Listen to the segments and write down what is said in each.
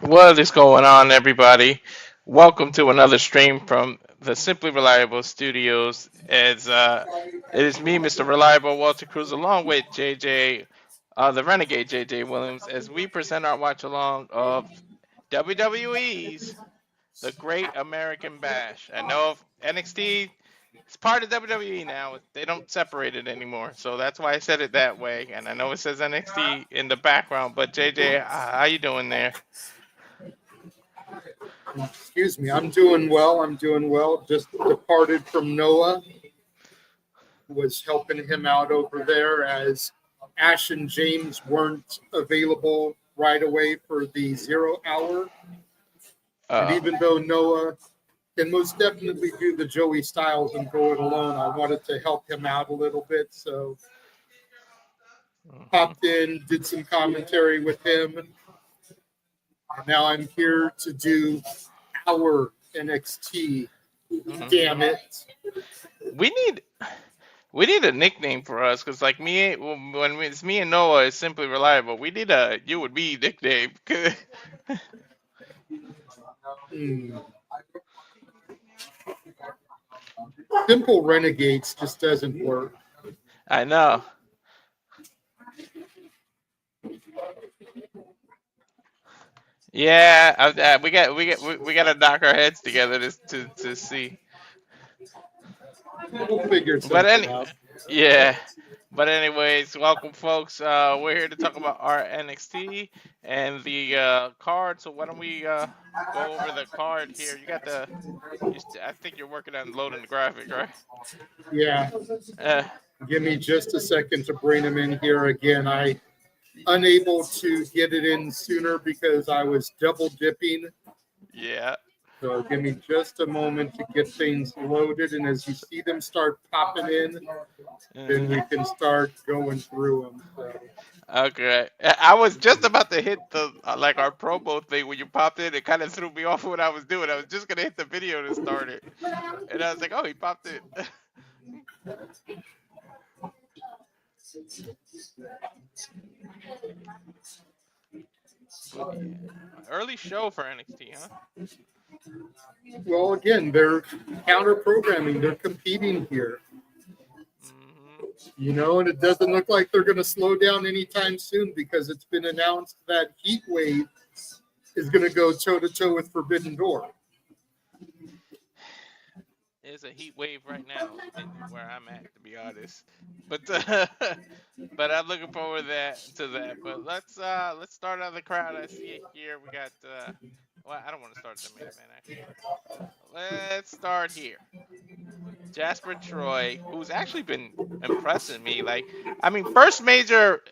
What is going on, everybody? Welcome to another stream from the Simply Reliable Studios. It is me, Mr. Reliable Walter Cruz, along with JJ, the Renegade JJ Williams, as we present our watch along of WWE's The Great American Bash. I know if NXT is part of WWE now, they don't separate it anymore, so that's why I said it that way. And I know it says NXT in the background, but JJ, how you doing there? Excuse me, I'm doing well. I'm doing well. Just departed from Noah. Was helping him out over there as Ash and James weren't available right away for the 0 hour. And even though Noah can most definitely do the Joey Styles and go it alone, I wanted to help him out a little bit. So popped in, did some commentary with him. And now I'm here to do our NXT. Damn it. We need a nickname for us, because like when it's me and Noah, it's Simply Reliable. We need a you and me nickname. Simple Renegades just doesn't work. I know. Yeah, we got to knock our heads together to see. We'll figure something out. Yeah. But anyways, welcome folks. We're here to talk about our NXT and the card. So why don't we go over the card here? You got I think you're working on loading the graphic, right? Yeah. Give me just a second to bring them in here again. I unable to get it in sooner because I was double dipping. Yeah. So give me just a moment to get things loaded, and as you see them start popping in, then we can start going through them. So. Okay. I was just about to hit the our promo thing when you popped in. It kind of threw me off what I was doing. I was just gonna hit the video to start it, and I was like, "Oh, he popped in." Early show for NXT, huh? Well, again, they're counter-programming. They're competing here. You know, and it doesn't look like they're going to slow down anytime soon because it's been announced that Heat Wave is going to go toe-to-toe with Forbidden Door. There's a heat wave right now where I'm at, to be honest. But I'm looking forward to that. But let's start out the crowd. I see it here. We got well, I don't want to start the main event actually. Let's start here. Jasper Troy, who's actually been impressing me. First major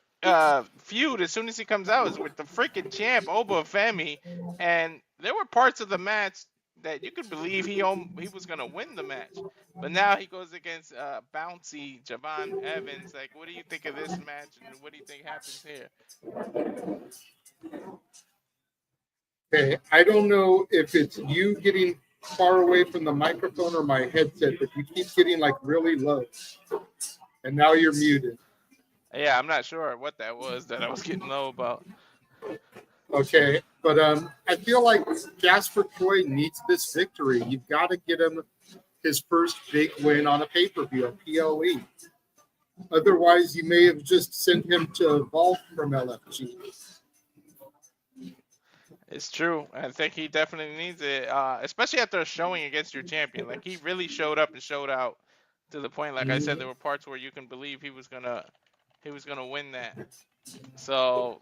feud as soon as he comes out is with the freaking champ Oba Femi, and there were parts of the match that you could believe he was gonna win the match, but now he goes against bouncy Javon Evans. Like, what do you think of this match, and what do you think happens here? Okay, I don't know if it's you getting far away from the microphone or my headset, but you keep getting really low, and now you're muted. Yeah, I'm not sure what that was that I was getting low about. Okay, but I feel like Jasper Troy needs this victory. You've got to get him his first big win on a pay-per-view, a PLE. Otherwise, you may have just sent him to Evolve from LFG. It's true. I think he definitely needs it, especially after a showing against your champion. Like, he really showed up and showed out to the point. Like I said, there were parts where you can believe he was gonna win that. So,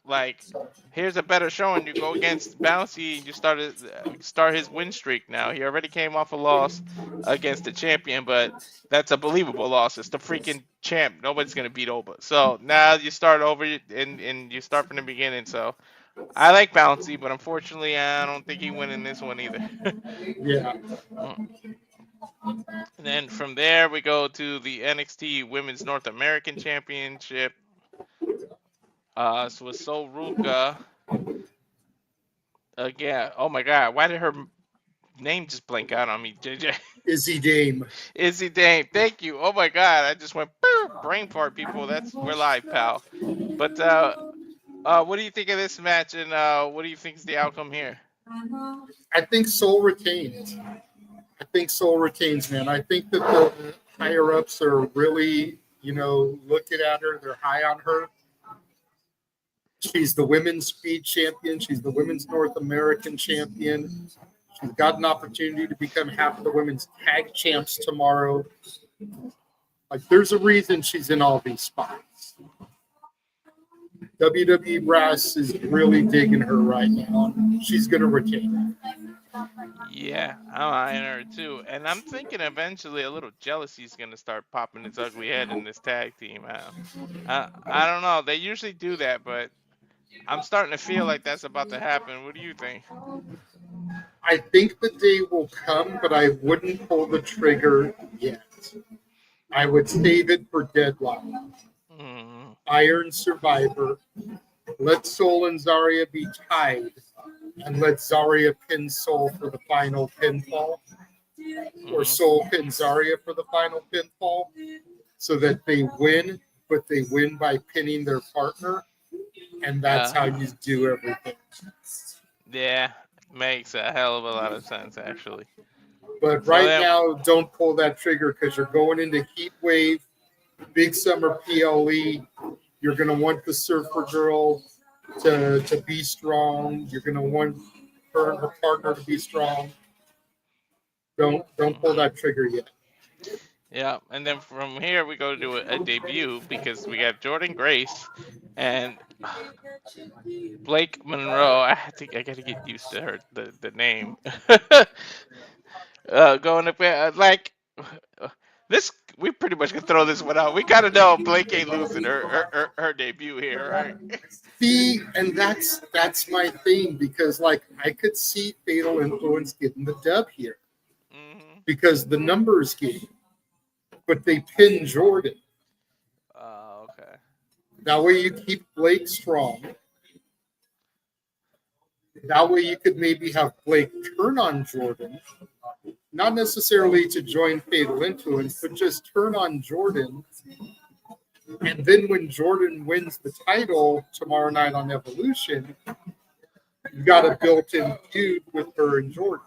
here's a better showing. You go against Bouncy, and you start his win streak now. He already came off a loss against the champion, but that's a believable loss. It's the freaking champ. Nobody's going to beat Oba. So, now you start over, and you start from the beginning. So, I like Bouncy, but unfortunately, I don't think he winning this one either. Yeah. And then from there, we go to the NXT Women's North American Championship. So it's Ruca again. Oh my God, why did her name just blank out on me, JJ? Izzy Dame. Izzy Dame, thank you. Oh my God, I just went brain fart, people. We're live, pal. But what do you think of this match, and what do you think is the outcome here? I think Soul retains. Man. I think that the higher ups are really, looking at her. They're high on her. She's the women's speed champion. She's the women's North American champion. She's got an opportunity to become half of the women's tag champs tomorrow. Like, there's a reason she's in all these spots. WWE Brass is really digging her right now. She's going to retain. Yeah, I'm eyeing her too, and I'm thinking eventually a little jealousy is gonna start popping its ugly head in this tag team. I don't know. They usually do that, but I'm starting to feel like that's about to happen. What do you think? I think the day will come, but I wouldn't pull the trigger yet. I would save it for Deadline. Iron Survivor. Let Soul and Zarya be tied, and let Zarya pin Soul for the final pinfall, or Soul pin Zarya for the final pinfall, so that they win, but they win by pinning their partner, and that's how you do everything. Yeah, makes a hell of a lot of sense, actually. But right now, don't pull that trigger because you're going into Heat Wave, Big Summer PLE. You're going to want the Surfer Girl to be strong. You're going to want her and her partner to be strong. Don't pull that trigger yet. Yeah, and then from here we go to a debut because we got Jordynne Grace and Blake Monroe. I think I gotta get used to her the name. Going up there this, we pretty much can throw this one out. We gotta know Blake ain't losing her debut here, right? See, and that's my thing because like I could see Fatal Influence getting the dub here because the numbers game, but they pin Jordynne. Okay. That way you keep Blake strong. That way you could maybe have Blake turn on Jordynne, not necessarily to join Fatal Influence, but just turn on Jordynne. And then when Jordynne wins the title tomorrow night on Evolution, you got a built-in feud with her and Jordynne.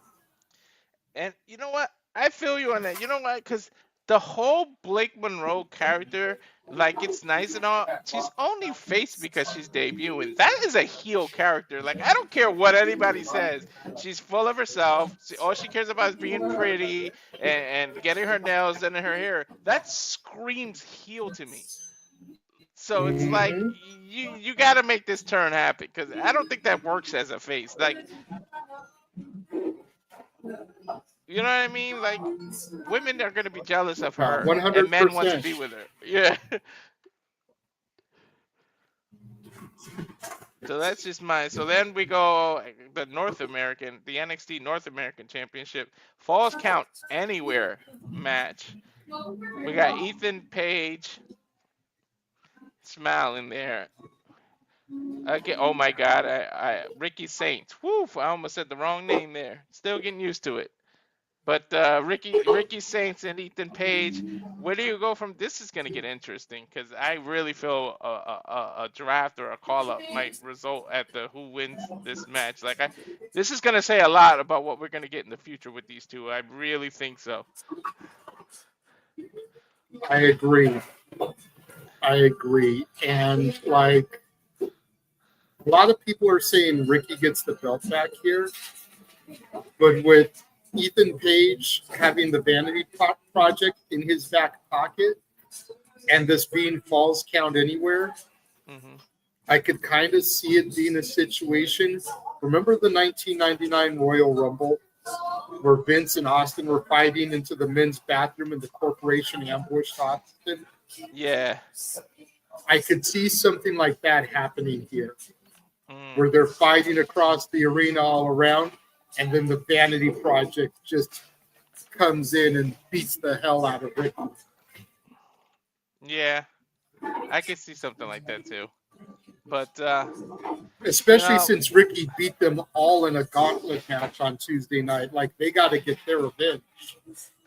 And you know what? I feel you on that. You know what? Because the whole Blake Monroe character, like, it's nice and all. She's only faced because she's debuting. That is a heel character. Like, I don't care what anybody says. She's full of herself. All she cares about is being pretty and getting her nails done in her hair. That screams heel to me. So it's like you got to make this turn happen because I don't think that works as a face. Like, you know what I mean? Like, women are going to be jealous of her, 100%. and men want to be with her. Yeah. So that's just mine. So then we go the NXT North American Championship Falls Count Anywhere match. We got Ethan Page smiling there. Okay. Oh my God. Ricky Saints. Woo! I almost said the wrong name there. Still getting used to it. But Ricky Saints and Ethan Page, where do you go from? This is going to get interesting because I really feel a draft or a call-up might result at the who wins this match. Like, this is going to say a lot about what we're going to get in the future with these two. I really think so. I agree. And, like, a lot of people are saying Ricky gets the belt back here. But with Ethan Page having the Vanity Project in his back pocket and this being Falls Count Anywhere, I could kind of see it being a situation. Remember the 1999 Royal Rumble where Vince and Austin were fighting into the men's bathroom and the corporation ambushed Austin? Yeah. I could see something like that happening here where they're fighting across the arena all around. And then the Vanity Project just comes in and beats the hell out of Ricky. Yeah, I could see something like that too. But especially since Ricky beat them all in a gauntlet match on Tuesday night, like they got to get their revenge.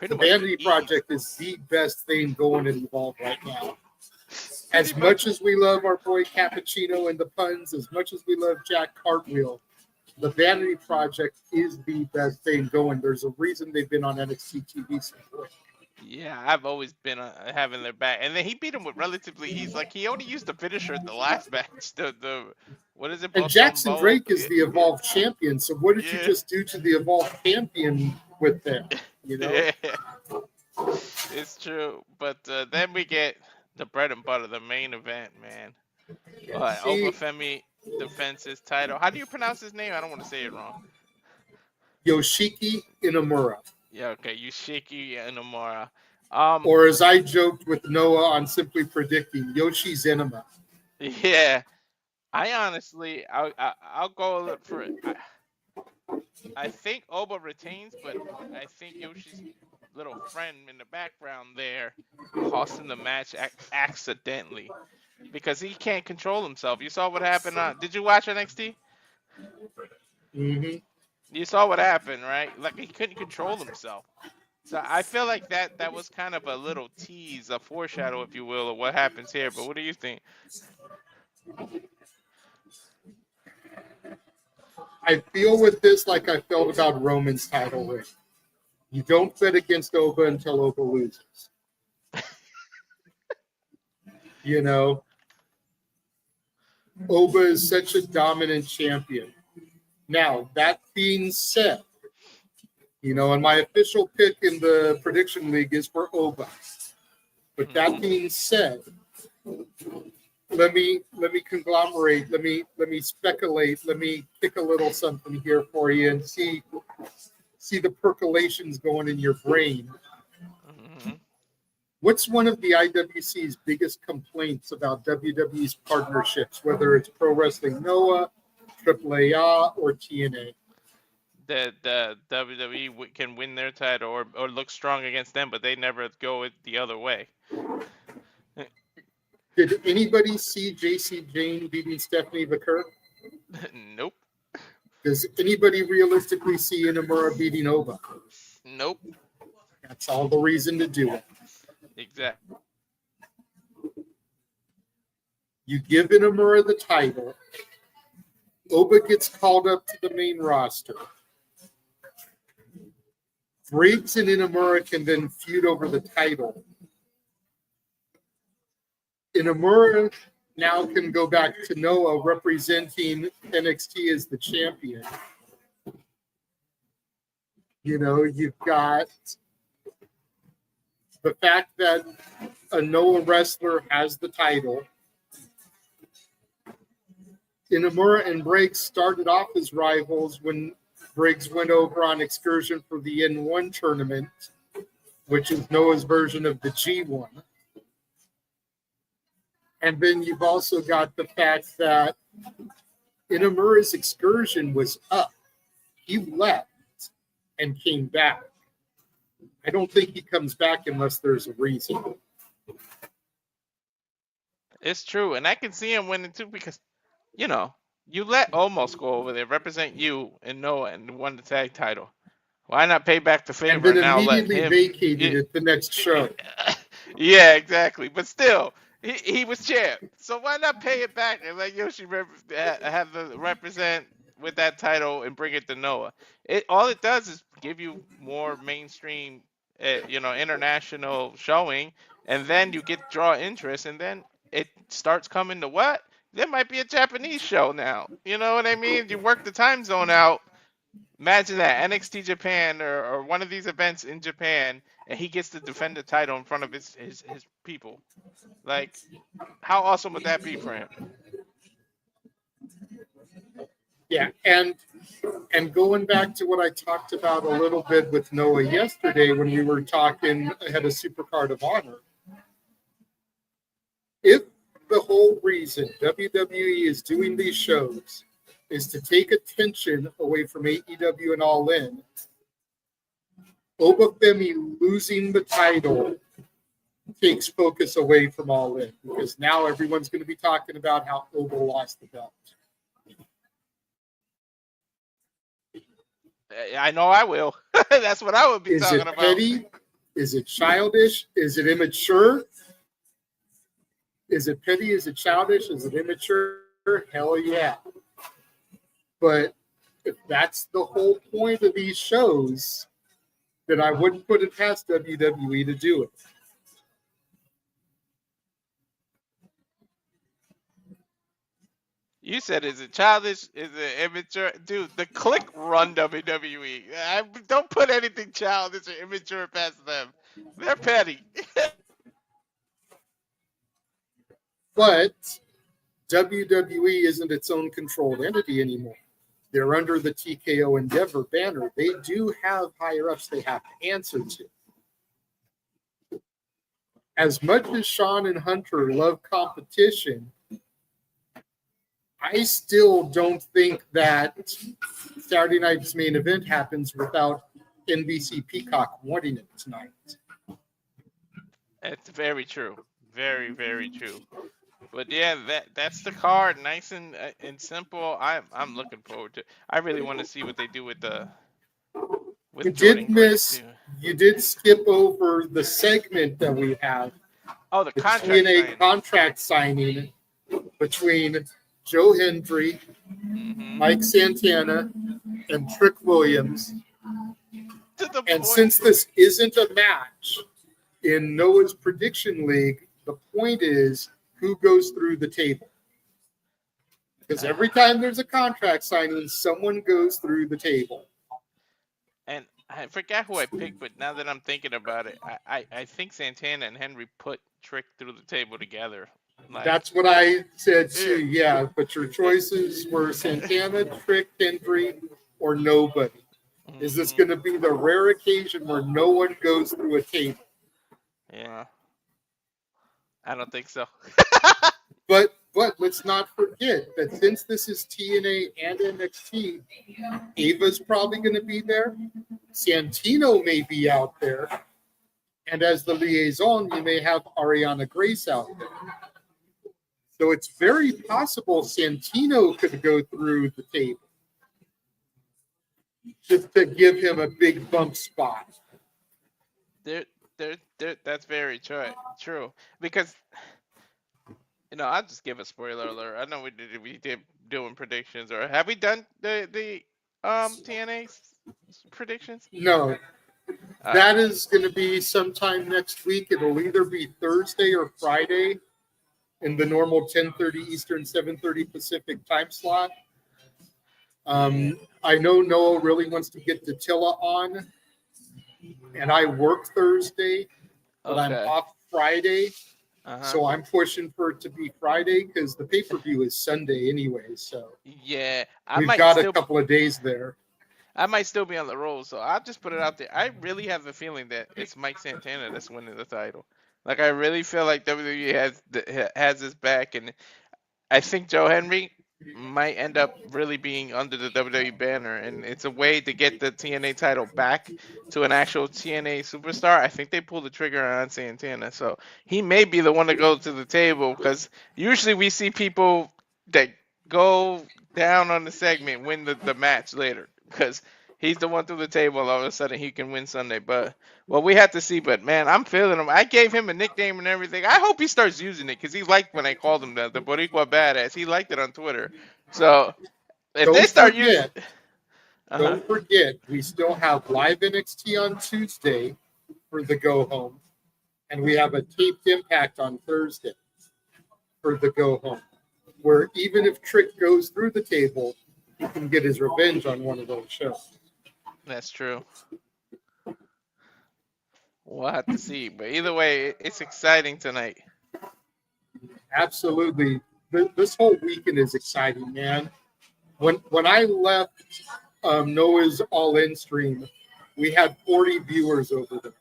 The Vanity Project is the best thing going in Evolve right now. As much as we love our boy Cappuccino and the puns, as much as we love Jack Cartwheel, the Vanity Project is the best thing going. There's a reason they've been on NXT TV so quick. Yeah, I've always been having their back, and then he beat him with relatively ease. Like he only used the finisher at the last match. The what is it? And Both Jackson Bow? Drake is the Evolved Champion. So what did you Yeah, just do to the Evolved Champion with them? You know? yeah, it's true. But then we get the bread and butter, the main event, man. See, Femi defends his title. How do you pronounce his name? I don't want to say it wrong. Yoshiki Inamura. Yeah, okay, Yoshiki Inamura. Or as I joked with Noah on Simply Predicting, Yoshi's Enema. Yeah, I honestly, I'll go look for it. I think Oba retains, but I think Yoshi's little friend in the background there cost him the match accidentally because he can't control himself. You saw what happened. Did you watch NXT? Mm-hmm. You saw what happened, right? Like he couldn't control himself. So I feel like that was kind of a little tease, a foreshadow, if you will, of what happens here. But what do you think? I feel with this like I felt about Roman's title win. You don't bet against Oba until Oba loses. You know, Oba is such a dominant champion. Now, that being said, you know, and my official pick in the prediction league is for Oba. But that being said, let me conglomerate, let me speculate, let me pick a little something here for you and see the percolations going in your brain. Mm-hmm. What's one of the IWC's biggest complaints about WWE's partnerships, whether it's Pro Wrestling Noah, AAA, or TNA? That the WWE can win their title or look strong against them, but they never go it the other way. Did anybody see Jacy Jayne beating Stephanie McCurry? Nope. Does anybody realistically see Inamura beating Oba? Nope. That's all the reason to do it. Exactly. You give Inamura the title. Oba gets called up to the main roster. Briggs and Inamura can then feud over the title. Inamura now can go back to Noah representing NXT as the champion. You know, you've got the fact that a Noah wrestler has the title. Inamura and Briggs started off as rivals when Briggs went over on excursion for the N1 tournament, which is Noah's version of the G1. And then you've also got the fact that Inamura's excursion was up. He left and came back. I don't think he comes back unless there's a reason. It's true, and I can see him winning too because, you know, you let Omos go over there, represent you and Noah, and won the tag title. Why not pay back the favor And then and now let immediately him vacated it the next show. Yeah, exactly. But still, he was champ. So why not pay it back and let Yoshi have the represent with that title and bring it to Noah? All it does is give you more mainstream, international showing, and then you draw interest, and then it starts coming to what? There might be a Japanese show now. You know what I mean? You work the time zone out. Imagine that NXT Japan or one of these events in Japan, and he gets to defend the title in front of his people. Like, how awesome would that be for him? Yeah, and going back to what I talked about a little bit with Noah yesterday when we were talking ahead of Supercard of Honor. If the whole reason WWE is doing these shows is to take attention away from AEW and All In, Oba Femi losing the title takes focus away from All In because now everyone's going to be talking about how Oba lost the belt. I know I will. That's what I would be talking about. Is it petty? Is it childish? Is it immature? Is it petty? Is it childish? Is it immature? Hell yeah. But if that's the whole point of these shows, then I wouldn't put it past WWE to do it. You said, is it childish? Is it immature? Dude, the click run WWE. Don't put anything childish or immature past them. They're petty. But WWE isn't its own controlled entity anymore. They're under the TKO Endeavor banner. They do have higher ups they have to answer to. As much as Sean and Hunter love competition, I still don't think that Saturday night's main event happens without NBC Peacock wanting it tonight. It's very true. Very, very true. But yeah, that's the card, nice and simple. I'm looking forward to. I really want to see what they do with You Jordynne did Grace miss. too. You did skip over the segment that we have. Oh, the The contract TNA signing. contract signing between Joe Hendry, Mm-hmm. Mike Santana, and Trick Williams. To the And point. since this isn't a match in Noah's prediction league, the point is who goes through the table. Because every time there's a contract signing, someone goes through the table. And I forgot who I picked, but now that I'm thinking about it, I think Santana and Henry put Trick through the table together. Like, That's what I said too, yeah. But your choices were Santana, Trick, Hendry, or nobody. Is this going to be the rare occasion where no one goes through a table? Yeah. I don't think so. But let's not forget that since this is TNA and NXT, Ava's probably going to be there. Santino may be out there. And as the liaison, you may have Ariana Grace out there. So it's very possible Santino could go through the table just to give him a big bump spot. That's very true. Because, I'll just give a spoiler alert. I know we did doing predictions, or have we done the TNA predictions? No. That is going to be sometime next week. It'll either be Thursday or Friday in the normal 10:30 Eastern, 7:30 Pacific time slot. I know Noah really wants to get Datilla on, and I work Thursday, but I'm off Friday. So I'm pushing for it to be Friday because the pay-per-view is Sunday anyway. So yeah, we've got a couple of days there. I might still be on the roll, so I'll just put it out there. I really have a feeling that it's Mike Santana that's winning the title. Like, I really feel like WWE has his back, and I think Joe Hendry might end up really being under the WWE banner, and it's a way to get the TNA title back to an actual TNA superstar. I think they pulled the trigger on Santana, so he may be the one to go to the table, because usually we see people that go down on the segment win the match later, because he's the one through the table. All of a sudden, he can win Sunday. But, well, we have to see. But, man, I'm feeling him. I gave him a nickname and everything. I hope he starts using it, because he liked when I called him the Boricua Badass. He liked it on Twitter. So, if they start using it. Don't forget, we still have live NXT on Tuesday for the go home. And we have a taped Impact on Thursday for the go home. Where even if Trick goes through the table, he can get his revenge on one of those shows. That's true. We'll have to see. But either way, it's exciting tonight. Absolutely. This whole weekend is exciting, man. When I left Noah's All-In stream, we had 40 viewers over there.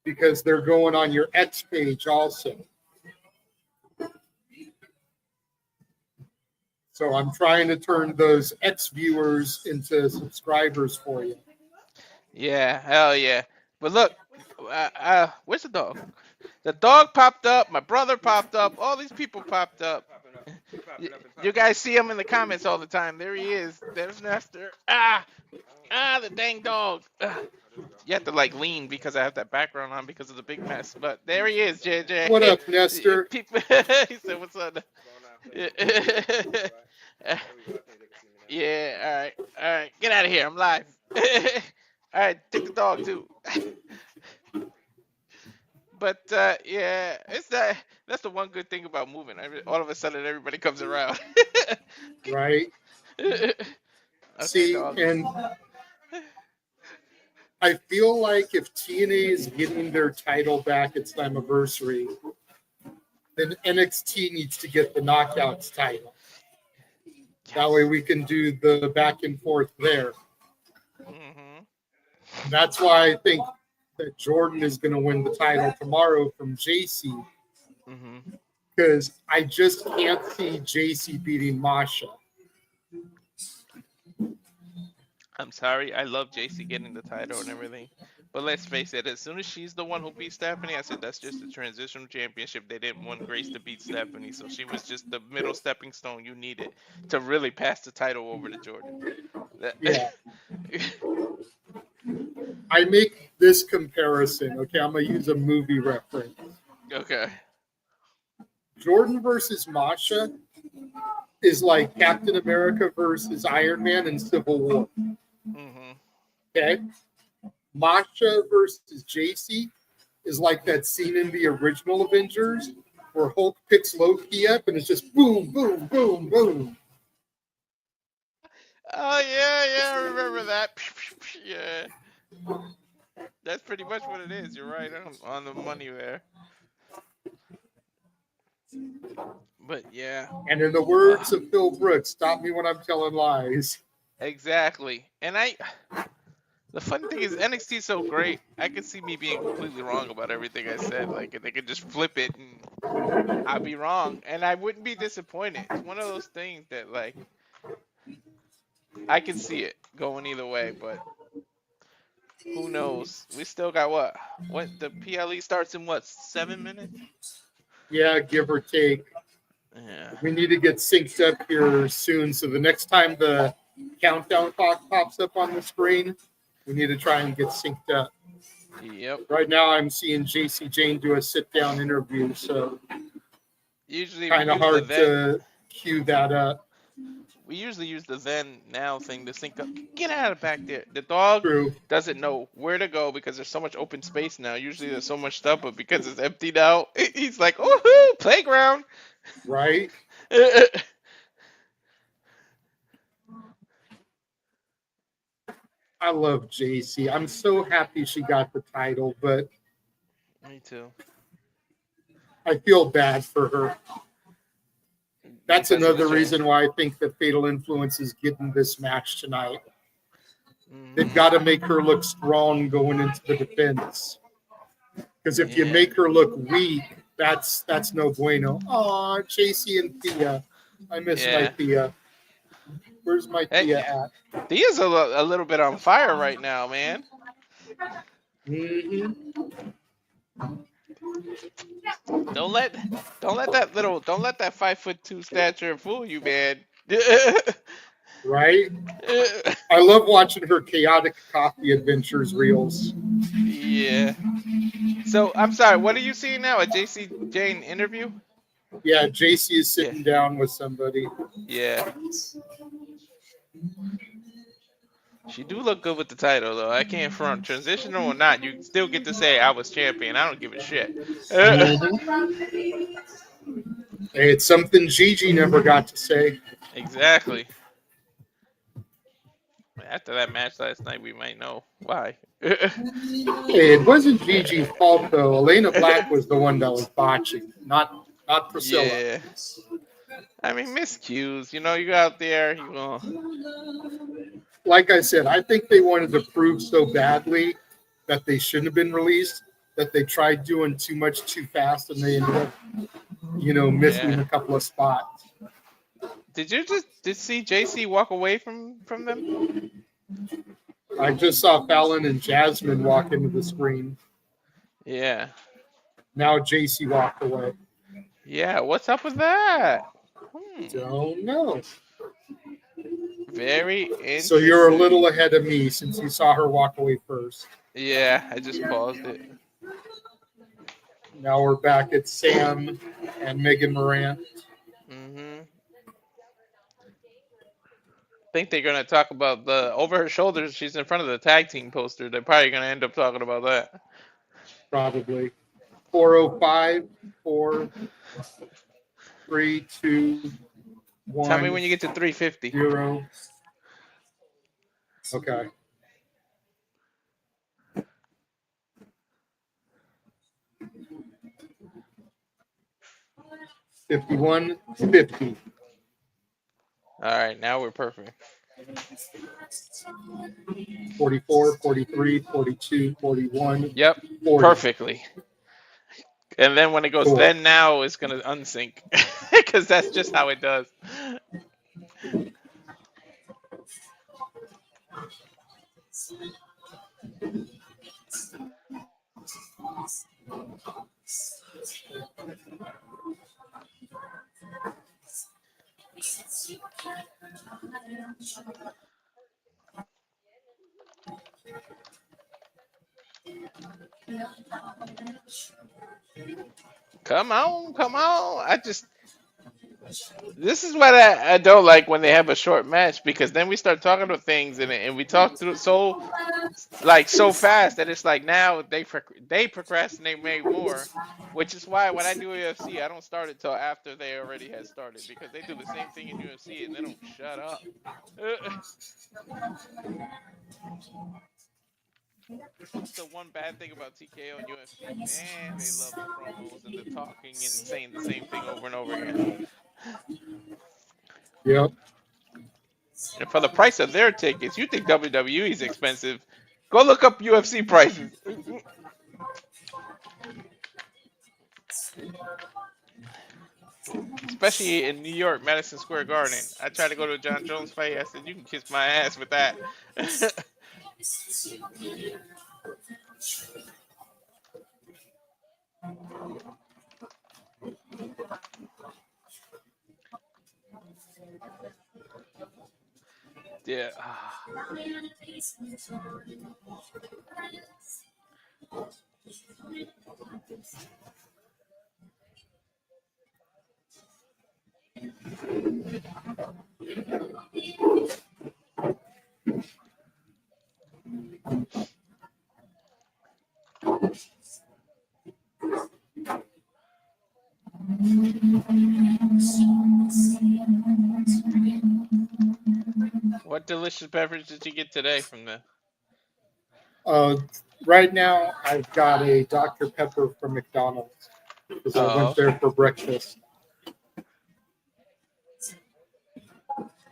Because they're going on your X page also. So I'm trying to turn those X viewers into subscribers for you. Yeah, hell yeah. But look, where's the dog? The dog popped up. My brother popped up. All these people popped up. You guys see him in the comments all the time. There he is. There's Nestor. The dang dog. You have to lean because I have that background on because of the big mess. But there he is, JJ. What up, Nestor? He said, "What's up?" Yeah, all right. Get out of here. I'm live. All right, take the dog too. But yeah, it's that. That's the one good thing about moving. All of a sudden, everybody comes around. right? Okay, See, dog. and I feel like if TNA is getting their title back at Slammiversary, then NXT needs to get the Knockouts title. That way Yes. we can do the back and forth there. Mhm. And that's why I think that Jordynne is going to win the title tomorrow from Jacy, Mhm. because I just can't see Jacy beating Masha. I'm sorry. I love Jacy getting the title and everything. But let's face it, as soon as she's the one who beat Stephanie, I said that's just a transitional championship. They didn't want Grace to beat Stephanie, so she was just the middle stepping stone you needed to really pass the title over to Jordynne. Yeah. I make this comparison. Okay, I'm going to use a movie reference. Okay. Jordynne versus Masha is like Captain America versus Iron Man in Civil War. Mhm. Okay? Masha versus Jacy is like that scene in the original Avengers where Hulk picks Loki up and it's just boom, boom, boom, boom. Oh yeah, I remember that. Yeah, that's pretty much what it is. You're right on the money there. But yeah, And in the uh, words of Phil Brooks, stop me when I'm telling lies. exactly. And the funny thing is NXT is so great. I could see me being completely wrong about everything I said. Like they could just flip it and I'd be wrong, and I wouldn't be disappointed. It's one of those things that like I can see it going either way, but who knows? We still got what? What the PLE starts in what 7 minutes? Yeah, give or take. Yeah. We need to get synced up here soon. So the next time the countdown clock pops up on the screen, we need to try and get synced up. Yep. Right now, I'm seeing Jacy Jayne do a sit down interview, so Usually we kind of use the hard then. to cue that up. We usually use the then now thing to sync up. Get out of back there. The dog True, doesn't know where to go because there's so much open space now. Usually there's so much stuff, but because it's empty now, he's like, "Woohoo, playground!" right? I love Jacy. I'm so happy she got the title, but Me too. I feel bad for her. That's Because of the another change. reason why I think that Fatal Influence is getting this match tonight. They've Hmm. got to make her look strong going into the defense. Because if you Yeah. make her look weak, that's no bueno. Aw, Jacy and Thea. I miss my Yeah. Thea. Where's my Hey, Thea at? Thea's a little bit on fire right now, man. Mm-hmm. Don't let don't let that 5'2" stature fool you, man. Right? I love watching her chaotic coffee adventures reels. Yeah. So I'm sorry. What are you seeing now? A JC Jane interview? Yeah, Jacy is Yeah. sitting down with somebody. Yeah. She do look good with the title though. I can't front. Transitional or not, you still get to say I was champion. I don't give a shit. Mm-hmm. Hey, it's something Gigi never got to say. Exactly. After that match last night, we might know why. Hey, it wasn't Gigi's fault though. Elena Black was the one that was botching, not Priscilla. Yeah. I mean, miscues. You know, you go out there, you go. Like I said, I think they wanted to prove so badly that they shouldn't have been released that they tried doing too much too fast and they ended up, missing Yeah. a couple of spots. Did you just see JC walk away from them? I just saw Fallon and Jasmine walk into the screen. Yeah. Now Jacy walked away. Yeah. What's up with that? Hmm. Don't know. Very So you're a interesting. little ahead of me since you saw her walk away first. Yeah, I just paused it. Now we're back at Sam and Megan Moran. Mhm. think they're gonna talk about the over her shoulders. She's in front of the tag team poster. They're probably gonna end up talking about that. Probably 4:05, 4, 3, 2, Tell me 1, when you get to 350. 0. Okay. 51, 50. All right, now we're perfect. 44, 43, 42, 41, Yep, 40. perfectly. And then when it goes, Cool. then now it's gonna unsync because that's just how it does. Come on, come on. This is what I don't like when they have a short match because then we start talking about things and we talk through so fast that it's like now they procrastinate way more, which is why when I do UFC I don't start it till after they already had started because they do the same thing in UFC and they don't shut up. That's the one bad thing about TKO and UFC. Man, they love the promos and the talking and saying the same thing over and over again. Yep. And for the price of their tickets, you think WWE is expensive? Go look up UFC prices. Especially in New York, Madison Square Garden. I tried to go to a John Jones fight. I said, "You can kiss my ass with that." Yeah. What delicious beverage did you get today from the? Right now, I've got a Dr. Pepper from McDonald's because I Oh, went there for breakfast.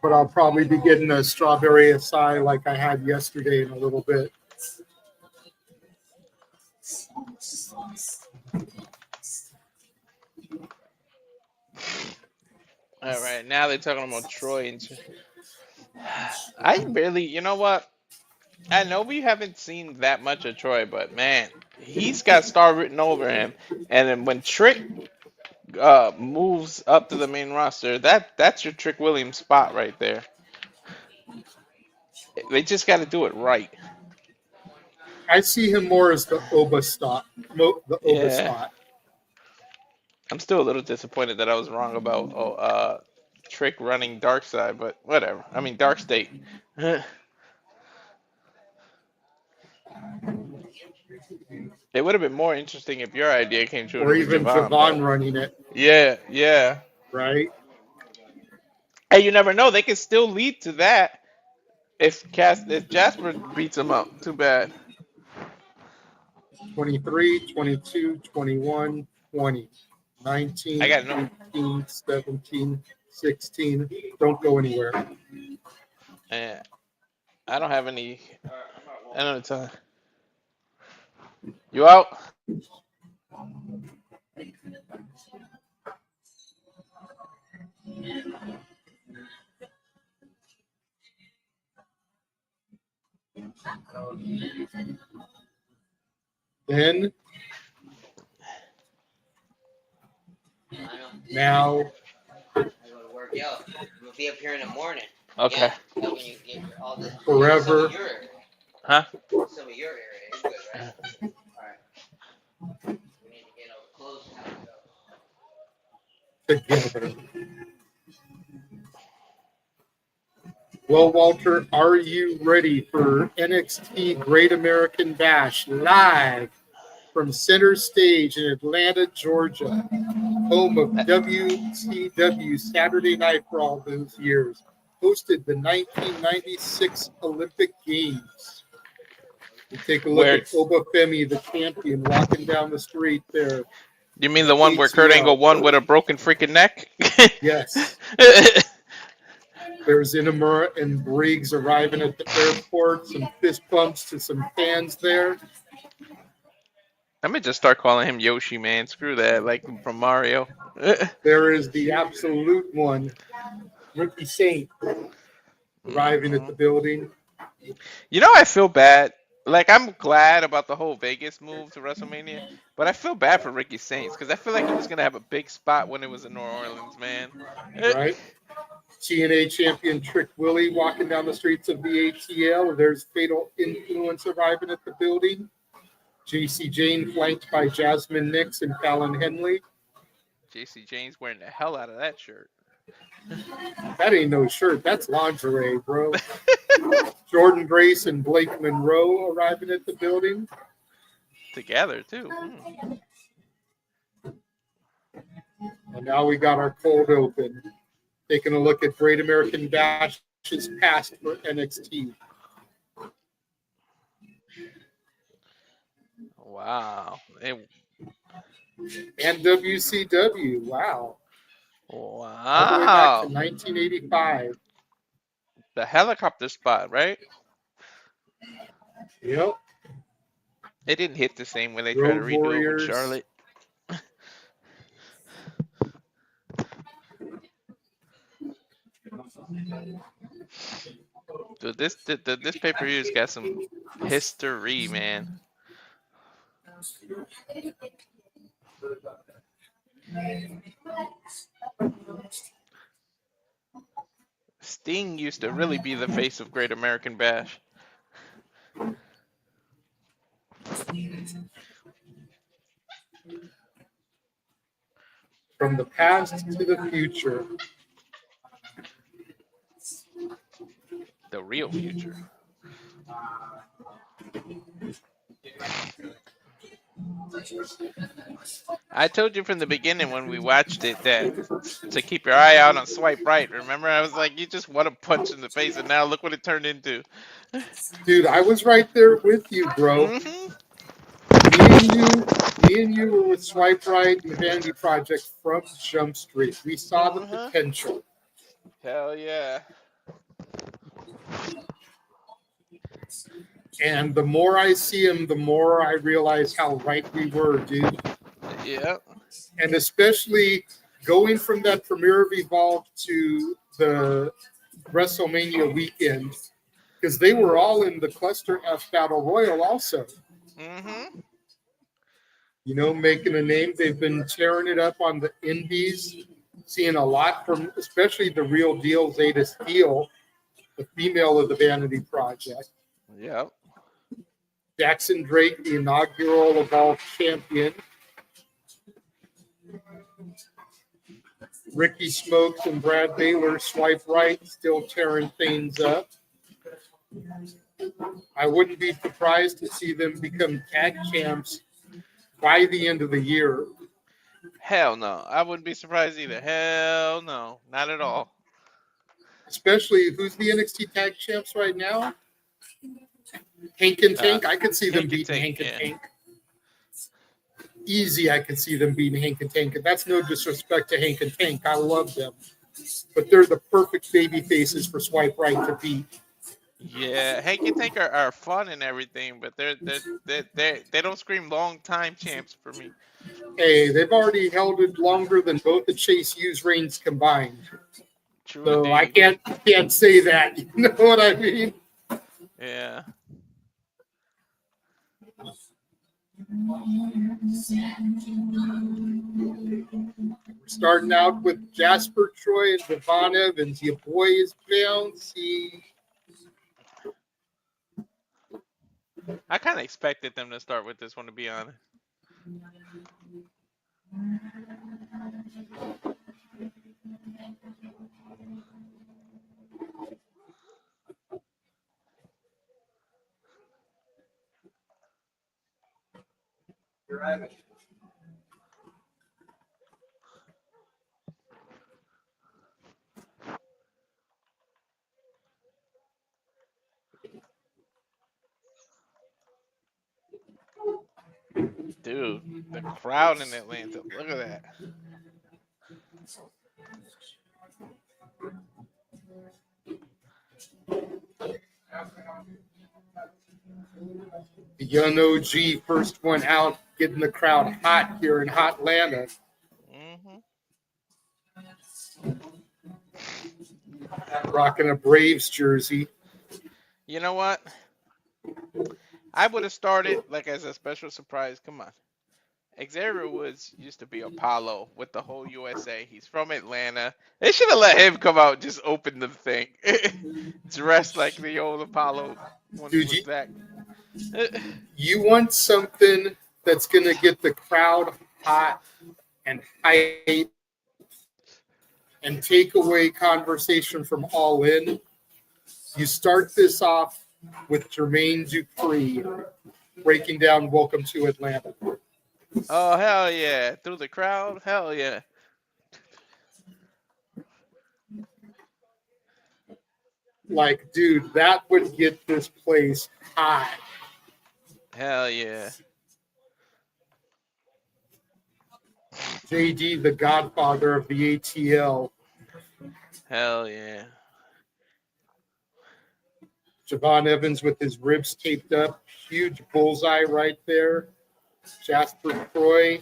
But I'll probably be getting a strawberry acai like I had yesterday in a little bit. all right. Now they're talking about Troy and. I barely. You know what? I know we haven't seen that much of Troy, but man, he's got star written over him. And then when Trick moves up to the main roster, that's your Trick Williams spot right there. They just got to do it right. I see him more as the Oba spot. Yeah, I'm still a little disappointed that I was wrong about Trick running Dark Side, but whatever. I mean Dark State. It would have been more interesting if your idea came true and Or it was even Javon, but Javon running it, yeah, yeah. right? Hey, you never know. They could still lead to that if Jasper beats him up. Too bad. 23, 22, 21, 20, I 19, got no. 18, 17, 16. Don't go anywhere. Eh, I don't have any. I don't know time. You out? Then, now, Yo, we'll be up here in the morning. Okay. Yeah, when you get all the forever. some of your area. Huh? Some of your area. You're good, right? Alright. We need to get all the clothes out. Together. Well, Walter, are you ready for NXT Great American Bash live from Center Stage in Atlanta, Georgia, home of WCW Saturday Night for all those years, hosted the 1996 Olympic Games? You take a look Where at Oba Femi, the champion, walking down the street there. you mean the one where Kurt Angle ATL. won with a broken freaking neck? Yes. There's Inamura and Briggs arriving at the airport. Some fist bumps to some fans there. I'm gonna just start calling him Yoshi, man. Screw that, like from Mario. There is the absolute one, Ricky Saint, arriving at the building. You know, I feel bad. Like, I'm glad about the whole Vegas move to WrestleMania, but I feel bad for Ricky Saints because I feel like he was gonna have a big spot when it was in New Orleans, man. Right? TNA champion Trick Willie walking down the streets of the ATL. There's Fatal Influence arriving at the building. Jacy Jayne flanked by Jasmine Nix and Fallon Henley. Jacy Jayne's wearing the hell out of that shirt. That ain't no shirt. That's lingerie, bro. Jordynne Grace and Blake Monroe arriving at the building. Together, too. And now we got our cold open. Taking a look at Great American Bash's past for NXT. Wow. And WCW. Wow. Wow. All the way back to 1985. The helicopter spot, right? Yep. It didn't hit the same when they tried to redo it with Charlotte. Dude, this pay-per-view's got some history, man. Sting used to really be the face of Great American Bash. From the past to the future. The real future. I told you from the beginning when we watched it that to keep your eye out on Swipe Right. Remember, I was like, you just want to punch in the face, and now look what it turned into. Dude, I was right there with you, bro. Mm-hmm. Me and you were with Swipe Right and Vanity Project from Jump Street. We saw the potential. Hell yeah. And the more I see him, the more I realize how right we were, dude. Yeah. And especially going from that premiere of Evolve to the WrestleMania weekend, because they were all in the Cluster F Battle Royal also. Mm-hmm. You know, making a name. They've been tearing it up on the indies, seeing a lot from, especially the Real Deal Zeta Steel, the female of the Vanity Project. Yep. Jackson Drake, the inaugural Evolve champion. Ricky Smokes and Brad Baylor, Swipe Right, still tearing things up. I wouldn't be surprised to see them become tag champs by the end of the year. Hell no. I wouldn't be surprised either. Hell no. Not at all. Especially, who's the NXT tag champs right now? Hank and Tank. I could see them beating Hank and Tank. Easy, I could see them beating Hank and Tank. And that's no disrespect to Hank and Tank. I love them. But they're the perfect baby faces for Swipe Right to beat. Yeah, Hank and Tank are fun and everything, but they don't scream long time champs for me. Hey, they've already held it longer than both the Chase Hughes reigns combined. True so indeed. I can't say that. You know what I mean? Yeah. We're starting out with Jasper, Troy, and Devon Evans. Your boy is bouncy. I kind of expected them to start with this one, to be honest. Dude, the crowd in Atlanta. Look at that. The young OG, first one out, getting the crowd hot here in Hot Atlanta. Hmm. Rocking a Braves jersey. You know what? I would have started like as a special surprise. Come on. Xavier Woods used to be Apollo with the whole USA. He's from Atlanta. They should have let him come out and just open the thing. Dressed like the old Apollo when he Dude, was that. you want something that's going to get the crowd hot and hype and take away conversation from All In. You start this off with Jermaine Dupri breaking down Welcome to Atlanta. Oh, hell yeah. Through the crowd? Hell yeah. Like, dude, that would get this place hot. Hell yeah. JD, the godfather of the ATL. Hell yeah. Javon Evans with his ribs taped up. Huge bullseye right there. Jasper Troy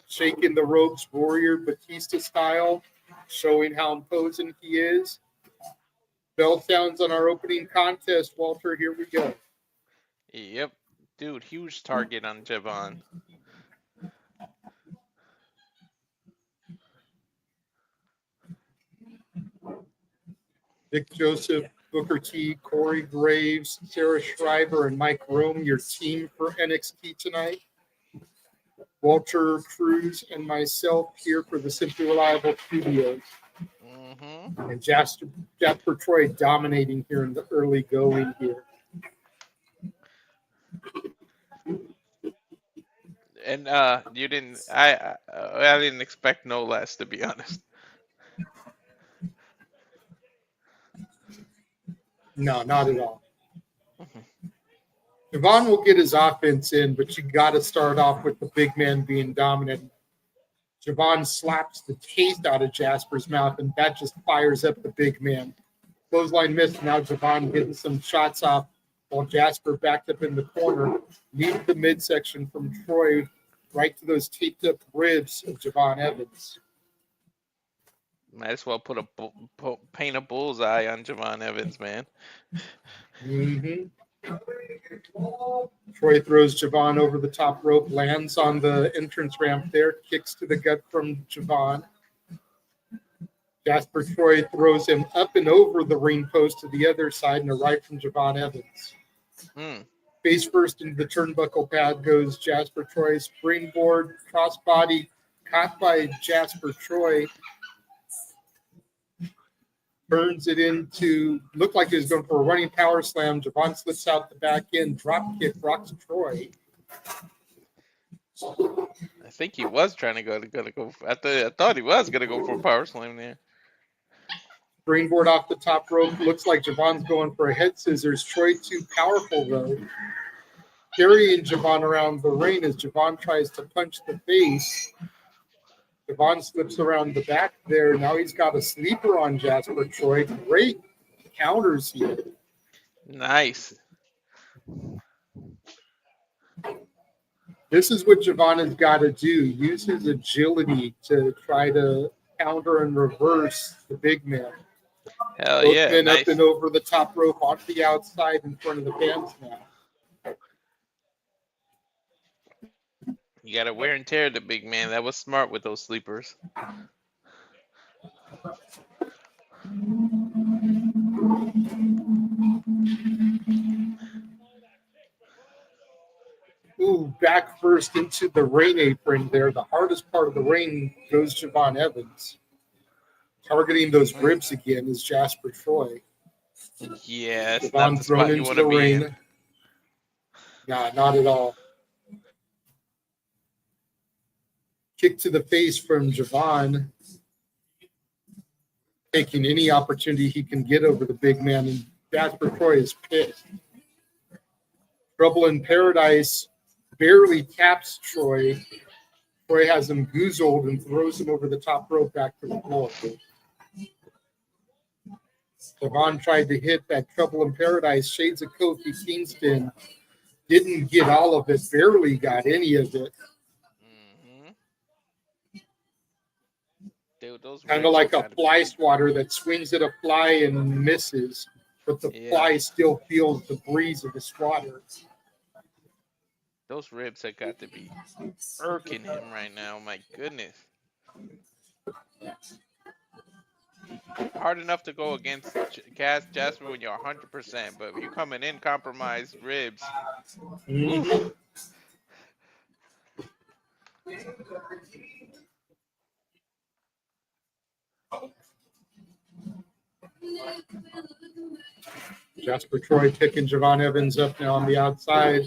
shaking the ropes, Warrior Batista style, showing how imposing he is. Bell sounds on our opening contest, Walter. Here we go. Yep. Dude, huge target on Javon. Vic Joseph, Booker T, Corey Graves, Sarah Schreiber, and Mike Rome, your team for NXT tonight. Walter, Cruz, and myself here for the Simply Reliable Studios. Mm-hmm. And Jasper Troy dominating here in the early going here. And you didn't. I didn't expect no less, to be honest. No, not at all. Javon will get his offense in, but you got to start off with the big man being dominant. Javon slaps the taste out of Jasper's mouth, and that just fires up the big man. Clothesline missed. Now Javon getting some shots off while Jasper backed up in the corner. Leaves the midsection from Troy right to those taped up ribs of Javon Evans. Might as well put paint a bullseye on Javon Evans, man. Mm-hmm. Troy throws Javon over the top rope, lands on the entrance ramp there, kicks to the gut from Javon. Jasper Troy throws him up and over the ring post to the other side and a right from Javon Evans. Face first into the turnbuckle pad goes Jasper Troy. Springboard, crossbody, caught by Jasper Troy. Turns it into, looked like he was going for a running power slam. Javon slips out the back end, drop kick, rocks Troy. I think he was trying to go. I thought he was gonna go for a power slam there. Springboard off the top rope. Looks like Javon's going for a head scissors. Troy too powerful though. Carrying Javon around the ring as Javon tries to punch the face. Javon slips around the back there. Now he's got a sleeper on Jasper Troy. Great counters here. Nice. This is what Javon has got to do. Use his agility to try to counter and reverse the big man. Hell Both yeah. men Nice. up and over the top rope onto the outside in front of the fans now. You got to wear and tear the big man. That was smart with those sleepers. Ooh, back first into the rain apron there. The hardest part of the ring goes Javon Evans. Targeting those ribs again is Jasper Troy. Yeah, it's Javon not the thrown spot you into want the to be ring. in. Nah, not at all. Kick to the face from Javon, taking any opportunity he can get over the big man, and Jasper Troy is pissed. Trouble in Paradise barely taps Troy. Troy has him goozled and throws him over the top rope back to the floor. Javon tried to hit that Trouble in Paradise, Shades of Kofi Kingston. Didn't get all of it, barely got any of it. Dude, those kind of like a fly swatter that swings at a fly and misses, but the fly still feels the breeze of the swatter. Those ribs have got to be irking him right now. My goodness. Hard enough to go against Jasper when you're 100%, but if you're coming in compromised ribs, oof. Jasper Troy picking Javon Evans up now on the outside.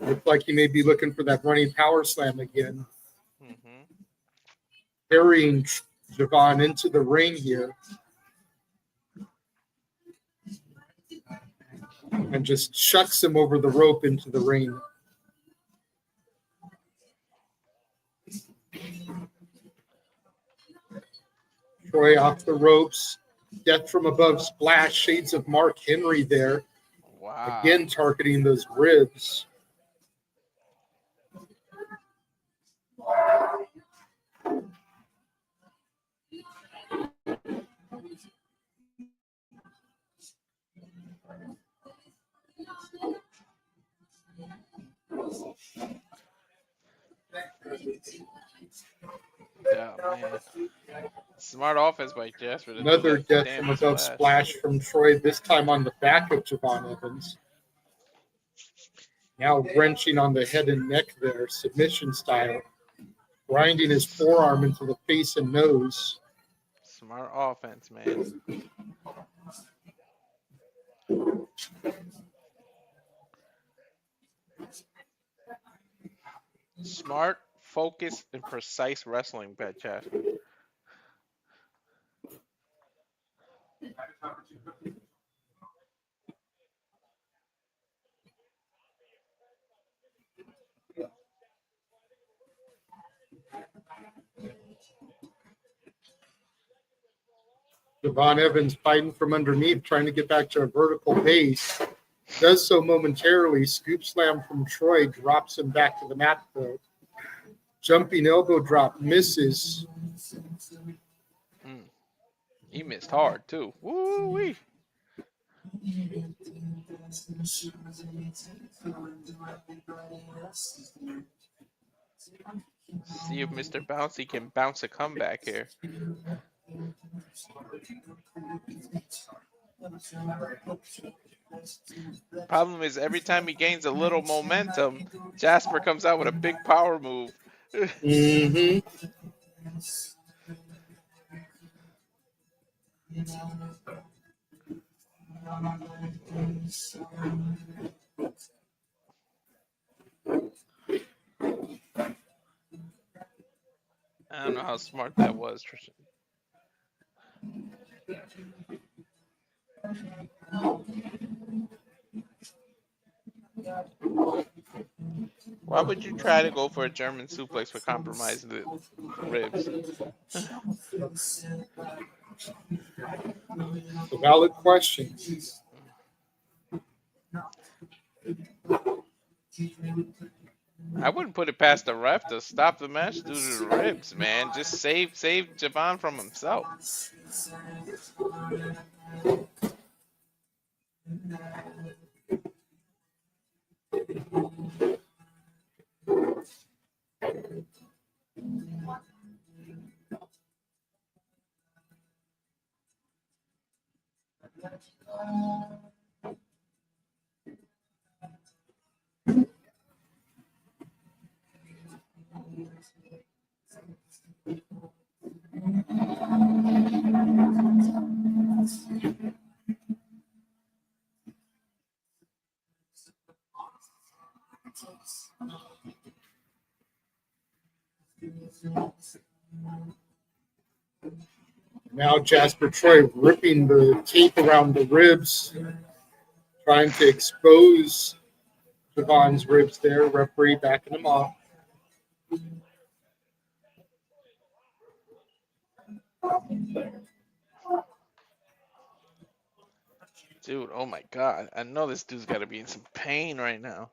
Looks like he may be looking for that running power slam again. Carrying Javon into the ring here. And just chucks him over the rope into the ring. Troy off the ropes. Death from above splash. Shades of Mark Henry there. Wow. Again targeting those ribs. Yeah, man. Smart offense by Jasper. Another death from above splash from Troy, this time on the back of Javon Evans. Now wrenching on the head and neck there, submission style. Grinding his forearm into the face and nose. Smart offense, man. Smart, focused, and precise wrestling by Jasper. Javon Evans fighting from underneath, trying to get back to a vertical base. Does so momentarily. Scoop slam from Troy drops him back to the mat, though. Jumping elbow drop misses. He missed hard, too. Woo-wee. See if Mr. Bouncy can bounce a comeback here. Problem is, every time he gains a little momentum, Jasper comes out with a big power move. I don't know how smart that was, Tristan. Why would you try to go for a German suplex for compromising the ribs? A valid question. I wouldn't put it past the ref to stop the match due to the ribs, man. Just save Javon from himself. Now Jasper Troy ripping the tape around the ribs, trying to expose Javon's ribs there. Referee backing him off. Dude, oh my God. I know this dude's got to be in some pain right now.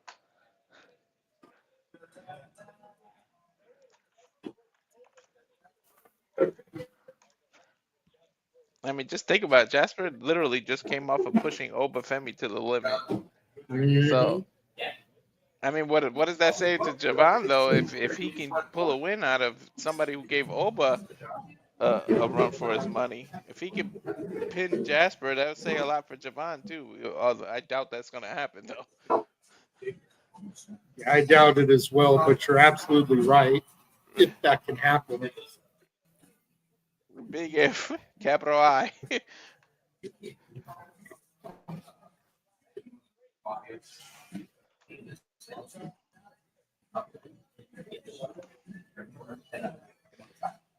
I mean, just think about it. Jasper literally just came off of pushing Femi to the limit. So, I mean, what does that say to Javon, though, if he can pull a win out of somebody who gave Oba a run for his money? If he could pin Jasper, that would say a lot for Javon, too. Although I doubt that's going to happen, though. I doubt it as well, but you're absolutely right. If that can happen. Big F, capital I.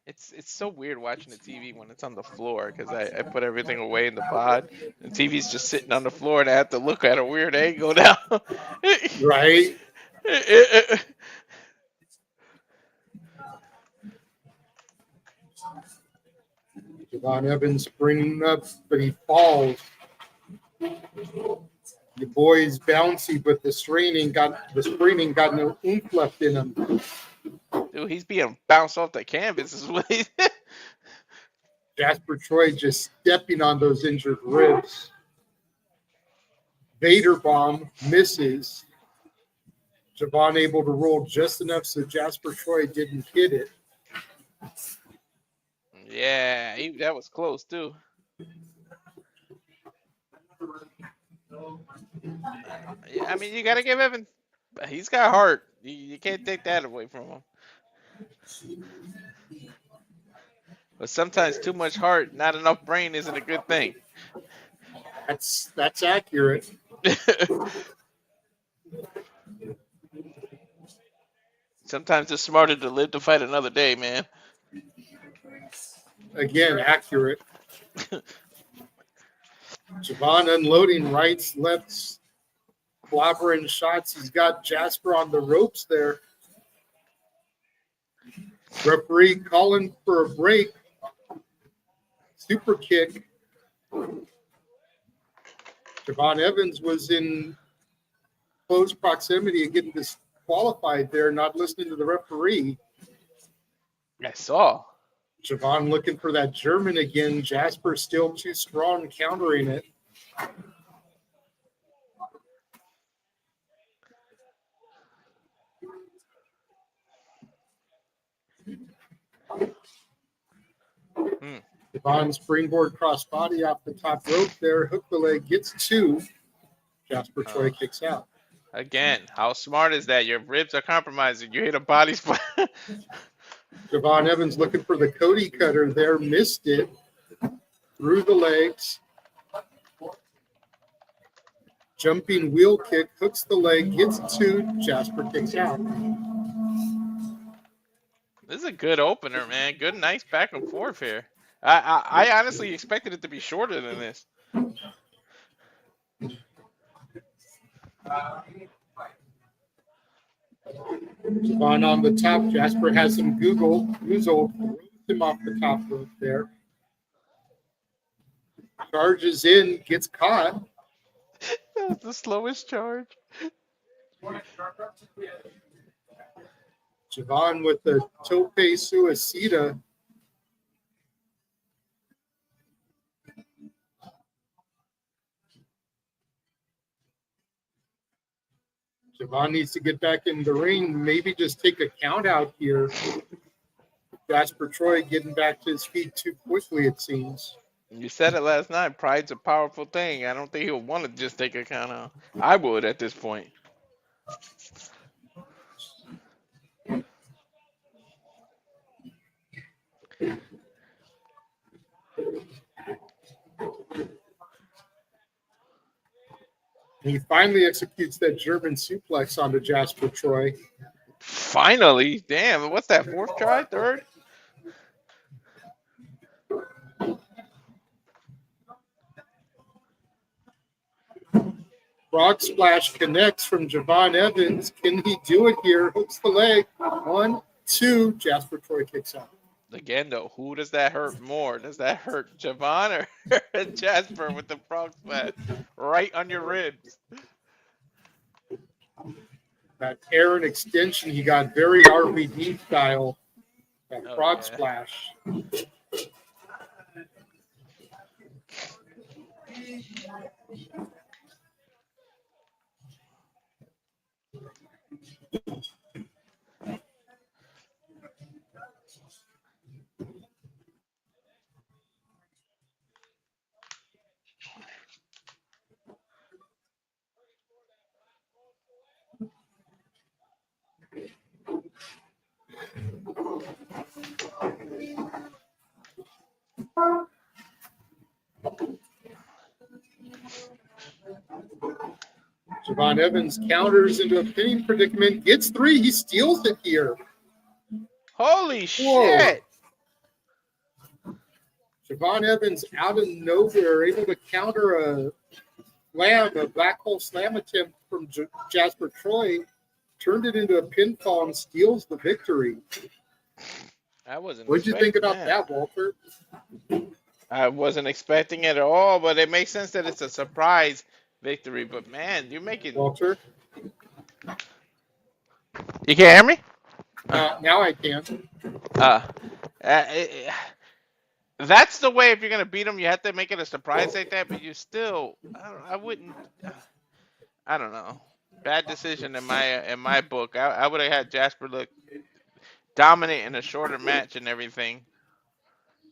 It's so weird watching the TV when it's on the floor because I put everything away in the pod and TV's just sitting on the floor and I have to look at a weird angle now. Right? Javon Evans bringing up, but he falls. The boy's bouncy, but the spring ain't got no ink left in him. Dude, he's being bounced off the canvas is what he's Jasper Troy just stepping on those injured ribs. Vader bomb misses. Javon able to roll just enough so Jasper Troy didn't hit it. Yeah, that was close too. Yeah, I mean, you got to give Evan. He's got heart. You can't take that away from him. But sometimes too much heart, not enough brain isn't a good thing. That's accurate. Sometimes it's smarter to live to fight another day, man. Again, accurate. Javon unloading rights, lefts, clobbering shots. He's got Jasper on the ropes there. Referee calling for a break. Super kick. Javon Evans was in close proximity of getting disqualified there, not listening to the referee. I saw. Javon looking for that German again. Jasper still too strong, countering it. Javon springboard crossbody off the top rope there. Hook the leg, gets two. Jasper Troy kicks out. Again, how smart is that? Your ribs are compromised and you hit a body spot. Javon Evans looking for the Cody cutter there, missed it. Through the legs. Jumping wheel kick, hooks the leg, gets two. Jasper kicks out. This is a good opener, man. Good, nice back and forth here. I honestly expected it to be shorter than this. Javon on the top. Jasper has some goozled, throws him off the top rope there. Charges in, gets caught. That was the slowest charge. Javon with the tope suicida. Javon needs to get back in the ring, maybe just take a count out here. Jasper Troy getting back to his feet too quickly, it seems. You said it last night. Pride's a powerful thing. I don't think he'll want to just take a count out. I would at this point. He finally executes that German suplex onto Jasper Troy. Finally, damn, what's that? Fourth try, third? Frog splash connects from Javon Evans. Can he do it here? Hooks the leg. 1, 2. Jasper Troy kicks out. Again, though, who does that hurt more? Does that hurt Javon or Jasper with the frog splash right on your ribs? That Aaron extension, he got very RVD style. That Oh, frog yeah. splash. Javon Evans counters into a pinning predicament, gets 3, he steals it here. Holy Whoa. shit! Javon Evans out of nowhere, able to counter a black hole slam attempt from Jasper Troy, turned it into a pinfall and steals the victory. I wasn't. What'd you think about that, that, Walter? I wasn't expecting it at all, but it makes sense that it's a surprise victory. But man, you're making. Walter? You can't hear me? Now I can. That's the way. If you're gonna beat them, you have to make it a surprise like that. But you still, I wouldn't. I don't know. Bad decision in my book. I would have had Jasper look dominant in a shorter match and everything.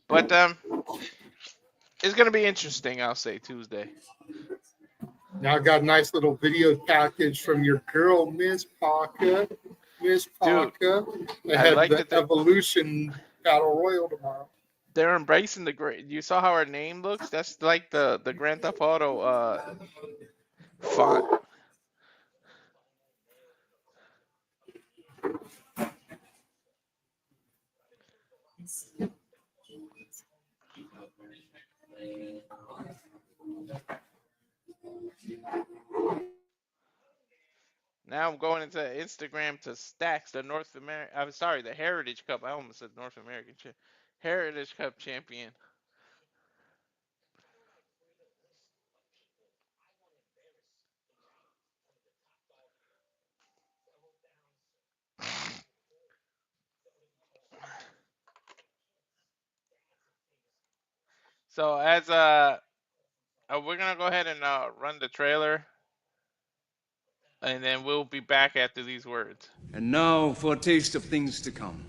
But it's gonna be interesting. I'll say Tuesday. Now I got a nice little video package from your girl, Miss Parker. Miss Parker. They had like the Evolution Battle Royal tomorrow. They're embracing the great. You saw how her name looks? That's like the Grand Theft Auto font. Now I'm going into Instagram to Stacks, the North American. I'm sorry, the Heritage Cup. I almost said North American Heritage Cup champion. So as we're gonna go ahead and run the trailer, and then we'll be back after these words. And now for a taste of things to come.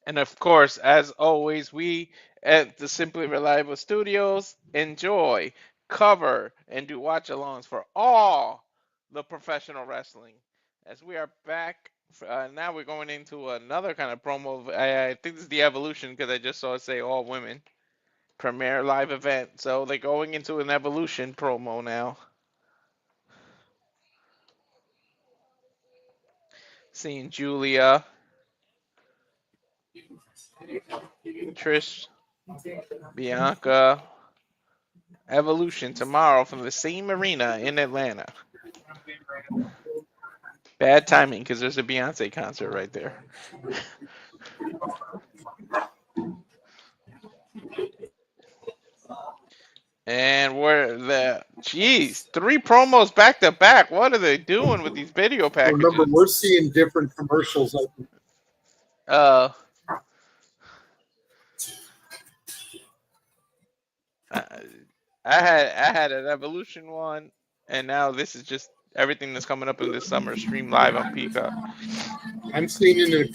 And of course, as always, we at the Simply Reliable Studios enjoy, cover, and do watch alongs for all the professional wrestling. As we are back, now we're going into another kind of promo. I think this is the Evolution because I just saw it say all women premiere live event. So they're going into an Evolution promo now. Seeing Julia, Trish, Bianca. Evolution tomorrow from the same arena in Atlanta. Bad timing because there's a Beyonce concert right there. And we're the jeez, 3 promos back to back. What are they doing with these video Remember, packages? we're seeing different commercials. Uh, I had an Evolution one, and now this is just everything that's coming up in this summer stream live on Peacock. I'm seeing an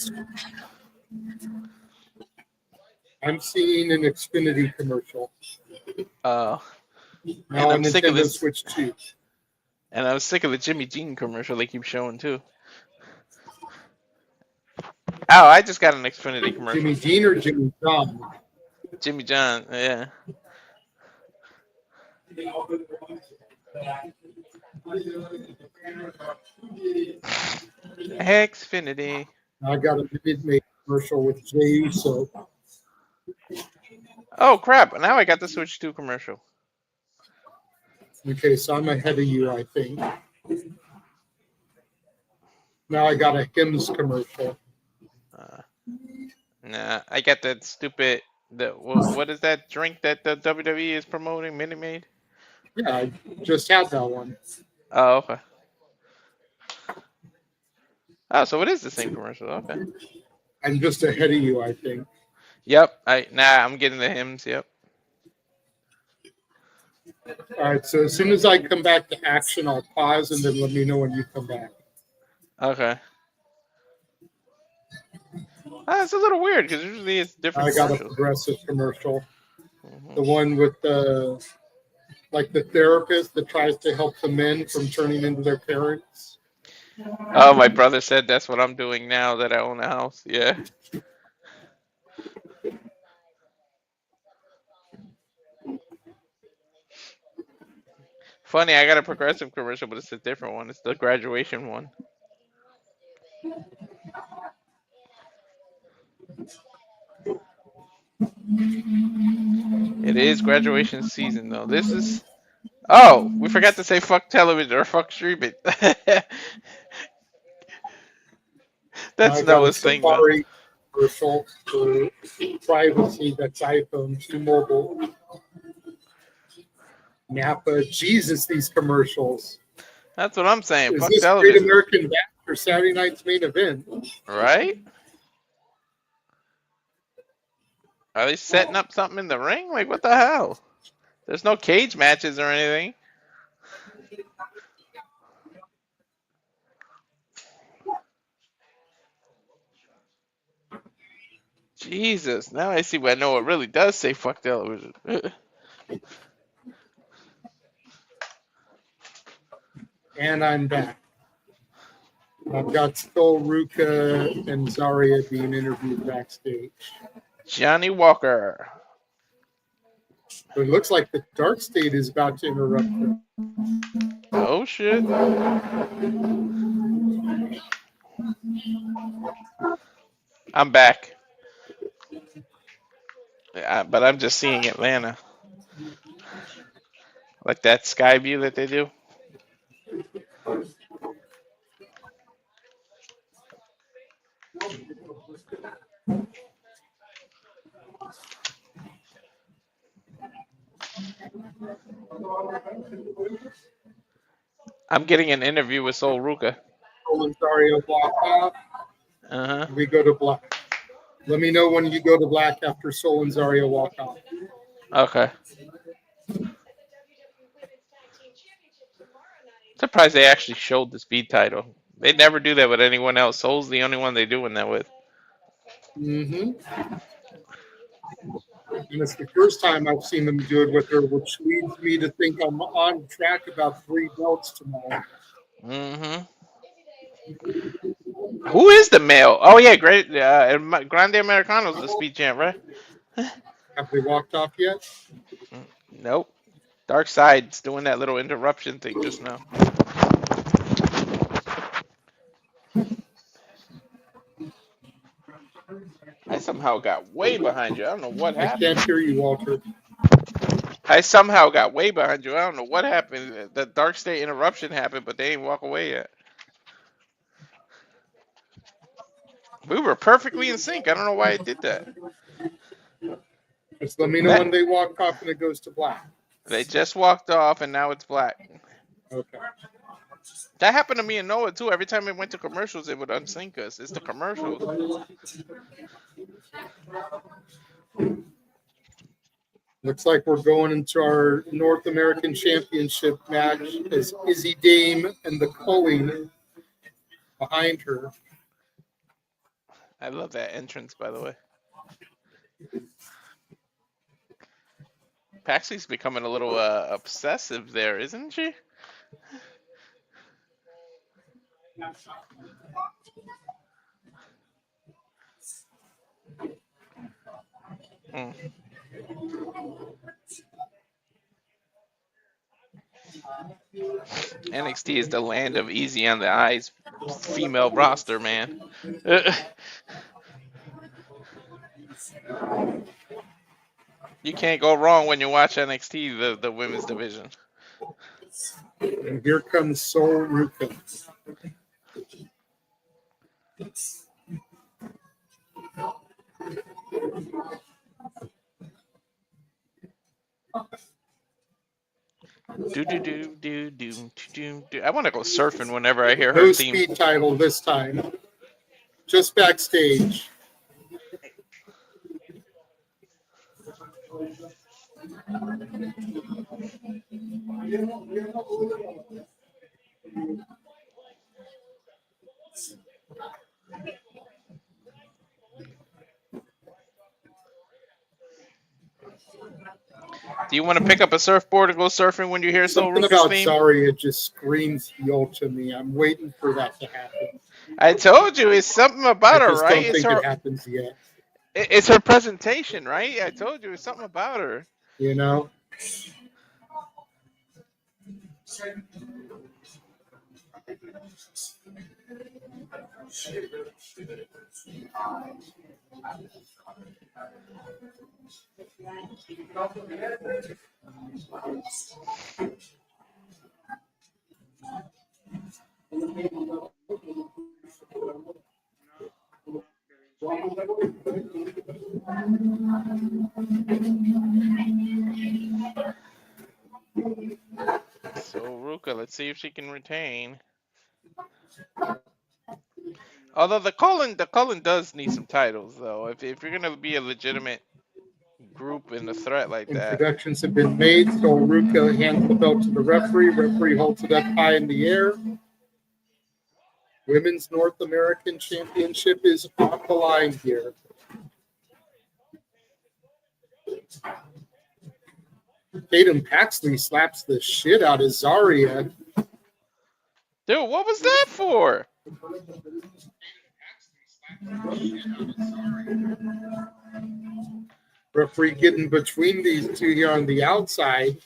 Xfinity commercial. Now I'm sick of Nintendo this. Switch 2. And I was sick of the Jimmy Jean commercial they keep showing too. Oh, I just got an Xfinity commercial. Jimmy Jean or Jimmy John? Jimmy John, yeah. Xfinity. I got a mid-made commercial with Jay, so Oh crap! Now I got the Switch 2 commercial. okay, so I'm ahead of you, I think. Now I got a Hims commercial. Nah, I got that stupid. What is that drink that the WWE is promoting? Minute Maid. Yeah, I just had that one. Oh, okay. Oh, so it is the same commercial. Okay. I'm just ahead of you, I think. Yep. I'm getting the hymns. Yep. All right, so as soon as I come back to action, I'll pause and then let me know when you come back. Okay. It's a little weird because usually it's different. I got a commercials. Progressive commercial. Mhm. The one with the therapist that tries to help the men from turning into their parents. Oh, my brother said that's what I'm doing now that I own a house. Yeah. Funny, I got a Progressive commercial, but it's a different one. It's the graduation one. It is graduation season though. This is. Oh, we forgot to say fuck television or fuck streaming. That's I got a Noah's thing, man. Safari commercial for privacy that's iPhone to mobile. Napa, Jesus, these commercials. That's what I'm saying. Is Fuck this Great television. American Bash for Saturday night's main event? Right? Are they setting up something in the ring? Like, what the hell? There's no cage matches or anything. Jesus, now I see why Noah really does say fuck television. And I'm back. I've got Skull, Ruca, and Zarya being interviewed backstage. Johnny Walker. But it looks like the Dark State is about to interrupt them. Oh, shit. I'm back. But I'm just seeing Atlanta. Like that sky view that they do. I'm getting an interview with Sol Ruca. Soul and Zarya walk off. Uh-huh. We go to black. Let me know when you go to black after Soul and Zarya walk off. Okay. Surprised they actually showed the speed title. They never do that with anyone else. Soul's the only one they're doing that with. Mm-hmm. And it's the first time I've seen them do it with her, which leads me to think I'm on track about 3 belts tomorrow. Mm-hmm. Who is the male? Oh yeah, great. Grande Americano's the speed champ, right? Have they walked off yet? Nope. Dark Side's doing that little interruption thing just now. I somehow got way behind you. I don't know what I happened. can't hear you, Walter. I somehow got way behind you. I don't know what happened. The Dark State interruption happened, but they ain't walk away yet. We were perfectly in sync. I don't know why it did that. Just let me know when they walk off and it goes to black. They just walked off and now it's black. Okay. That happened to me and Noah too. Every time it went to commercials, it would unsync us. It's the commercials. Looks like we're going into our North American Championship match as Izzy Dame and the Culling behind her. I love that entrance, by the way. Paxley's becoming a little obsessive there, isn't she? Mm. NXT is the land of easy on the eyes female roster, man. You can't go wrong when you watch NXT, the women's division. And here comes Soul Ruca. I want to go surfing whenever I hear her No theme. speed title this time. Just backstage. Do you want to pick up a surfboard and go surfing when you hear Soul Something Ruca's about theme? Sorry, it just screams heel to me. I'm waiting for that to happen. I told you, it's something about I her, just right? don't think it happens yet. It's her presentation, right? I told you, it's something about her. You know? So Ruca, let's see if she can retain. Although the Cullen does need some titles though. If you're gonna be a legitimate group and a threat like that. Introductions have been made. So Ruca hands the belt to the referee. Referee holds it up high in the air. Women's North American Championship is on the line here. Tatum Paxley slaps the shit out of Zarya. Dude, what was that for? Referee getting between these two here on the outside.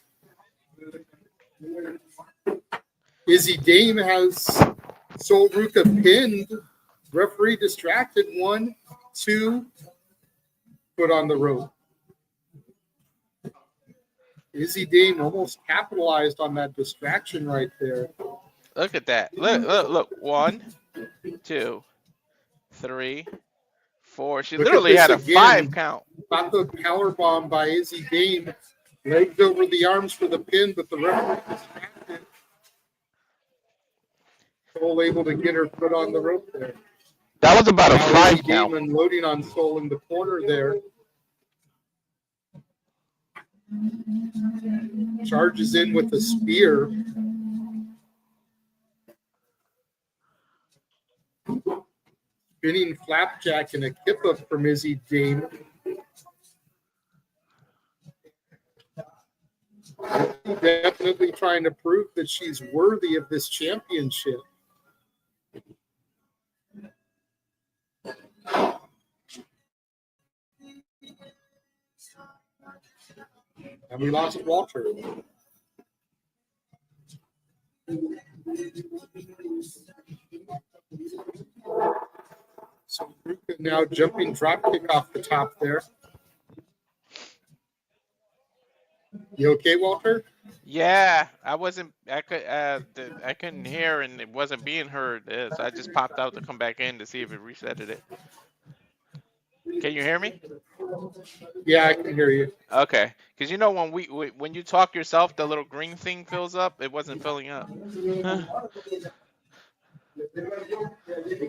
Izzy Dame has Soul Ruca pinned. Referee distracted. 1, 2. Put on the rope. Izzy Dame almost capitalized on that distraction right there. Look at that. Look. 1, 2, 3, 4. She literally had a again. 5 count. Got the power bomb by Izzy Dame. Legs over the arms for the pin, but the referee distracted. Soul able to get her foot on the rope there. That was about a now 5 Izzy count. Dame unloading on Soul in the corner there. Charges in with a spear. Spinning flapjack and a kip up from Izzy Dame. Definitely trying to prove that she's worthy of this championship. And we lost Walter. So Ruca now jumping drop kick off the top there. You okay, Walter? Yeah, I wasn't. I couldn't hear, and it wasn't being heard. So I just popped out to come back in to see if it resetted it. Can you hear me? Yeah, I can hear you. Okay, because you know when you talk yourself, the little green thing fills up. It wasn't filling up.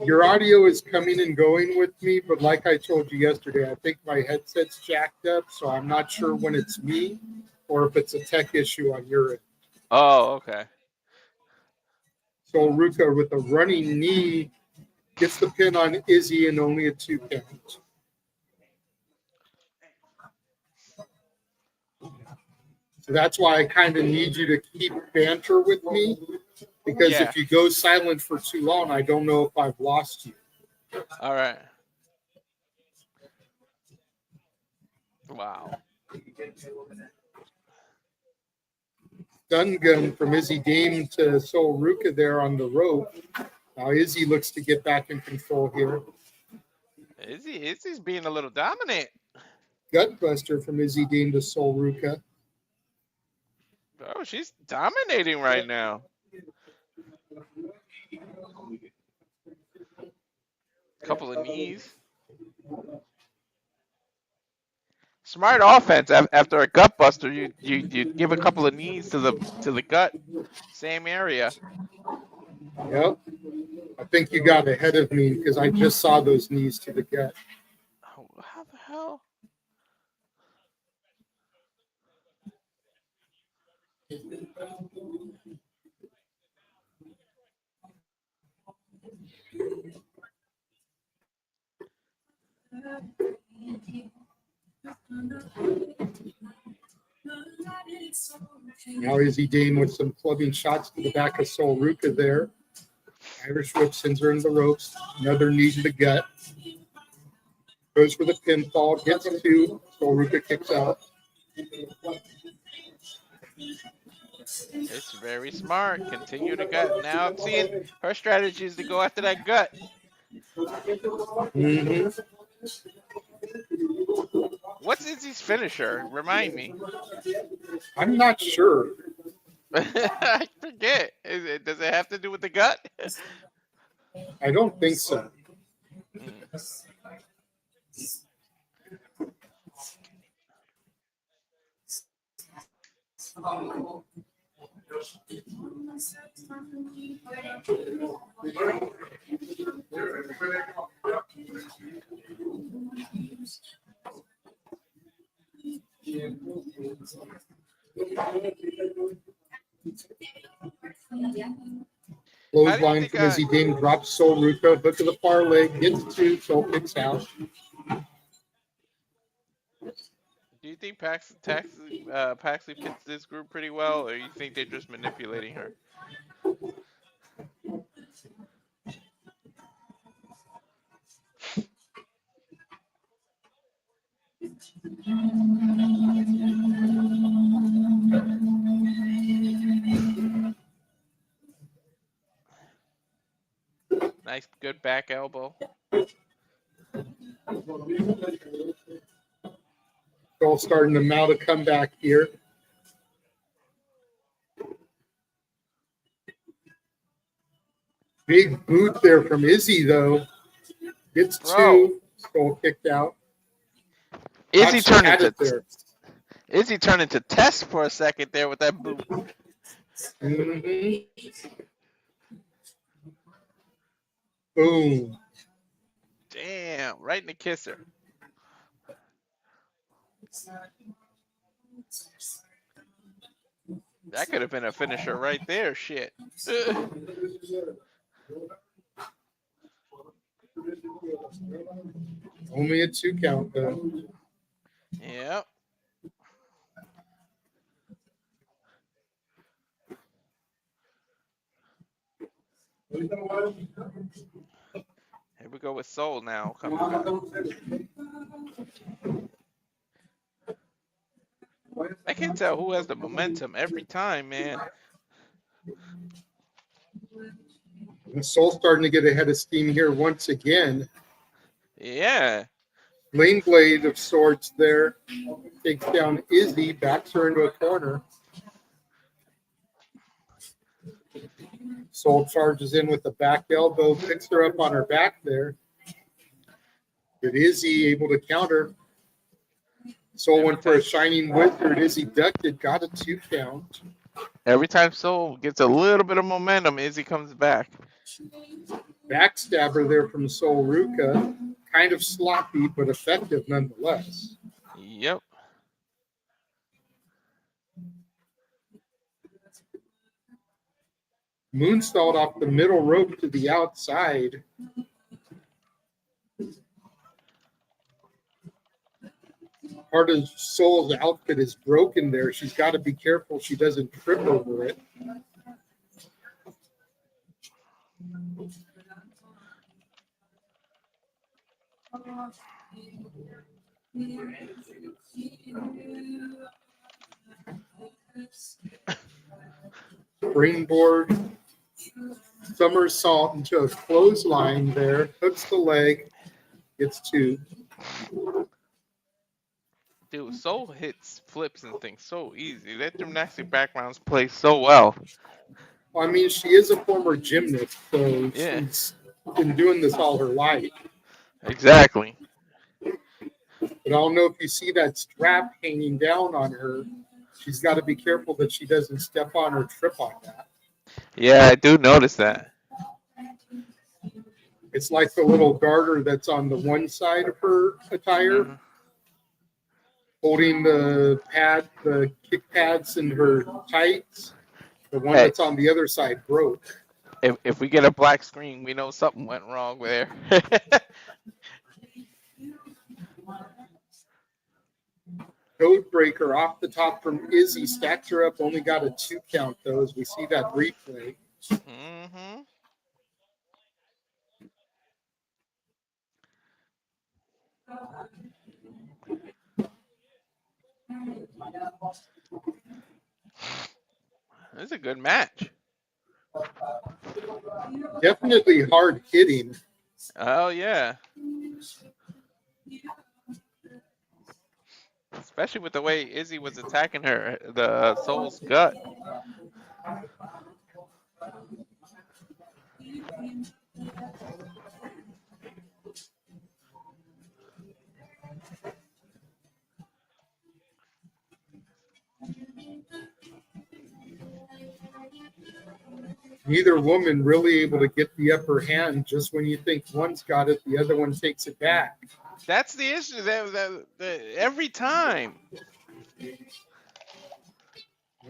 Your audio is coming and going with me, but like I told you yesterday, I think my headset's jacked up, so I'm not sure when it's me or if it's a tech issue on your end. Oh, okay. So Ruca with a running knee gets the pin on Izzy and only a 2 count. So that's why I kind of need you to keep banter with me, because Yeah. if you go silent for too long, I don't know if I've lost you. All right. Wow. Stun gun from Izzy Dame to Sol Ruca there on the rope. Now Izzy looks to get back in control here. Izzy's being a little dominant. Gutbuster from Izzy Dame to Sol Ruca. Oh, she's dominating right now. Couple of knees. Smart offense. After a gut buster, you give a couple of knees to the gut, same area. Yep. I think you got ahead of me because I just saw those knees to the gut. Oh, how the hell? Now Izzy Dame with some clubbing shots to the back of Sol Ruca there. Irish whip sends her into the ropes. Another knee to the gut. Goes for the pinfall. Gets 2. Sol Ruca kicks out. It's very smart. Continue to gut. Now I'm seeing her strategy is to go after that gut. Mm-hmm. What's Izzy's finisher? Remind me. I'm not sure. I forget. Does it have to do with the gut? I don't think so. Clothesline from Izzy Dame drops Sol Ruca. Hook of the far leg. Gets 2. Sol kicks out. Do you think Paxley fits this group pretty well, or you think they're just manipulating her? Nice, good back elbow. Sol starting to mount a comeback here. Big boot there from Izzy, though. Gets 2. Sol kicked out. Izzy turned into Test for a second there with that boot. Mm-hmm. Boom. Damn, right in the kisser. That could have been a finisher right there. Shit. Only a 2 count, though. Yep. Here we go with Soul now coming back. I can't tell who has the momentum every time, man. And Soul starting to get ahead of steam here once again. Yeah. Lane Blade of sorts there. Takes down Izzy, backs her into a corner. Soul charges in with the back elbow, picks her up on her back there. But Izzy able to counter. Soul went for a shining wizard. Izzy ducked it, got a 2 count. Every time Soul gets a little bit of momentum, Izzy comes back. Backstabber there from Soul Ruca. Kind of sloppy, but effective nonetheless. Yep. Moonsault off the middle rope to the outside. Part of Soul's outfit is broken there. She's got to be careful she doesn't trip over it. Springboard, somersault into a clothesline there. Hooks the leg, gets 2. Dude, Soul hits flips and things so easy. That gymnastic backgrounds play so well. Well, I mean, she is a former gymnast, so Yeah. she's been doing this all her life. Exactly. But I don't know if you see that strap hanging down on her. She's got to be careful that she doesn't step on or trip on that. Yeah, I do notice that. It's like the little garter that's on the one side of her attire, holding the kick pads in her tights. The one that's on the other side broke. If we get a black screen, we know something went wrong there. Code breaker off the top from Izzy, stacked her up, only got a 2 count though, as we see that replay. Mm-hmm. This is a good match. Definitely hard hitting. Oh, yeah. Especially with the way Izzy was attacking her, the Soul's gut. Neither woman really able to get the upper hand. Just when you think one's got it, the other one takes it back. That's the issue. That every time.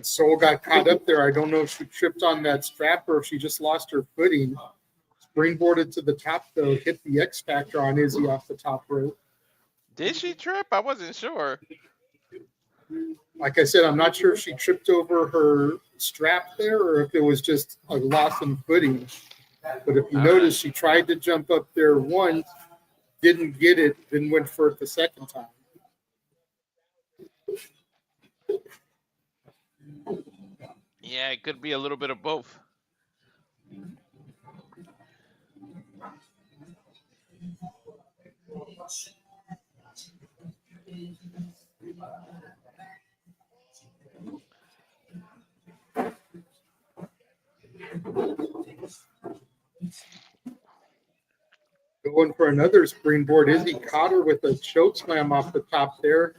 Soul got caught up there. I don't know if she tripped on that strap or if she just lost her footing. Springboarded to the top, though. Hit the X Factor on Izzy off the top rope. Did she trip? I wasn't sure. Like I said, I'm not sure if she tripped over her strap there or if it was just a loss in footing. But if you notice, she tried to jump up there once, didn't get it, then went for it the second time. Yeah, it could be a little bit of both. Going for another springboard. Izzy caught her with a choke slam off the top there.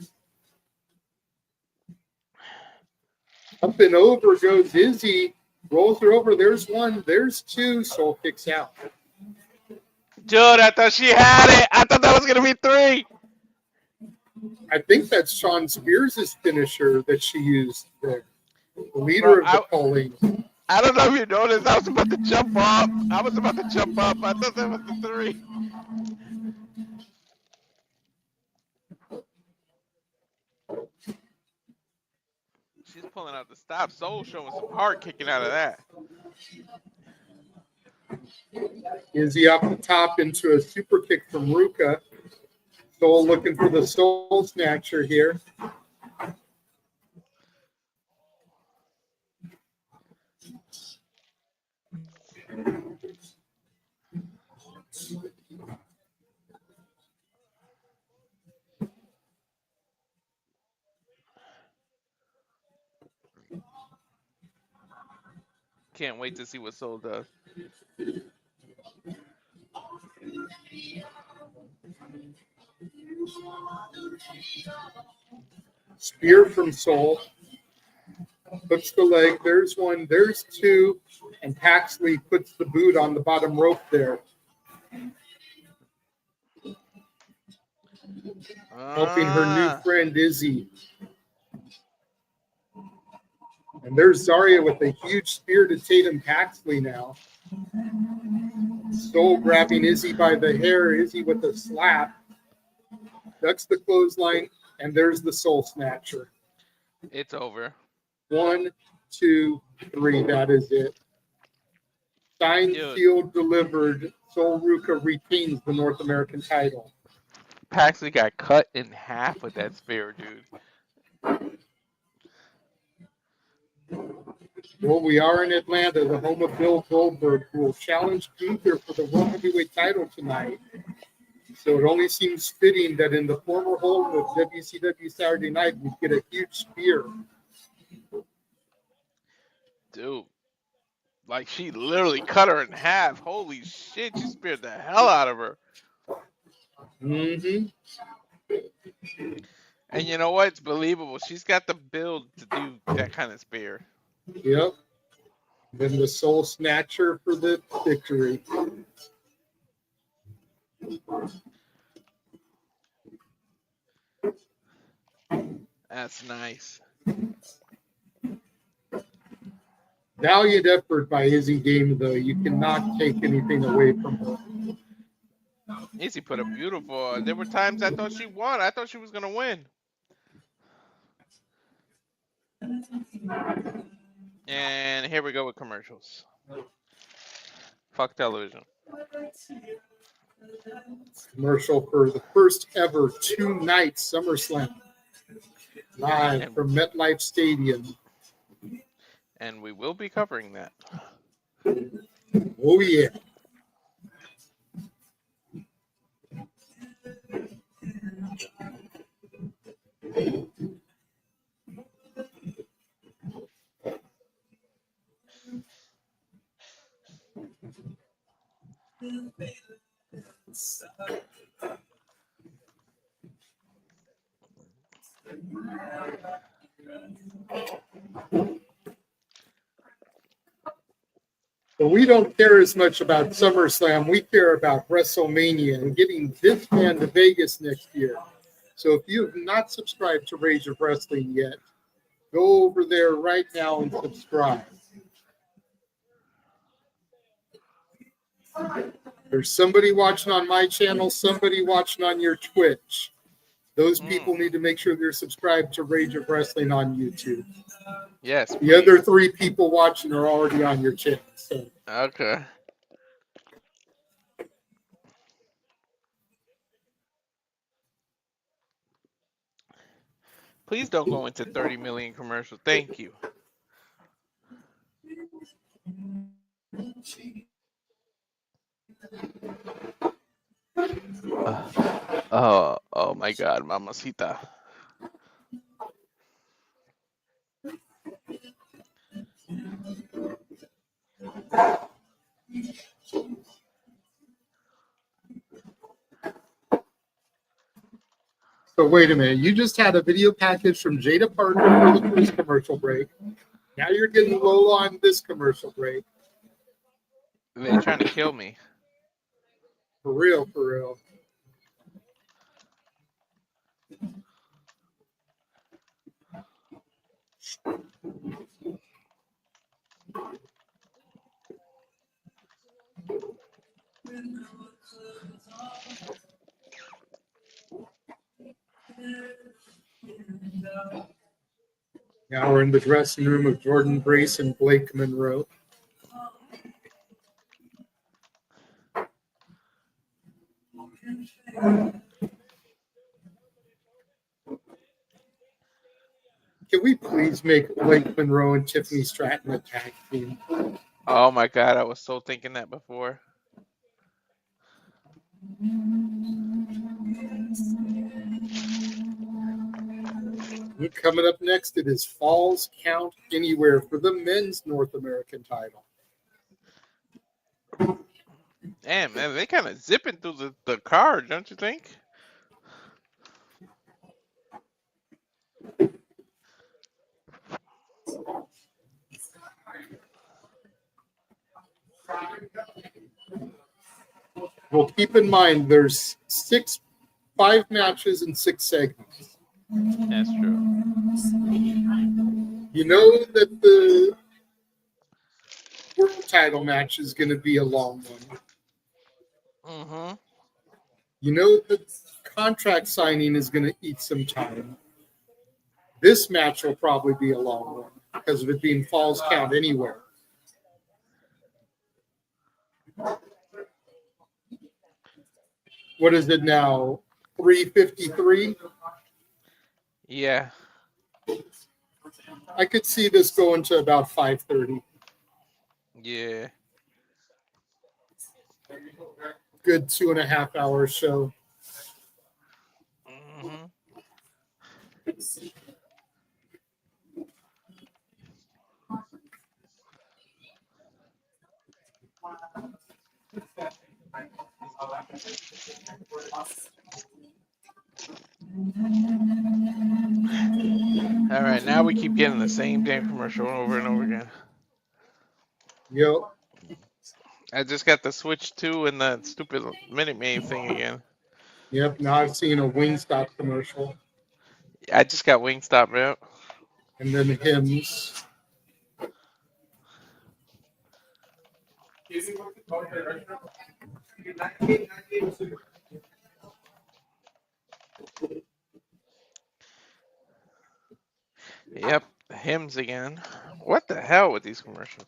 Up and over goes Izzy. Rolls her over. There's 1. There's 2. Soul kicks out. Dude, I thought she had it. I thought that was going to be 3. I think that's Shawn Spears' finisher that she used there. The leader of the polling. I don't know if you noticed. I was about to jump up. I thought that was the 3. She's pulling out the stop. Soul showing some heart kicking out of that. Izzy off the top into a super kick from Ruca. Soul looking for the soul snatcher here. Can't wait to see what Soul does. Spear from Soul. Hooks the leg. There's one. There's two. And Paxley puts the boot on the bottom rope there. Helping her new friend, Izzy. And there's Zarya with a huge spear to Tatum Paxley now. Soul grabbing Izzy by the hair. Izzy with a slap. Ducks the clothesline. And there's the soul snatcher. It's over. 1, 2, 3. That is it. Signed, sealed, delivered. Soul Ruca retains the North American title. Paxley got cut in half with that spear, dude. Well, we are in Atlanta, the home of Bill Goldberg, who will challenge Gunther for the World Heavyweight title tonight. So it only seems fitting that in the former home of WCW Saturday Night, we get a huge spear. Dude. Like, she literally cut her in half. Holy shit, she speared the hell out of her. Mm-hmm. And you know what? It's believable. She's got the build to do that kind of spear. Yep. Then the soul snatcher for the victory. That's nice. Valiant effort by Izzy Game, though. You cannot take anything away from her. Izzy put a beautiful. There were times I thought she won. I thought she was gonna win. And here we go with commercials. Fuck television. Commercial for the first ever 2-night SummerSlam. Live from MetLife Stadium. And we will be covering that. Oh, yeah. But we don't care as much about SummerSlam. We care about WrestleMania and getting this man to Vegas next year. So if you have not subscribed to Rage of Wrestling yet, go over there right now and subscribe. There's somebody watching on my channel, somebody watching on your Twitch. Those people need to make sure they're subscribed to Rage of Wrestling on YouTube. Yes. The other 3 people watching are already on your channel. So. Okay. Please don't go into 30 million commercials. Thank you. Oh my God, mamacita. So wait a minute. You just had a video package from Jada Parker for the first commercial break. Now you're getting Lola on this commercial break. They're trying to kill me. For real, for real. Now we're in the dressing room of Jordynne Grace and Blake Monroe. Can we please make Blake Monroe and Tiffany Stratton a tag team? Oh my God, I was so thinking that before. Coming up next, it is Falls Count Anywhere for the men's North American title. Damn, man, they kind of zipping through the card, don't you think? Well, keep in mind there's 5 matches and 6 segments. That's true. You know that the world title match is going to be a long one. Mm-hmm. You know that contract signing is going to eat some time. This match will probably be a long one because of it being Falls Count Anywhere. What is it now? 3:53? Yeah. I could see this going to about 5:30. Yeah. Good 2.5 hour show. Mm-hmm. All right, now we keep getting the same damn commercial over and over again. Yep. I just got the Switch 2 and the stupid Minute Maid thing again. Yep. Now I've seen a Wingstop commercial. I just got Wingstop, man. And then hymns. Yep, hymns again. What the hell with these commercials?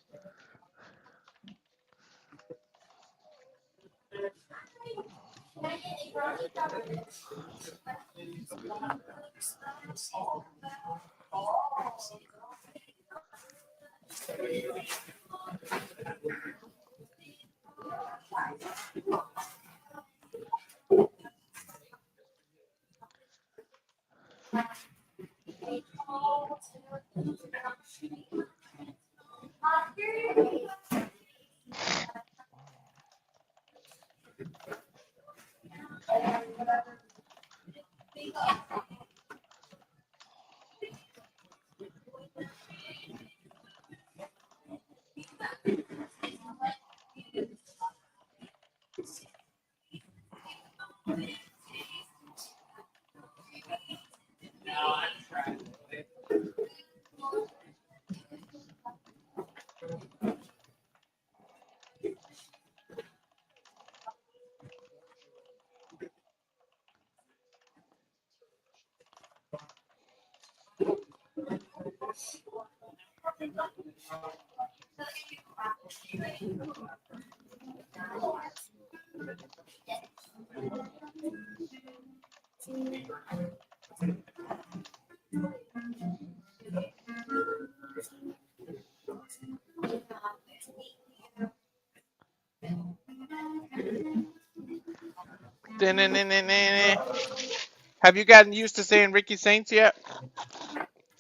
Have you gotten used to saying Ricky Saints yet?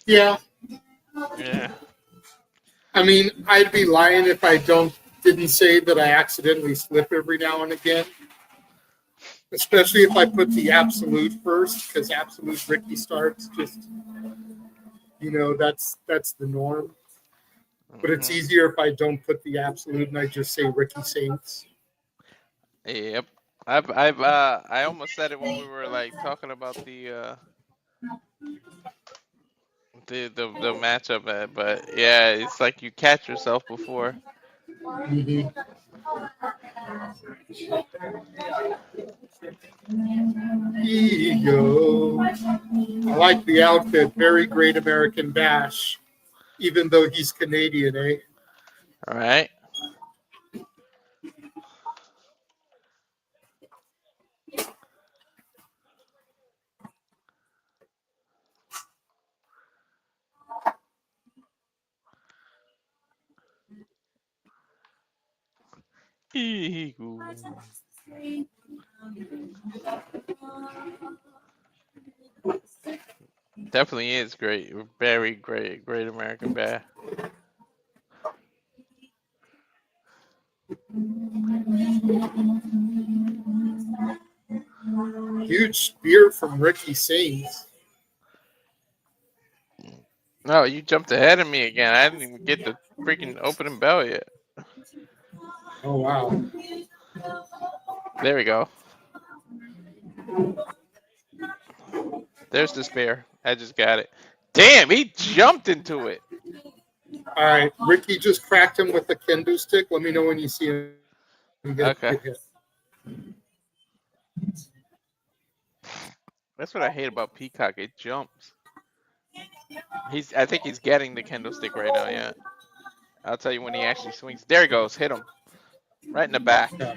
Yeah. Yeah. I mean, I'd be lying if I didn't say that I accidentally slip every now and again. Especially if I put the absolute first, because absolute Ricky starts just, that's the norm. But it's easier if I don't put the absolute and I just say Ricky Saints. Yep. I almost said it when we were like talking about the matchup, but yeah, it's like you catch yourself before. Mm-hmm. Ego. I like the outfit. Very Great American Bash, even though he's Canadian, eh? All right. Definitely is great. Very great. Great American Bear. Huge spear from Ricky Sainz. No, you jumped ahead of me again. I didn't even get the freaking opening bell yet. Oh, wow. There we go. There's the spear. I just got it. Damn, he jumped into it. All right. Ricky just cracked him with the kendo stick. Let me know when you see him get Okay. hit. That's what I hate about Peacock. It jumps. I think he's getting the kendo stick right now, yeah. I'll tell you when he actually swings. There he goes. Hit him. Right in the back. Yeah.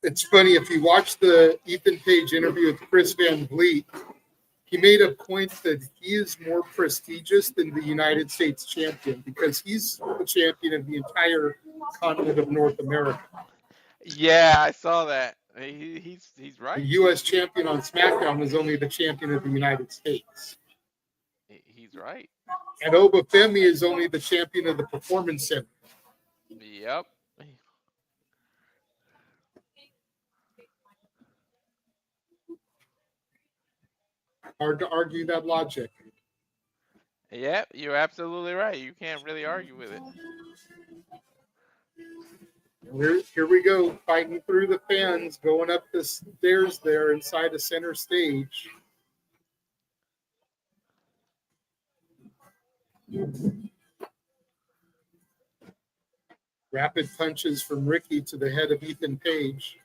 It's funny, if you watch the Ethan Page interview with Chris Van Vliet, he made a point that he is more prestigious than the United States champion because he's the champion of the entire continent of North America. Yeah, I saw that. He's The right. U.S. champion on SmackDown is only the champion of the United States. He's right. And Oba Femi is only the champion of the Performance Center. Yep. Hard to argue that logic. Yep, you're absolutely right. You can't really argue with it. Here we go, fighting through the fans, going up the stairs there inside the center stage. Rapid punches from Ricky to the head of Ethan Page.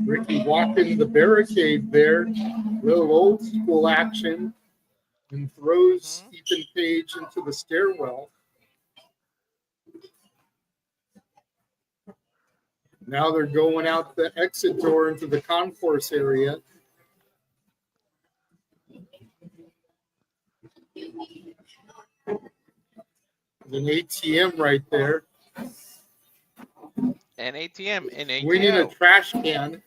Ricky walking the barricade there, little old school action, and throws Ethan Page into the stairwell. Now they're going out the exit door into the concourse area. There's an ATM right there. An ATM. An ATM. Winning a trash can.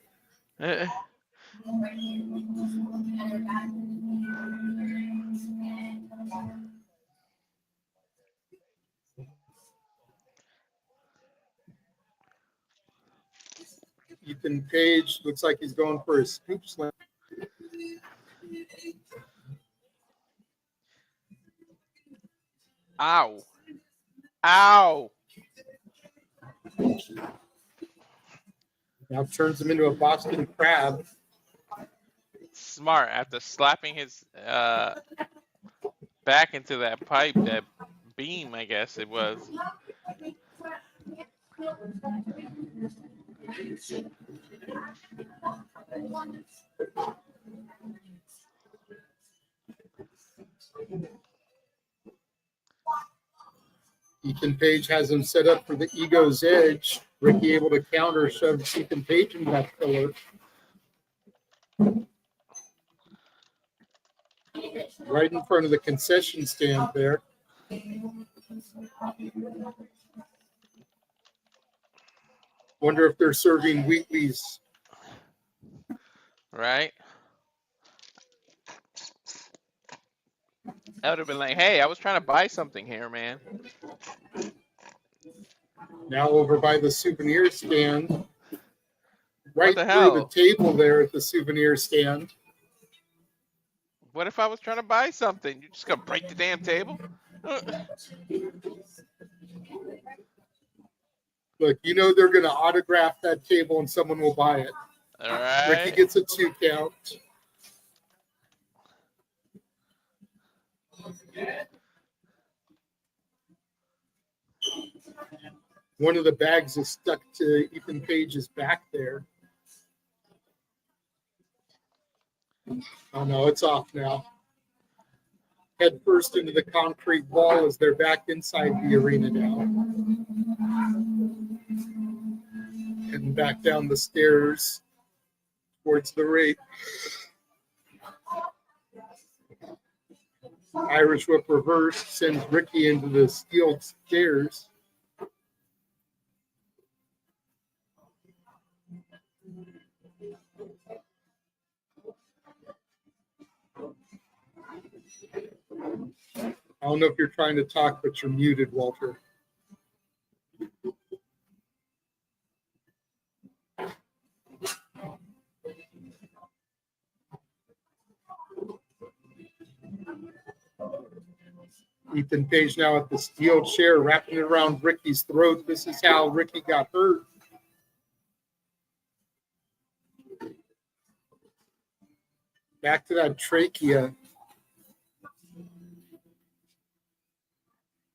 Ethan Page looks like he's going for a scoop slam. Ow. Ow. Now turns him into a Boston Crab. Smart. After slapping his back into that pipe, that beam, I guess it was. Ethan Page has him set up for the Ego's Edge. Ricky able to counter, shove Ethan Page into that pillar. Right in front of the concession stand there. Wonder if they're serving Wheatley's. Right? I would have been like, hey, I was trying to buy something here, man. Now over by the souvenir stand. Right the through hell? the table there at the souvenir stand. What if I was trying to buy something? You're just going to break the damn table? Look, you know they're going to autograph that table and someone will buy it. All right. Ricky gets a 2 count. One of the bags is stuck to Ethan Page's back there. Oh no, it's off now. Head first into the concrete wall as they're back inside the arena now. And back down the stairs towards the ring. Irish whip reverse sends Ricky into the steel stairs. I don't know if you're trying to talk, but you're muted, Walter. Ethan Page now at the steel chair, wrapping it around Ricky's throat. This is how Ricky got hurt. Back to that trachea.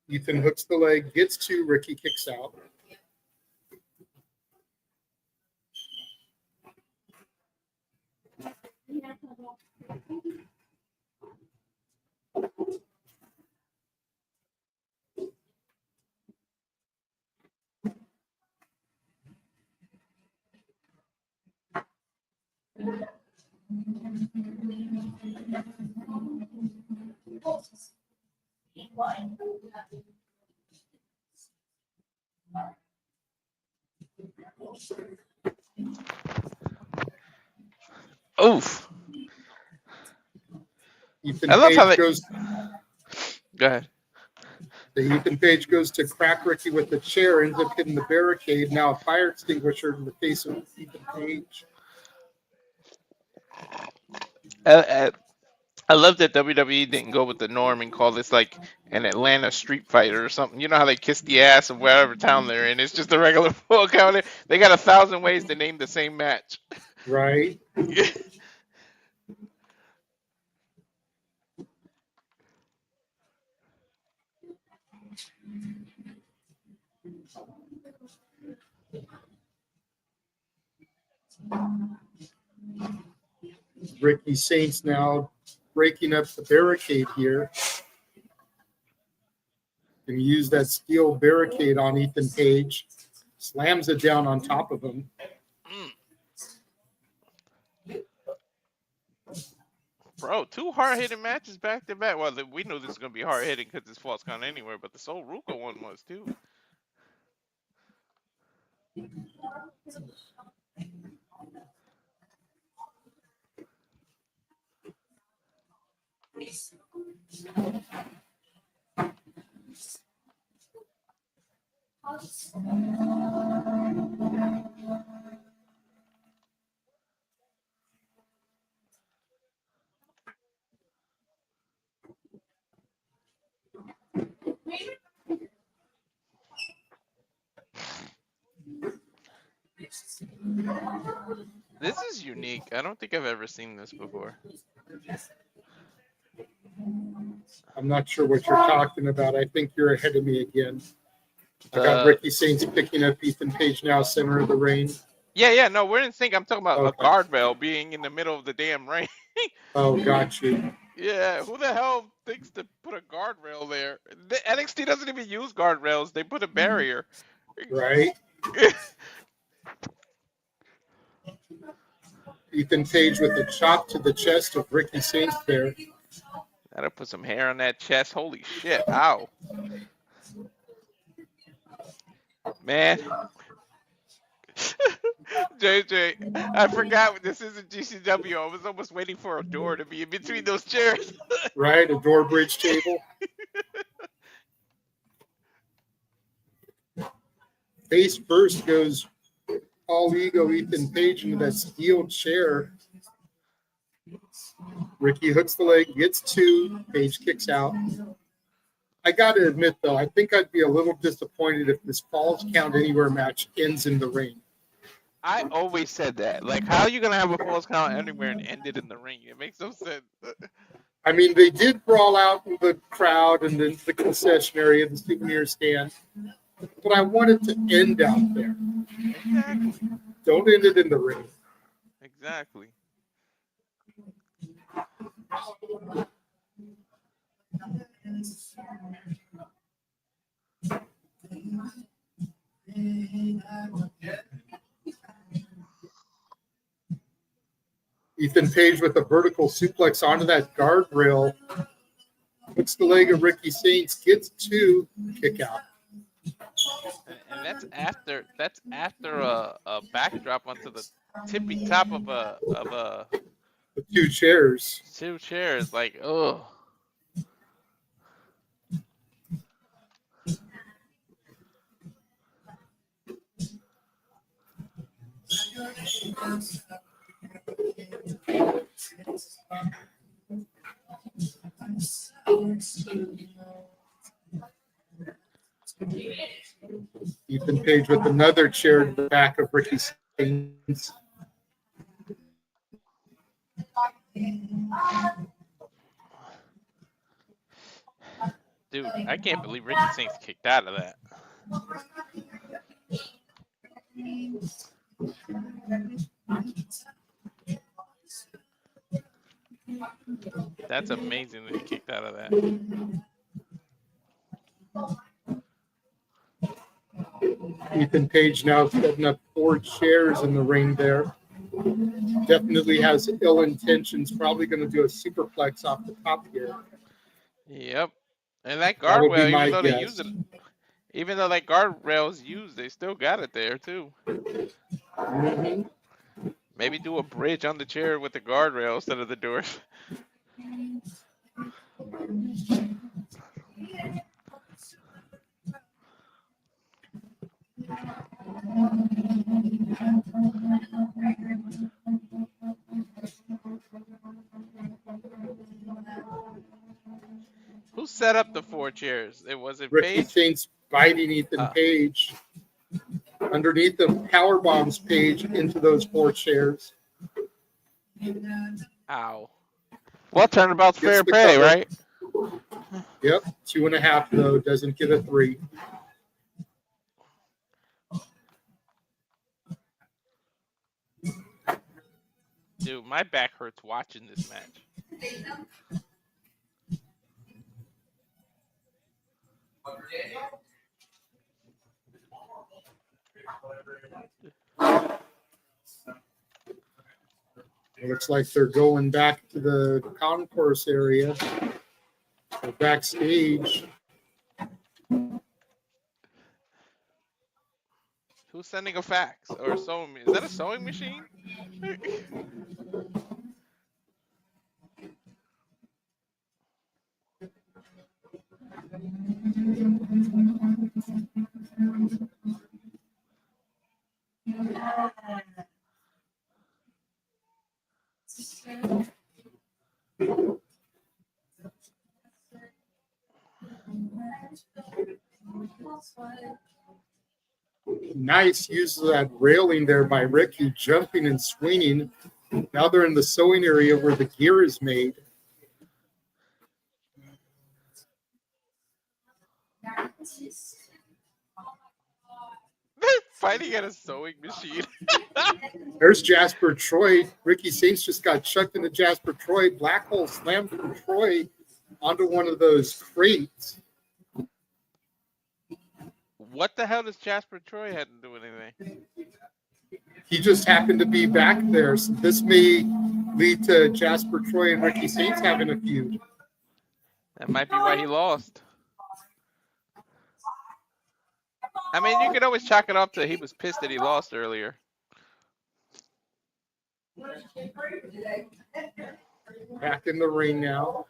Ethan hooks the leg, gets two, Ricky kicks out. Oof. Ethan I love how Page they. goes. Go ahead. Ethan Page goes to crack Ricky with the chair, ends up hitting the barricade. Now a fire extinguisher in the face of Ethan Page. I love that WWE didn't go with the norm and call this like an Atlanta street fighter or something. You know how they kiss the ass of wherever town they're in. It's just a regular full counter. They got 1,000 ways to name the same match. Right. Ricky Saints now breaking up the barricade here. Going to use that steel barricade on Ethan Page. Slams it down on top of him. Bro, 2 hard-hitting matches back to back. Well, we knew this was going to be hard-hitting because it's false count anywhere, but the Soul Ruca one was too. This is unique. I don't think I've ever seen this before. I'm not sure what you're talking about. I think you're ahead of me again. I got Ricky Saints picking up Ethan Page now, center of the ring. Yeah, no, we're in sync. I'm talking about Okay. a guardrail being in the middle of the damn ring. Oh, got you. Yeah, who the hell thinks to put a guardrail there? The NXT doesn't even use guardrails. They put a barrier. Right. Ethan Page with a chop to the chest of Ricky Saints there. Gotta put some hair on that chest. Holy shit. Ow. Man. JJ, I forgot this isn't GCW. I was almost waiting for a door to be in between those chairs. Right, a door bridge table. Face first goes all ego Ethan Page into that steel chair. Ricky hooks the leg, gets two, Page kicks out. I got to admit, though, I think I'd be a little disappointed if this Falls Count Anywhere match ends in the ring. I always said that. Like, how are you going to have a falls count anywhere and end it in the ring? It makes no sense. I mean, they did brawl out in the crowd and then the concession area, the souvenir stand. But I want it to end out there. Exactly. Don't end it in the ring. Exactly. Ethan Page with a vertical suplex onto that guardrail. Puts the leg of Ricky Saints, gets 2, kick out. And that's after a backdrop onto the tippy top of a With 2 chairs. 2 chairs. Like, oh. Ethan Page with another chair to the back of Ricky Saints. Dude, I can't believe Ricky Saints kicked out of that. That's amazing that he kicked out of that. Ethan Page now setting up 4 chairs in the ring there. Definitely has ill intentions. Probably going to do a superplex off the top here. Yep. And that That would be guardrail, my even though they guess. use it, even though that guardrail's used, they still got it there too. Mm-hmm. Maybe do a bridge on the chair with the guardrail instead of the doors. Who set up the 4 chairs? It wasn't Ricky Page. Saints biting Ethan Page. Underneath the power bombs Page into those 4 chairs. Ow. Well, turnabout's Gets fair the pay, cover. right? Yep, 2.5 though, doesn't get a 3. Dude, my back hurts watching this match. It looks like they're going back to the concourse area. Or backstage. Who's sending a fax or a sewing? Is that a sewing machine? Nice use of that railing there by Ricky, jumping and swinging. Now they're in the sewing area where the gear is made. Fighting at a sewing machine. There's Jasper Troy. Ricky Saints just got chucked into Jasper Troy. Black hole slam from Troy onto one of those crates. What the hell does Jasper Troy had to do with anything? He just happened to be back there. So this may lead to Jasper Troy and Ricky Saints having a feud. That might be why he lost. I mean, you could always chalk it up to he was pissed that he lost earlier. Back in the ring now.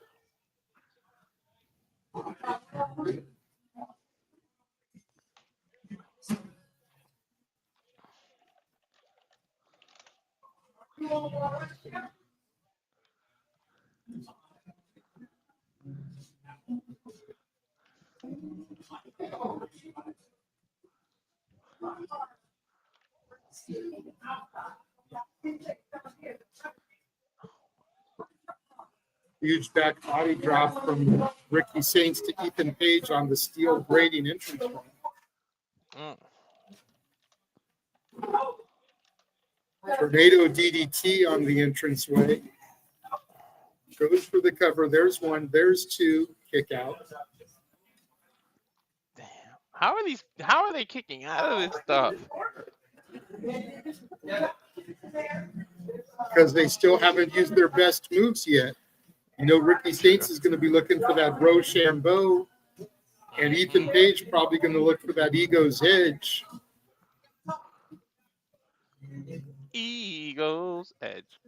Huge back body drop from Ricky Saints to Ethan Page on the steel grating entrance. Tornado DDT on the entranceway. Goes for the cover. There's one. There's two. Kick out. Damn. How are they kicking out of this stuff? Because they still haven't used their best moves yet. You know, Ricky Saints is going to be looking for that Rochambeau, and Ethan Page probably going to look for that Ego's Edge. Eagle's Edge.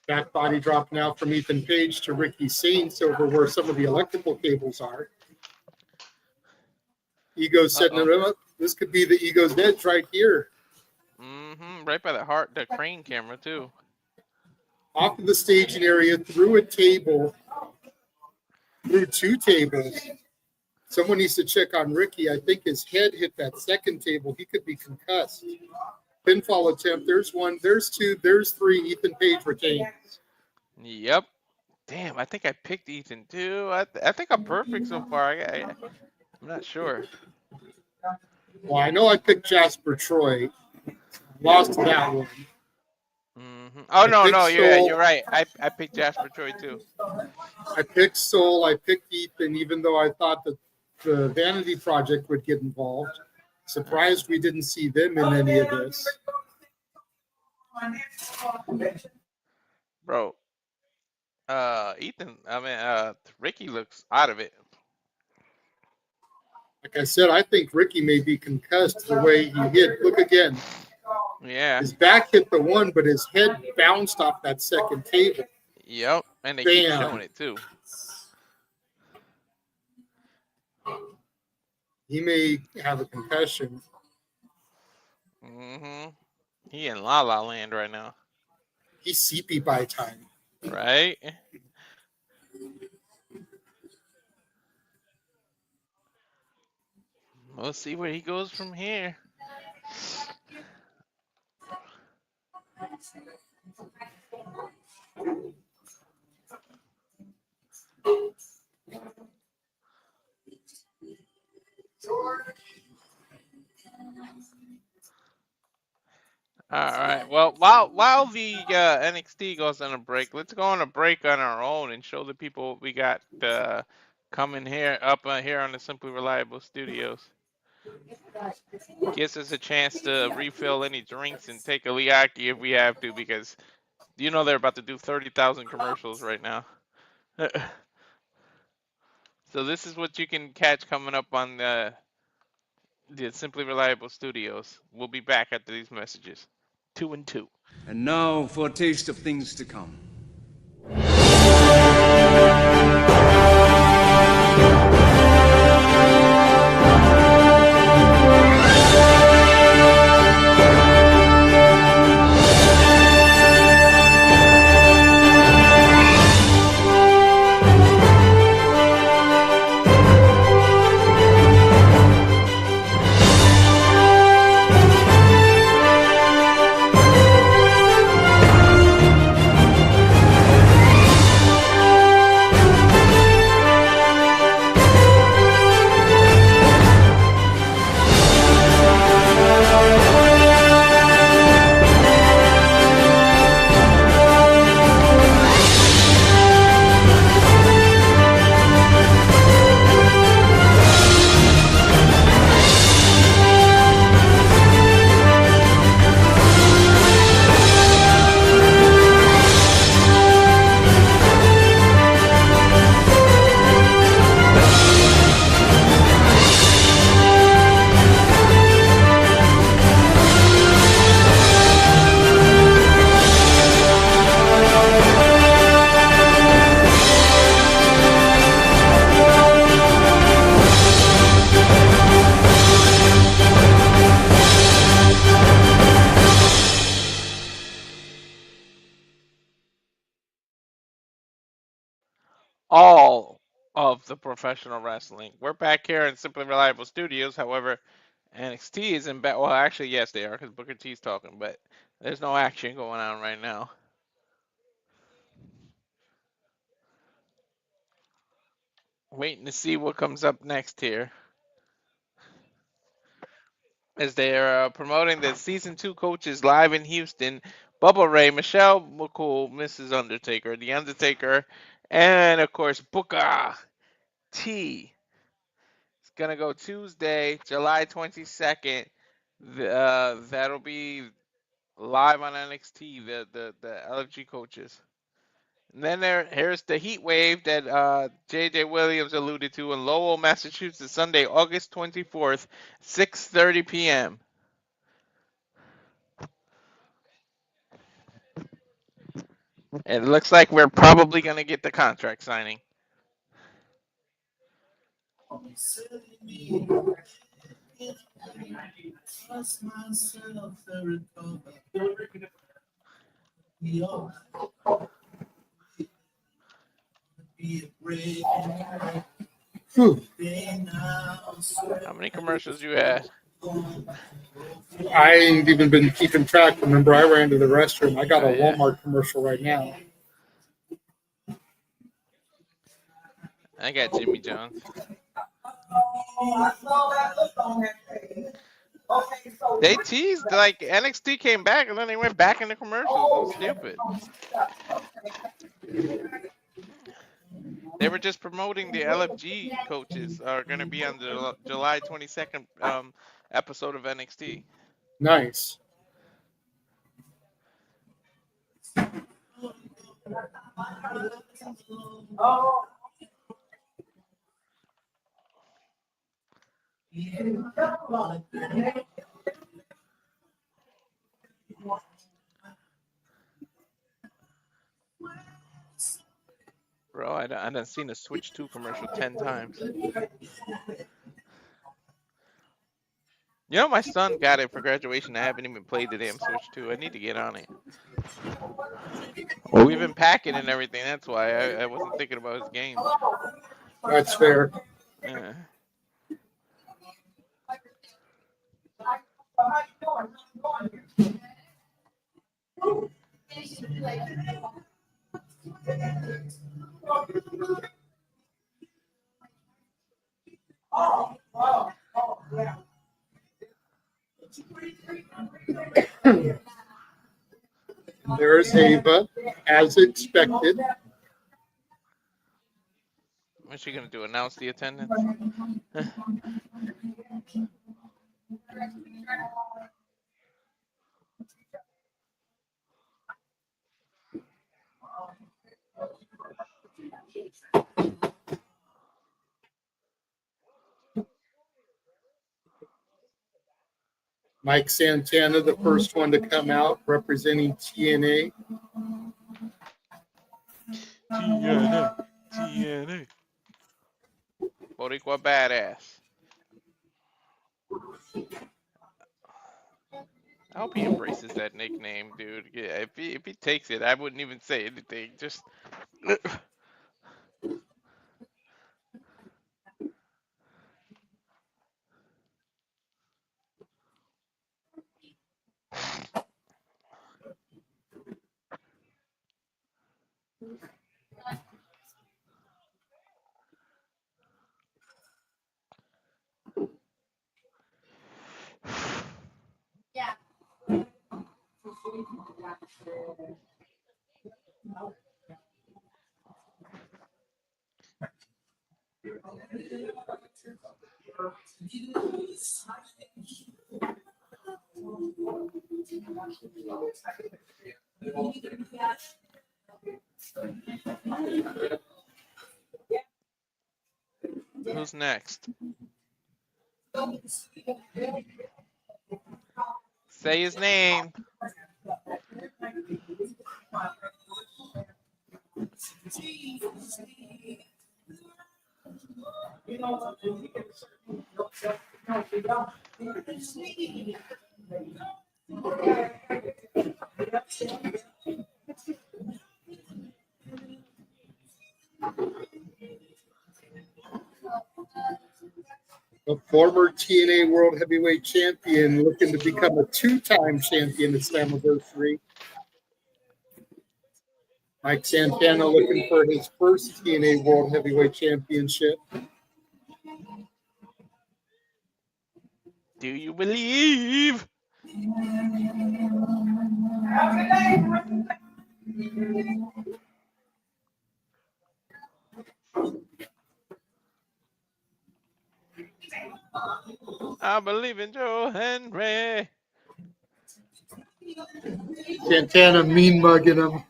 Back body drop now from Ethan Page to Ricky Saints over where some of the electrical cables are. Ego's setting it up. This could be the Ego's Edge right here. Right by the crane camera too. Off of the staging area, through a table, through two tables. Someone needs to check on Ricky. I think his head hit that second table. He could be concussed. Pinfall attempt. There's one. There's two. There's three. Ethan Page retains. Yep. Damn, I think I picked Ethan too. I think I'm perfect so far. I'm not sure. Well, I know I picked Jasper Troy. Lost that one. Oh no, you're right. I picked Jasper Troy too. I picked Soul. I picked Ethan, even though I thought that the Vanity Project would get involved. Surprised we didn't see them in any of this. Bro. Ricky looks out of it. Like I said, I think Ricky may be concussed the way he hit. Look again. Yeah. His back hit the one, but his head bounced off that second table. Yep. And they keep showing it too. He may have a concussion. He in La La Land right now. He's CP by time. Right? We'll see where he goes from here. All right. Well, while the NXT goes on a break, let's go on a break on our own and show the people what we got coming here here on the Simply Reliable Studios. Gives us a chance to refill any drinks and take a liaki if we have to, because you know they're about to do 30,000 commercials right now. So this is what you can catch coming up on the Simply Reliable Studios. We'll be back after these messages. 2 and 2. And now for a taste of things to come. All of the professional wrestling. We're back here in Simply Reliable Studios. However, NXT is in back. Well, actually, yes, they are, because Booker T's talking, but there's no action going on right now. Waiting to see what comes up next here. as they're promoting the season 2 coaches live in Houston. Bubba Ray, Michelle McCool, Mrs. Undertaker, The Undertaker, and of course Booker T. It's gonna go Tuesday, July 22nd. That'll be live on NXT. The LFG coaches. And then here's the heat wave that J.J. Williams alluded to in Lowell, Massachusetts, Sunday, August 24th, 6:30 p.m. It looks like we're probably going to get the contract signing. Whew. How many commercials you had? I ain't even been keeping track. Remember, I ran to the restroom. I got a Walmart commercial right now. I got Jimmy Jones. They teased like NXT came back and then they went back into commercials. It was stupid. They were just promoting the LFG coaches are going to be on the July 22nd episode of NXT. Nice. Bro, I done seen a Switch 2 commercial 10 times. You know, my son got it for graduation. I haven't even played the damn Switch 2. I need to get on it. Well, we've been packing and everything. That's why I wasn't thinking about his game. That's fair. Yeah. There's Ava, as expected. What's she gonna do? Announce the attendance? Mike Santana, the first one to come out, representing TNA. TNA. Boricua badass. I hope he embraces that nickname, dude. Yeah, if he takes it, I wouldn't even say anything. Just who's next? Say his name. The former TNA World Heavyweight Champion looking to become a two-time champion at Slammiversary. Mike Santana looking for his first TNA World Heavyweight Championship. Do you believe? I believe in Joe Henry. Santana mean mugging him.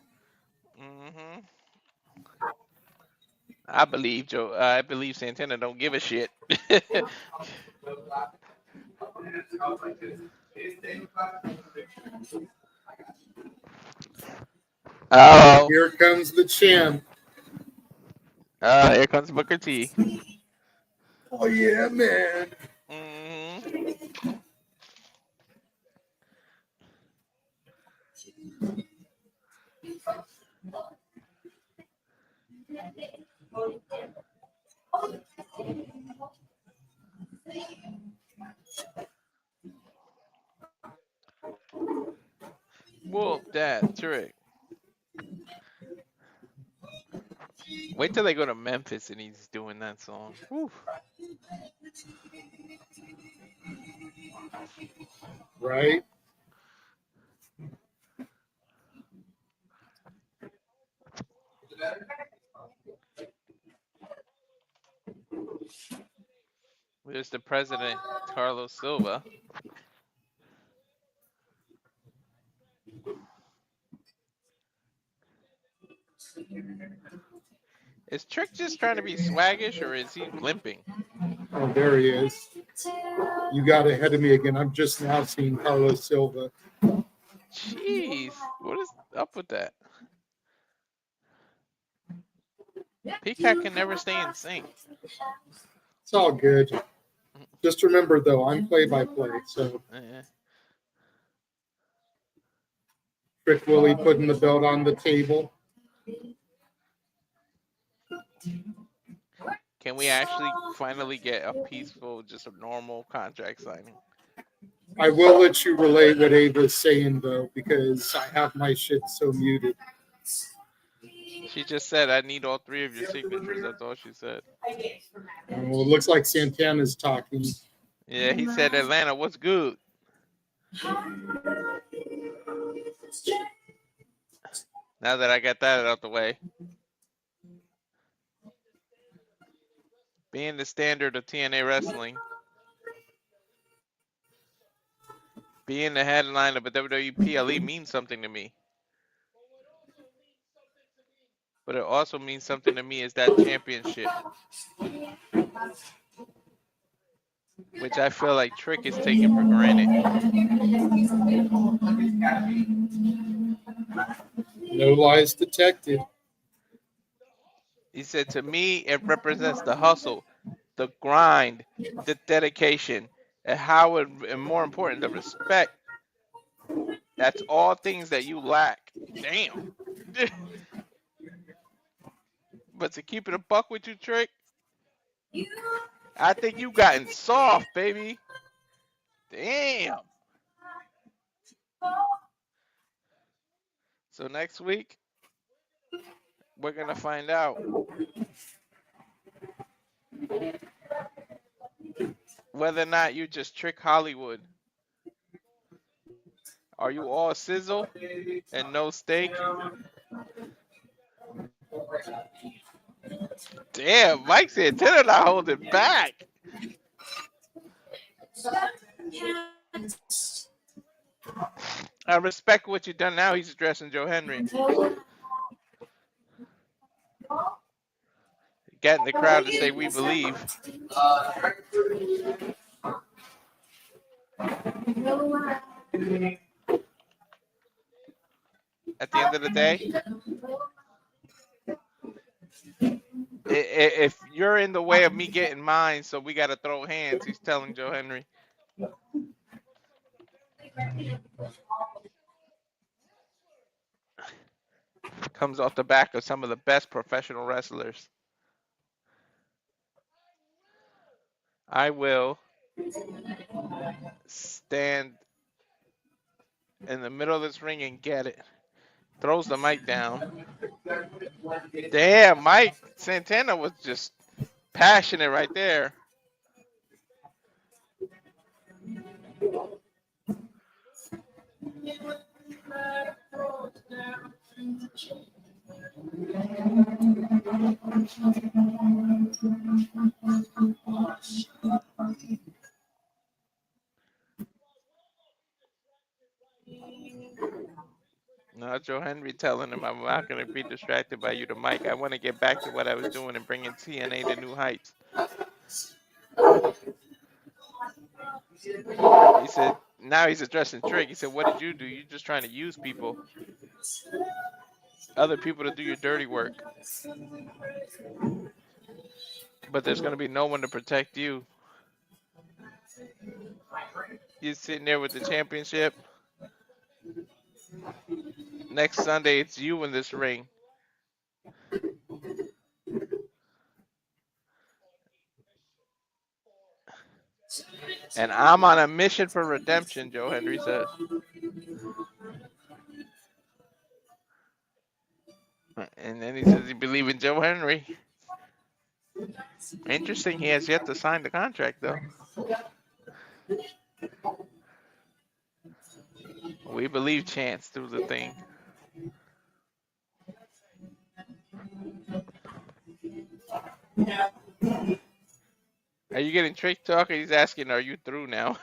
Hmm I believe Joe. I believe Santana don't give a shit. Oh, Here comes the champ. here comes Booker T. Oh yeah, man. Hmm Whoop that trick. Wait till they go to Memphis and he's doing that song. Whew. Right? There's the president, Carlos Silva. Is Trick just trying to be swaggish or is he limping? Oh, there he is. You got ahead of me again. I'm just now seeing Carlos Silva. Jeez, what is up with that? Peacock can never stay in sync. It's all good. Just remember, though, I'm play-by-play, so Trick Willie putting the belt on the table. Can we actually finally get a peaceful, just a normal contract signing? I will let you relay what Ava's saying, though, because I have my shit so muted. She just said, I need all three of your signatures. That's all she said. Well, it looks like Santana's talking. Yeah, he said, Atlanta, what's good? Now that I got that out the way. Being the standard of TNA wrestling. Being the headline of a WWE PLE means something to me. But it also means something to me is that championship. Which I feel like Trick is taking for granted. No lies detected. He said, to me, it represents the hustle, the grind, the dedication, and how, and more important, the respect. That's all things that you lack. Damn. But to keep it a buck with you, Trick, I think you gotten soft, baby. Damn. So next week, we're going to find out whether or not you just trick Hollywood. Are you all sizzle and no steak? Damn, Mike Santana not holding back. I respect what you've done now. He's addressing Joe Henry. Getting the crowd to say we believe. At the end of the day, if you're in the way of me getting mine, so we got to throw hands, he's telling Joe Henry. Comes off the back of some of the best professional wrestlers. I will stand in the middle of this ring and get it. Throws the mic down. Damn, Mike Santana was just passionate right there. No, Joe Henry telling him, I'm not going to be distracted by you, the mic. I want to get back to what I was doing and bringing TNA to new heights. He said, now he's addressing Trick. He said, what did you do? You're just trying to use people, other people to do your dirty work. But there's going to be no one to protect you. You're sitting there with the championship. Next Sunday, it's you in this ring. And I'm on a mission for redemption, Joe Henry says. And then he says he believes in Joe Henry. Interesting, he has yet to sign the contract, though. We believe Chance through the thing. Are you getting Trick talk? He's asking, are you through now?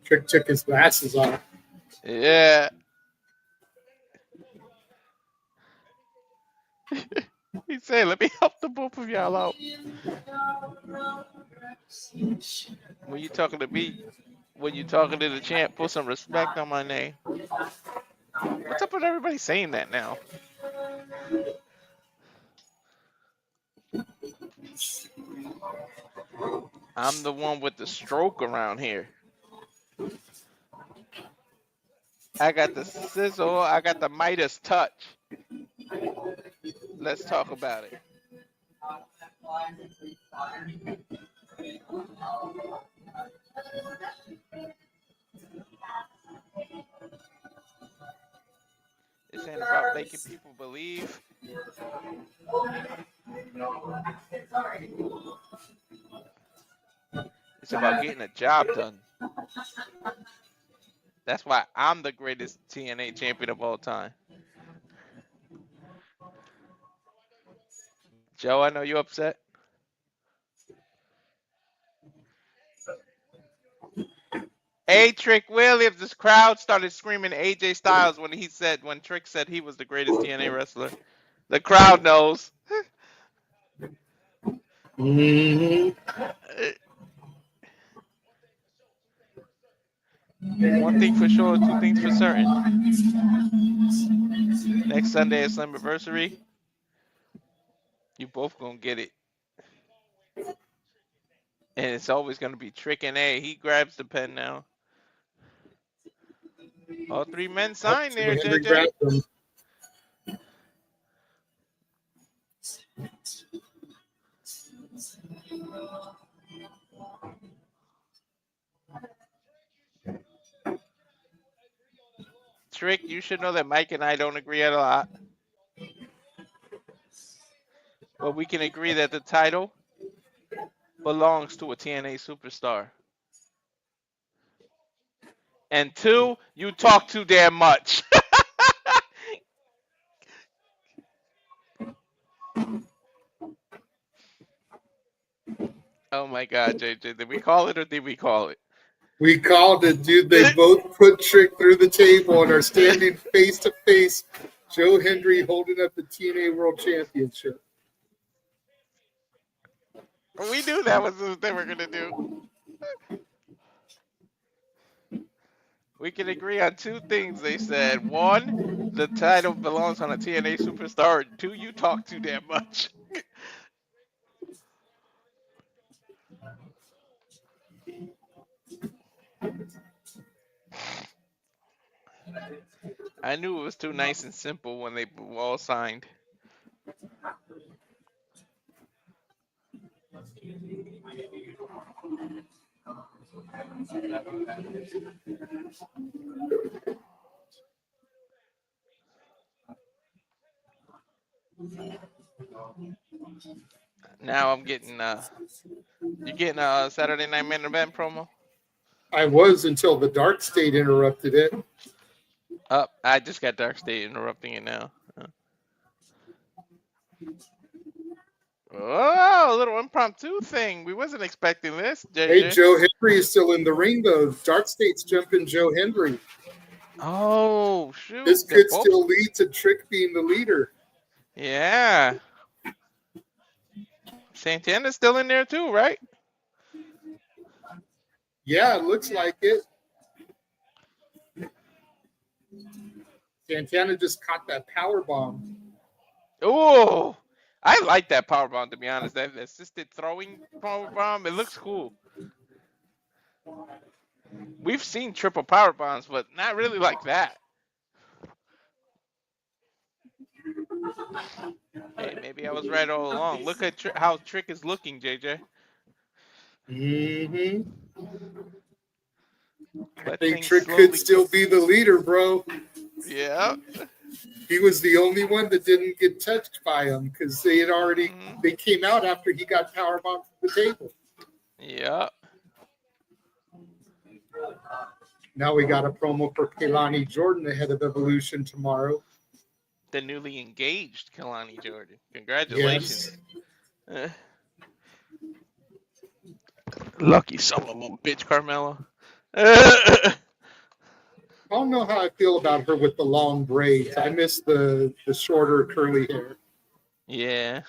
Trick took his glasses off. Yeah. He said, let me help the both of y'all out. When you talking to me, when you talking to the champ, put some respect on my name. What's up with everybody saying that now? I'm the one with the stroke around here. I got the sizzle. I got the Midas touch. Let's talk about it. This ain't about making people believe. It's about getting a job done. That's why I'm the greatest TNA champion of all time. Joe, I know you're upset. Hey, Trick Williams, this crowd started screaming AJ Styles when Trick said he was the greatest TNA wrestler. The crowd knows. Mm-hmm. One thing for sure, two things for certain. Next Sunday at Slammiversary, you both gonna get it. And it's always gonna be Trick and A. He grabs the pen now. All three men signed there, Henry JJ. grabbed them. Trick, you should know that Mike and I don't agree a lot. But we can agree that the title belongs to a TNA superstar. And two, you talk too damn much. Oh my God, JJ, did we call it or did we call it? We called it, dude. They both put Trick through the table and are standing face to face. Joe Hendry holding up the TNA World Championship. We knew that was what they were going to do. We can agree on two things, they said. One, the title belongs on a TNA superstar. Two, you talk too damn much. I knew it was too nice and simple when they all signed. Now I'm getting you getting a Saturday Night Main Event promo? I was until the Dark State interrupted it. I just got Dark State interrupting it now. Oh, a little impromptu thing. We wasn't expecting this, Hey, JJ. Joe Hendry is still in the ring, though. Dark State's jumping Joe Hendry. Oh, shoot. This They're could both. still lead to Trick being the leader. Yeah. Santana's still in there too, right? Yeah, it looks like it. Santana just caught that power bomb. Oh, I like that power bomb, to be honest. That assisted throwing power bomb, it looks cool. We've seen triple power bombs, but not really like that. Hey, maybe I was right all along. Look at how Trick is looking, JJ. Mm-hmm. I Let think things Trick slowly. could still be the leader, bro. Yeah. He was the only one that didn't get touched by him because they had already they came out after he got powerbombed from the table. Yeah. Now we got a promo for Kehlani Jordynne ahead of Evolution tomorrow. The newly engaged Kehlani Jordynne. Congratulations. Yes. Lucky son of a bitch, Carmelo. I don't know how I feel about her with the long braids. I miss the shorter curly hair. Yeah.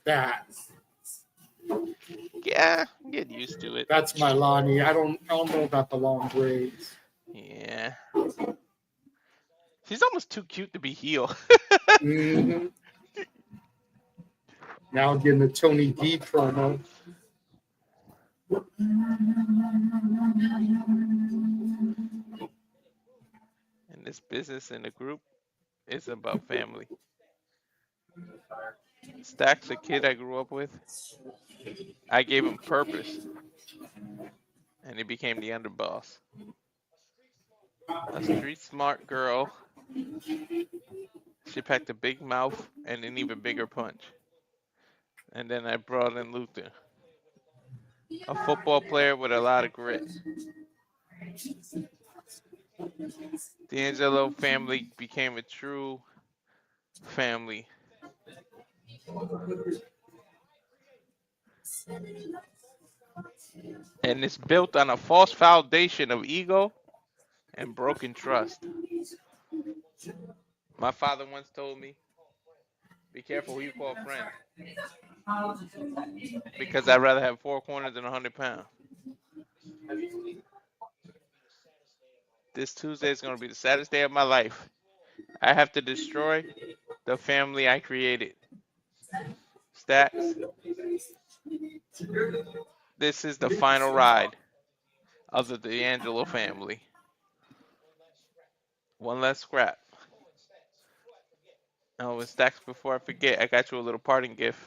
That. Yeah, get used to it. That's my Lonnie. I don't know about the long braids. Yeah. She's almost too cute to be heel. Mm-hmm. Now getting the Tony D promo. And this business in the group is about family. Stack's a kid I grew up with. I gave him purpose. And he became the underboss. A street smart girl. She packed a big mouth and an even bigger punch. And then I brought in Luther. A football player with a lot of grit. The Angelo family became a true family. And it's built on a false foundation of ego and broken trust. My father once told me, be careful who you call friend. Because I'd rather have 4 corners than 100 pounds. This Tuesday is going to be the saddest day of my life. I have to destroy the family I created. Stacks. This is the final ride of the D'Angelo family. One less scrap. Oh, and Stacks, before I forget, I got you a little parting gift.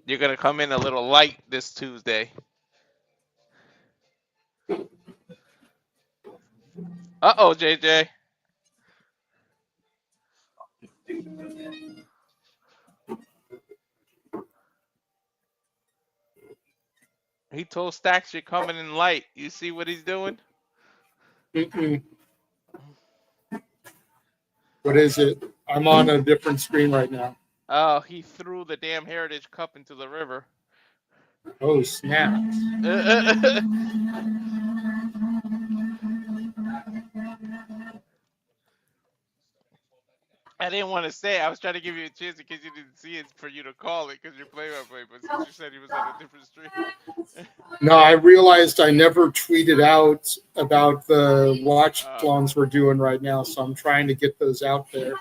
You're going to come in a little light this Tuesday. Uh-oh, JJ. He told Stacks you're coming in light. You see what he's doing? Mm-mm. What is it? I'm on a different screen right now. Oh, he threw the damn Heritage Cup into the river. Oh, snap. I didn't want to say. I was trying to give you a chance in case you didn't see it for you to call it because you're play-by-play. But since you said he was on a different stream. No, I realized I never tweeted out about the watch alongs we're doing right now, so I'm trying to get those out there.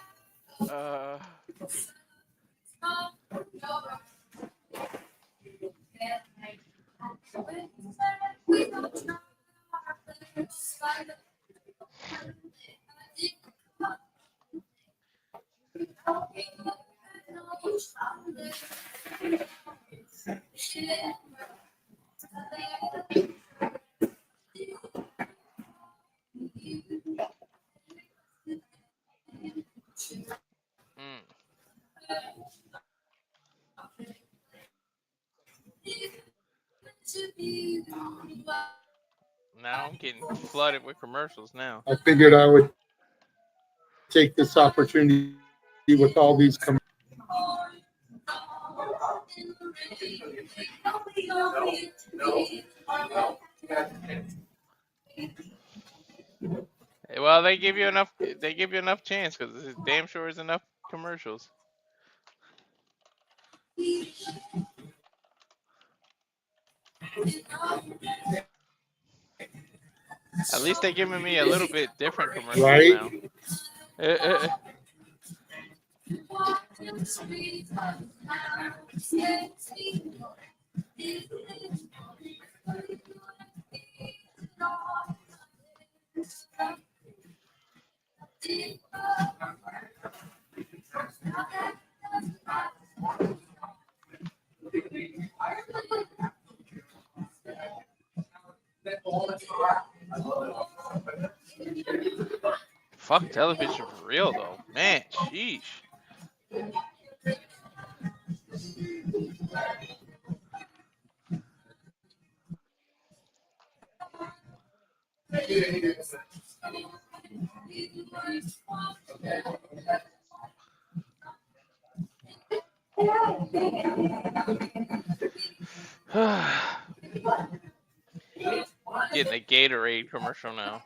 Mm. Now I'm getting flooded with commercials now. I figured I would take this opportunity with all these Well, they give you enough. They give you enough chance because it damn sure is enough commercials. At least they're giving me a little bit different commercials right? now. Fuck television for real though, man. Sheesh. Getting a Gatorade commercial now.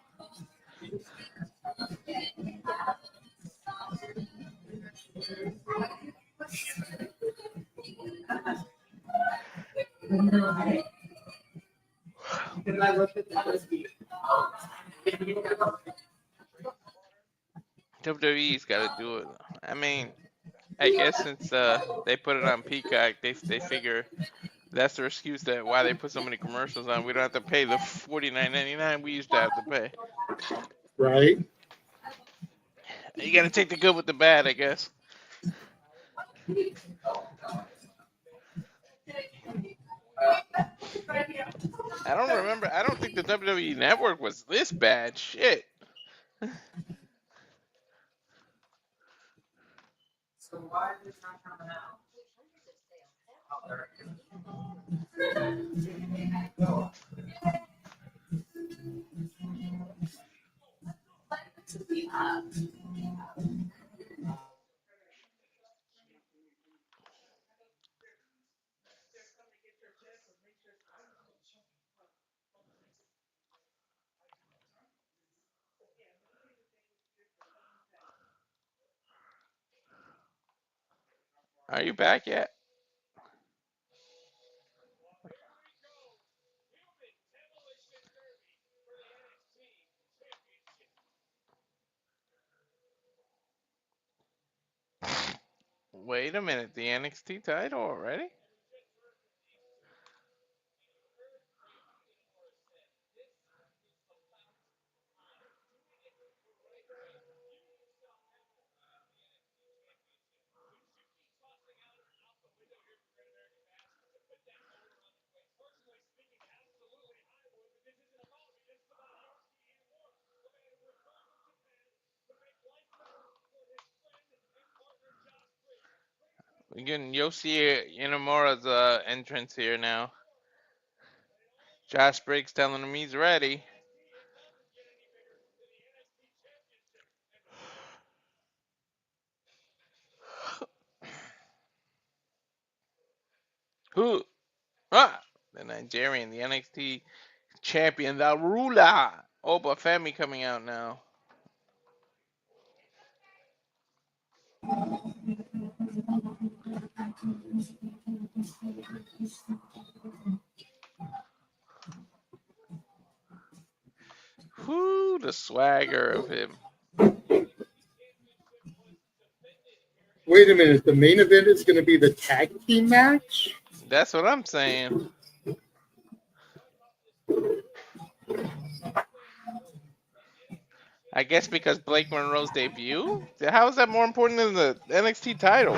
WWE's got to do it. I mean, I guess since they put it on Peacock, they figure that's their excuse that why they put so many commercials on. We don't have to pay the $49.99 we used to have to pay. Right? You got to take the good with the bad, I guess. I don't remember. I don't think the WWE Network was this bad. Shit. Are you back yet? Wait a minute. The NXT title already? We're getting Yoshiki Inamura's entrance here now. Jasper's telling him he's ready. Who? Ah! The Nigerian, the NXT champion, the ruler. Oh, but Femi coming out now. Whoo, the swagger of him. Wait a minute. The main event is going to be the tag team match? That's what I'm saying. I guess because Blake Monroe's debut? How is that more important than the NXT title?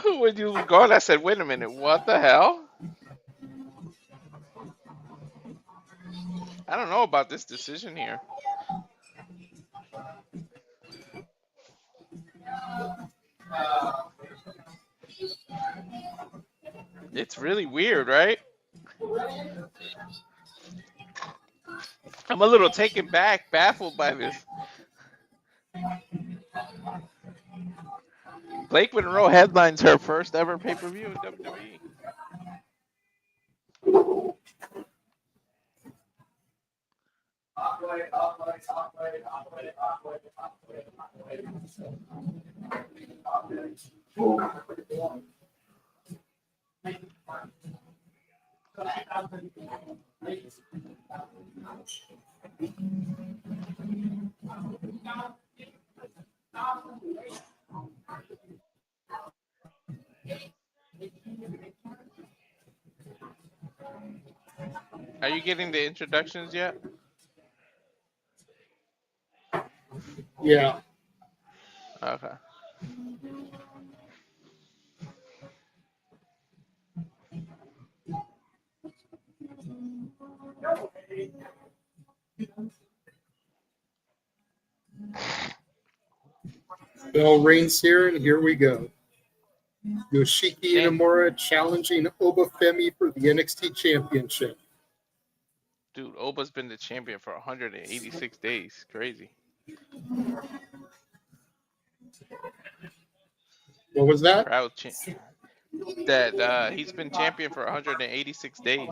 When you were gone, I said, wait a minute, what the hell? I don't know about this decision here. It's really weird, right? I'm a little taken back, baffled by this. Blake Monroe headlines her first ever pay-per-view in WWE. Are you getting the introductions yet? Yeah. Okay. Bell rings here, and here we go. Yoshiki Inamura challenging Oba Femi for the NXT Championship. Dude, Oba's been the champion for 186 days. Crazy. What was that? That he's been champion for 186 days.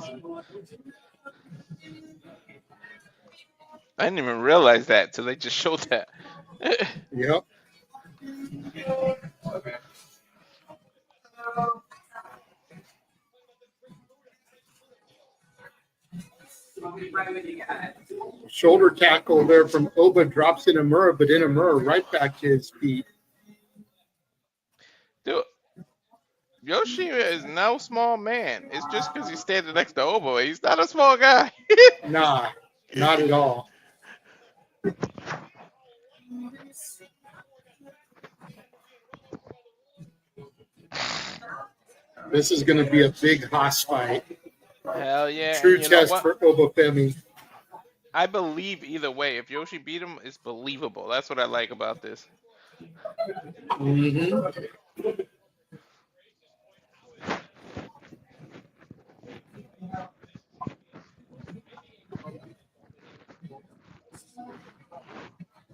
I didn't even realize that till they just showed that. Yep. Shoulder tackle there from Oba drops Inamura, but Inamura right back to his feet. Dude, Yoshi is no small man. It's just because he's standing next to Oba. He's not a small guy. Nah, not at all. This is going to be a big hoss fight. Hell yeah. True test for Oba Femi. I believe either way. If Yoshi beat him, it's believable. That's what I like about this. Mm-hmm.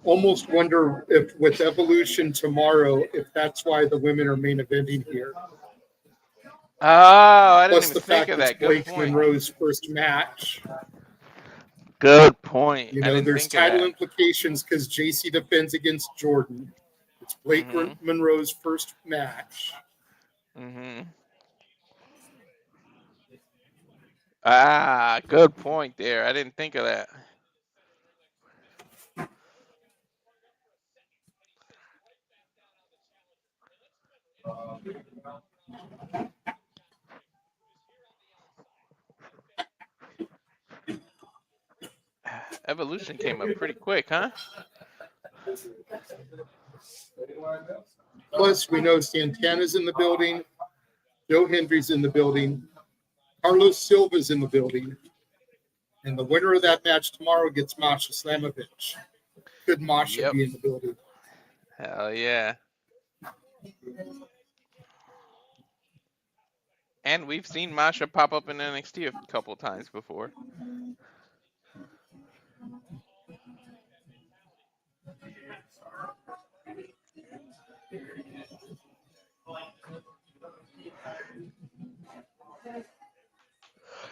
Almost wonder if with Evolution tomorrow, if that's why the women are main eventing here. Oh, I didn't Plus even the think fact of it's that. Good Blake point. Monroe's first match. Good point. You know, there's title implications because Jacy defends against Jordynne. It's Blake Monroe's first match. Mm-hmm. Ah, good point there. I didn't think of that. Evolution came up pretty quick, huh? Plus, we know Santana's in the building. Joe Hendry's in the building. Carlos Silva's in the building. And the winner of that match tomorrow gets Masha Slamovich. Could Masha be in the building? Hell yeah. And we've seen Masha pop up in NXT a couple times before.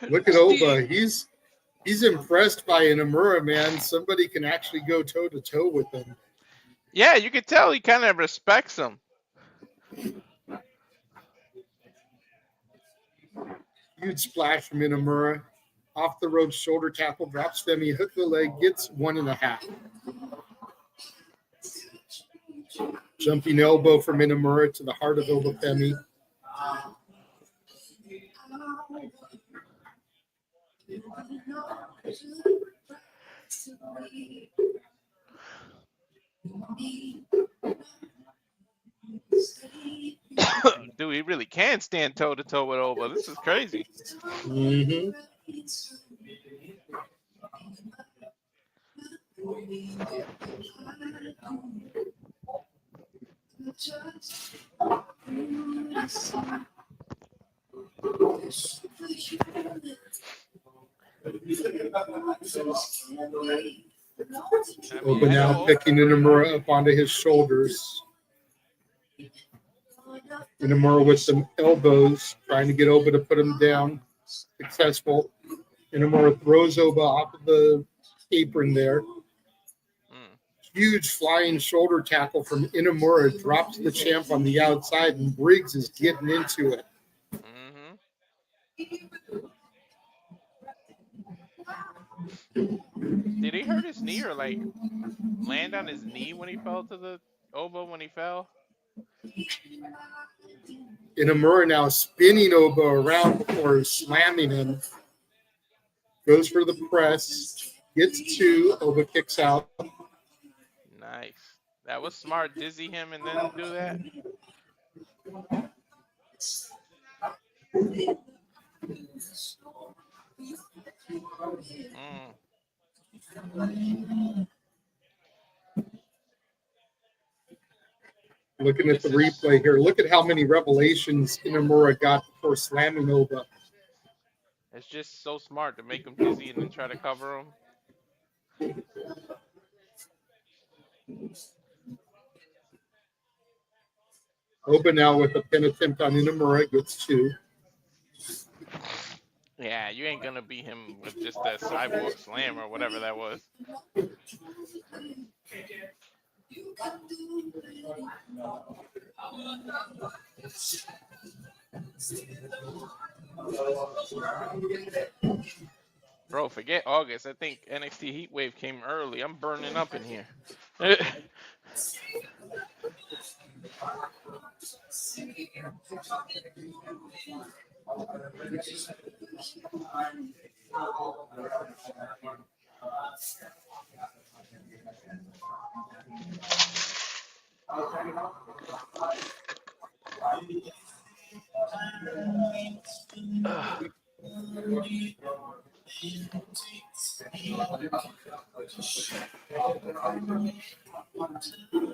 Look at Oba. He's impressed by Inamura, man. Somebody can actually go toe-to-toe with him. Yeah, you can tell he kind of respects him. Huge splash from Inamura. Off the road shoulder tackle, drops Femi, hook the leg, gets 1.5. Jumping elbow from Inamura to the heart of Oba Femi. Dude, he really can stand toe-to-toe with Oba. This is crazy. Mm-hmm. I mean, Oba I now know. picking Inamura up onto his shoulders. Inamura with some elbows, trying to get Oba to put him down. Successful. Inamura throws Oba off of the apron there. Huge flying shoulder tackle from Inamura drops the champ on the outside, and Briggs is getting into it. Did he hurt his knee or like land on his knee when he fell to the Oba when he fell? Inamura now spinning Oba around before slamming him. Goes for the press. Gets two. Oba kicks out. Nice. That was smart. Dizzy him and then do that. Looking at the replay here, look at how many revelations Inamura got before slamming Oba. It's just so smart to make him dizzy and then try to cover him. Oba now with a pin attempt on Inamura gets two. Yeah, you ain't gonna beat him with just that cyborg slam or whatever that was. Bro, forget August. I think NXT Heatwave came early. I'm burning up in here.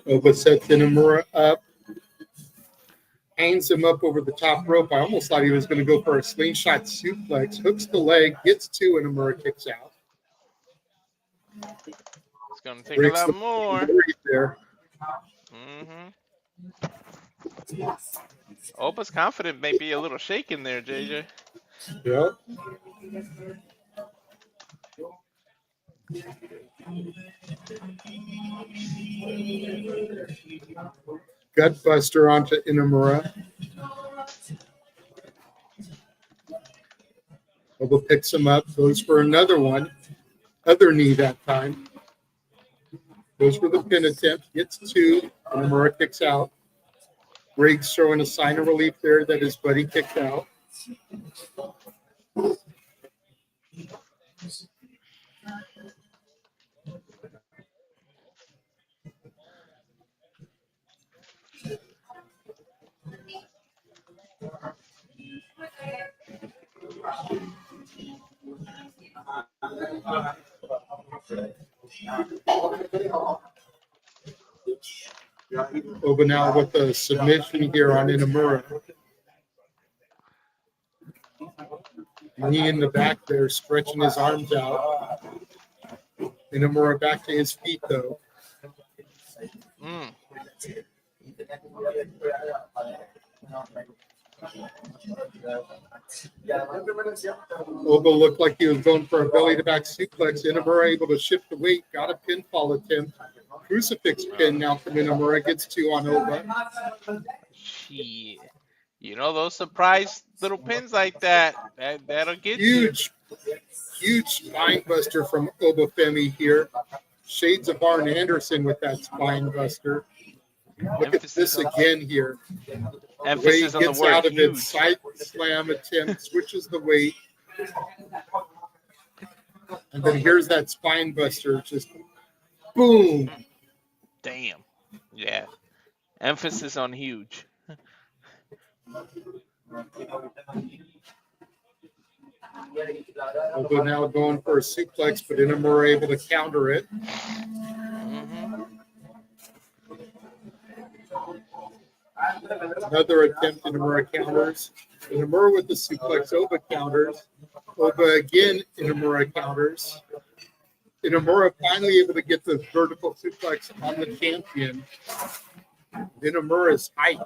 Oba sets Inamura up, hangs him up over the top rope. I almost thought he was going to go for a slingshot suplex. Hooks the leg, gets two, and Inamura kicks out. It's gonna take a lot more. There. Opa's confidence may be a little shaken there, JJ. Yep. Gutbuster onto Inamura. Oba picks him up, goes for another one. Other knee that time. Goes for the pin attempt, gets two. Inamura kicks out. Briggs showing a sign of relief there that his buddy kicked out. Oba now with a submission here on Inamura. Knee in the back there, stretching his arms out. Inamura back to his feet, though. Oba looked like he was going for a belly-to-back suplex. Inamura able to shift the weight, got a pinfall attempt. Crucifix pin now from Inamura, gets two on Oba. Shit. You know, those surprise little pins like that'll get huge spine buster from Oba Femi here. Shades of Arn Anderson with that spine buster. Look at this again here. The way he gets out of it, side slam attempt, switches the weight. And then here's that spine buster, just boom. Damn. Yeah. Emphasis on huge. Oba now going for a suplex, but Inamura able to counter it. Another attempt. Inamura counters. Inamura with the suplex. Oba counters. Oba again. Inamura counters. Inamura finally able to get the vertical suplex on the champion. Inamura's height.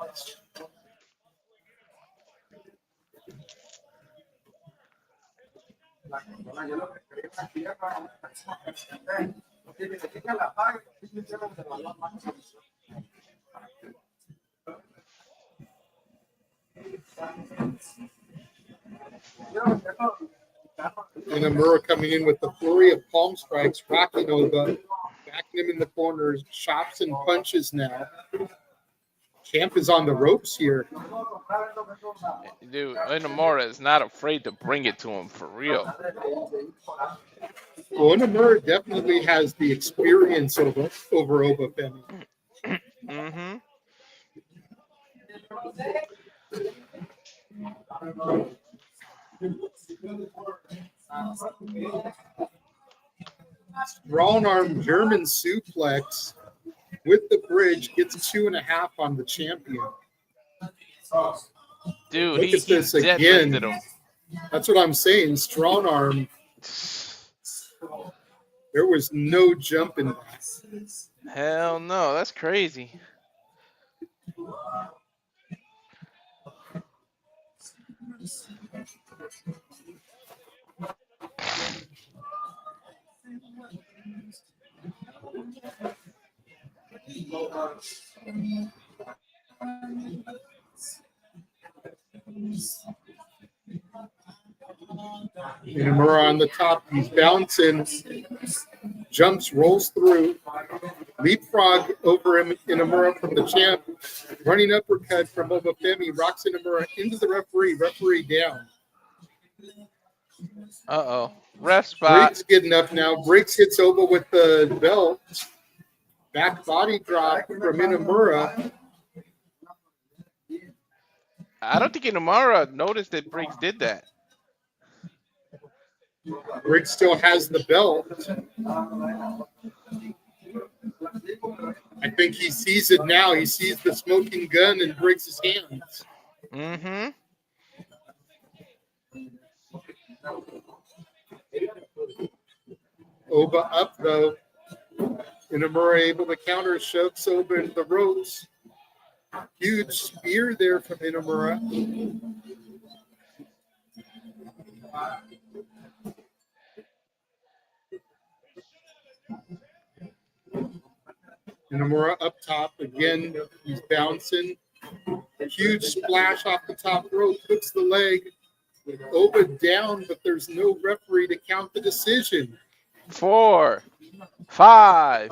Inamura coming in with the flurry of palm strikes, rocking Oba, backing him in the corners, chops and punches now. Champ is on the ropes here. Dude, Inamura is not afraid to bring it to him for real. Well, Inamura definitely has the experience over Oba Femi. Mm-hmm. Strong arm German suplex with the bridge gets 2.5 on the champion. Dude, Look he at this deadlifted again. him. That's what I'm saying. Strong arm. There was no jump in that. Hell no, that's crazy. Inamura on the top. He's bouncing. Jumps, rolls through. Leapfrog over him. Inamura from the champ. Running uppercut from Oba Femi. Rocks Inamura into the referee. Referee down. Uh-oh. Ref spot. Briggs getting up now. Briggs hits Oba with the belt. Back body drop from Inamura. I don't think Inamura noticed that Briggs did that. Briggs still has the belt. I think he sees it now. He sees the smoking gun in Briggs' hands. Mm-hmm. Oba up, though. Inamura able to counter, shoves Oba into the ropes. Huge spear there from Inamura. Inamura up top again. He's bouncing. Huge splash off the top rope. Hooks the leg. Oba down, but there's no referee to count the decision. 4, 5,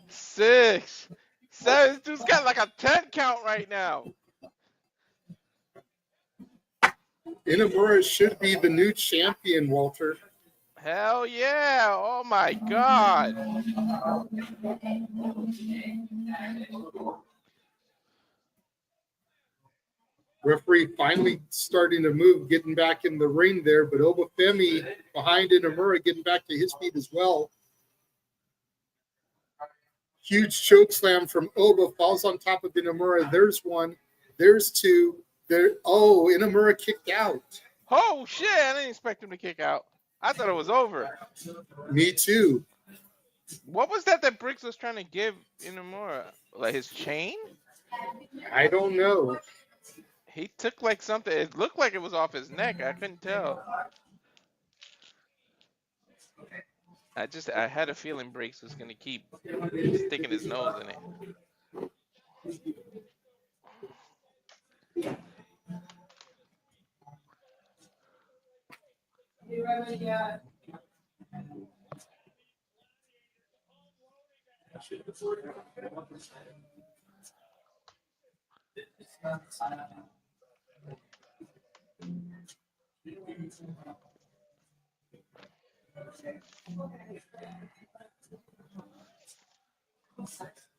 6, 7. This dude's got like a 10 count right now. Inamura should be the new champion, Walter. Hell yeah. Oh my God. Referee finally starting to move, getting back in the ring there, but Oba Femi behind Inamura getting back to his feet as well. Huge choke slam from Oba, falls on top of Inamura. There's one. There's two. There. Oh, Inamura kicked out. Oh shit, I didn't expect him to kick out. I thought it was over. Me too. What was that Briggs was trying to give Inamura? Like his chain? I don't know. He took like something. It looked like it was off his neck. I couldn't tell. I had a feeling Briggs was gonna keep sticking his nose in it.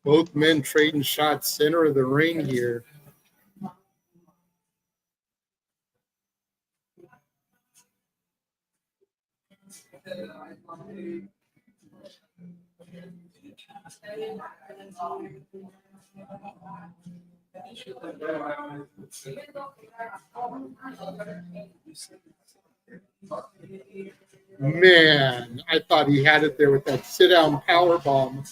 Both men trading shots center of the ring here. Man, I thought he had it there with that sit-down power bomb.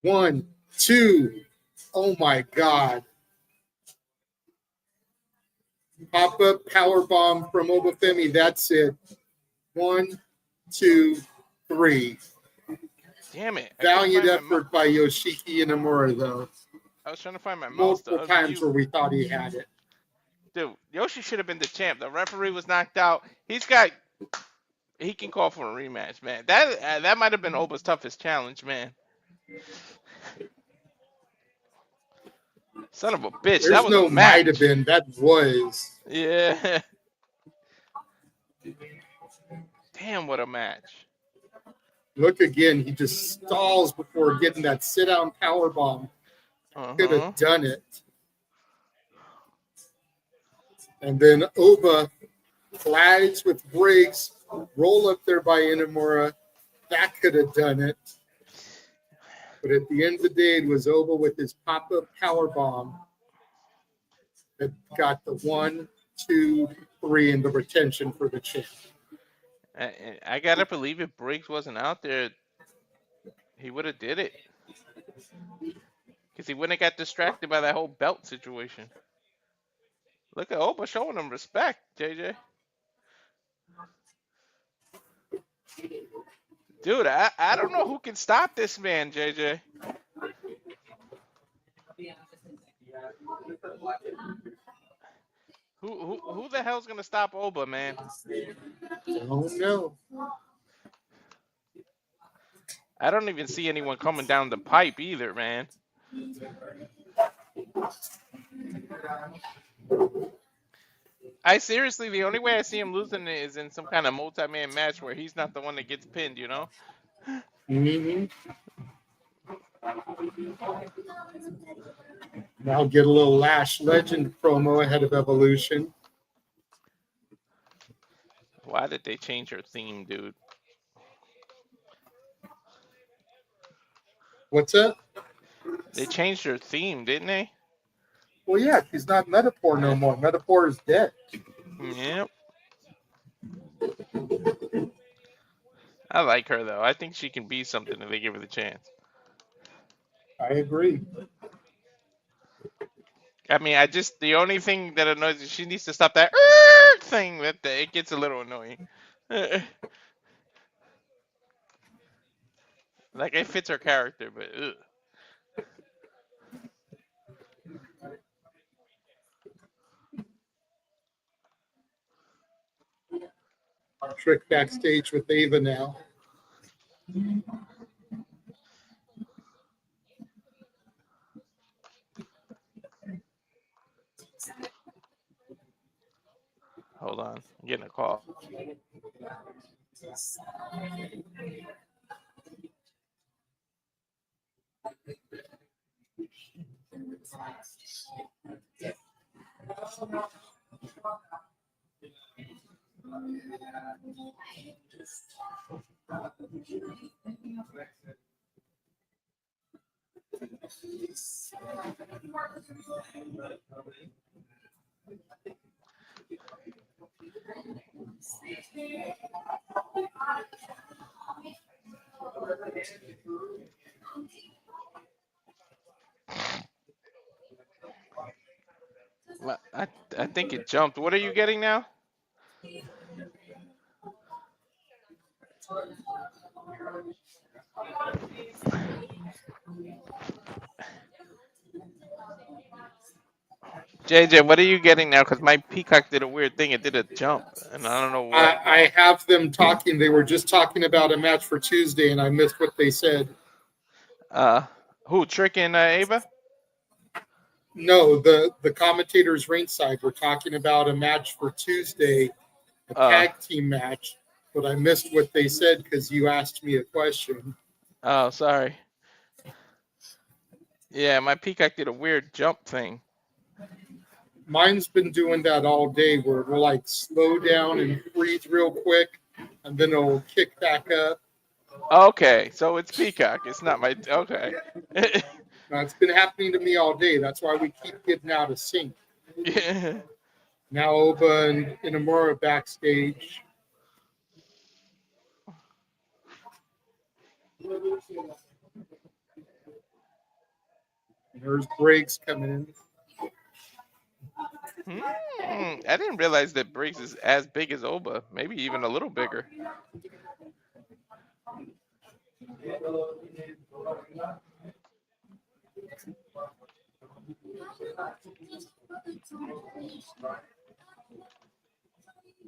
One, two. Oh my God. Pop-up power bomb from Obafemi. That's it. 1, 2, 3. Damn it. Valiant effort by Yoshiki Inamura, though. I was trying to find my mouse to Multiple times unmute. where we thought he had it. Dude, Yoshi should have been the champ. The referee was knocked out. He can call for a rematch, man. That might have been Oba's toughest challenge, man. Son of a bitch. There's that was no a match. might have been. That was. Yeah. Damn, what a match. Look again. He just stalls before getting that sit-down power bomb. Could have done it. And then Oba flags with breaks. Roll up there by Inamura. That could have done it. But at the end of the day, it was Oba with his pop-up power bomb that got the 1, 2, 3 in the retention for the champ. I gotta believe if Briggs wasn't out there, he would have did it. Because he wouldn't have got distracted by that whole belt situation. Look at Oba showing him respect, JJ. Dude, I don't know who can stop this man, JJ. Who the hell's gonna stop Oba, man? Oh no. I don't even see anyone coming down the pipe either, man. I seriously, the only way I see him losing is in some kind of multi-man match where he's not the one that gets pinned, you know? Mm-hmm. Now get a little Lash Legend promo ahead of Evolution. Why did they change her theme, dude? What's that? They changed her theme, didn't they? Well, yeah, she's not Metaphor no more. Metaphor is dead. Yep. I like her, though. I think she can be something if they give her the chance. I agree. I mean, the only thing that annoys me, she needs to stop that thing. It gets a little annoying. Like, it fits her character, but ugh. Trick backstage with Ava now. Hold on. I'm getting a call. I think it jumped. What are you getting now? JJ, what are you getting now? Because my Peacock did a weird thing. It did a jump, and I don't know what. I have them talking. They were just talking about a match for Tuesday, and I missed what they said. Who, Trick and Ava? No, the commentators ringside were talking about a match for Tuesday, a tag team match, but I missed what they said because you asked me a question. Oh, sorry. Yeah, my Peacock did a weird jump thing. Mine's been doing that all day where it'll like slow down and freeze real quick and then it'll kick back up. Okay, so it's Peacock. It's not my okay. Now, it's been happening to me all day. That's why we keep getting out of sync. Yeah. Now Oba and Inamura backstage. There's Briggs coming in. I didn't realize that Briggs is as big as Oba. Maybe even a little bigger.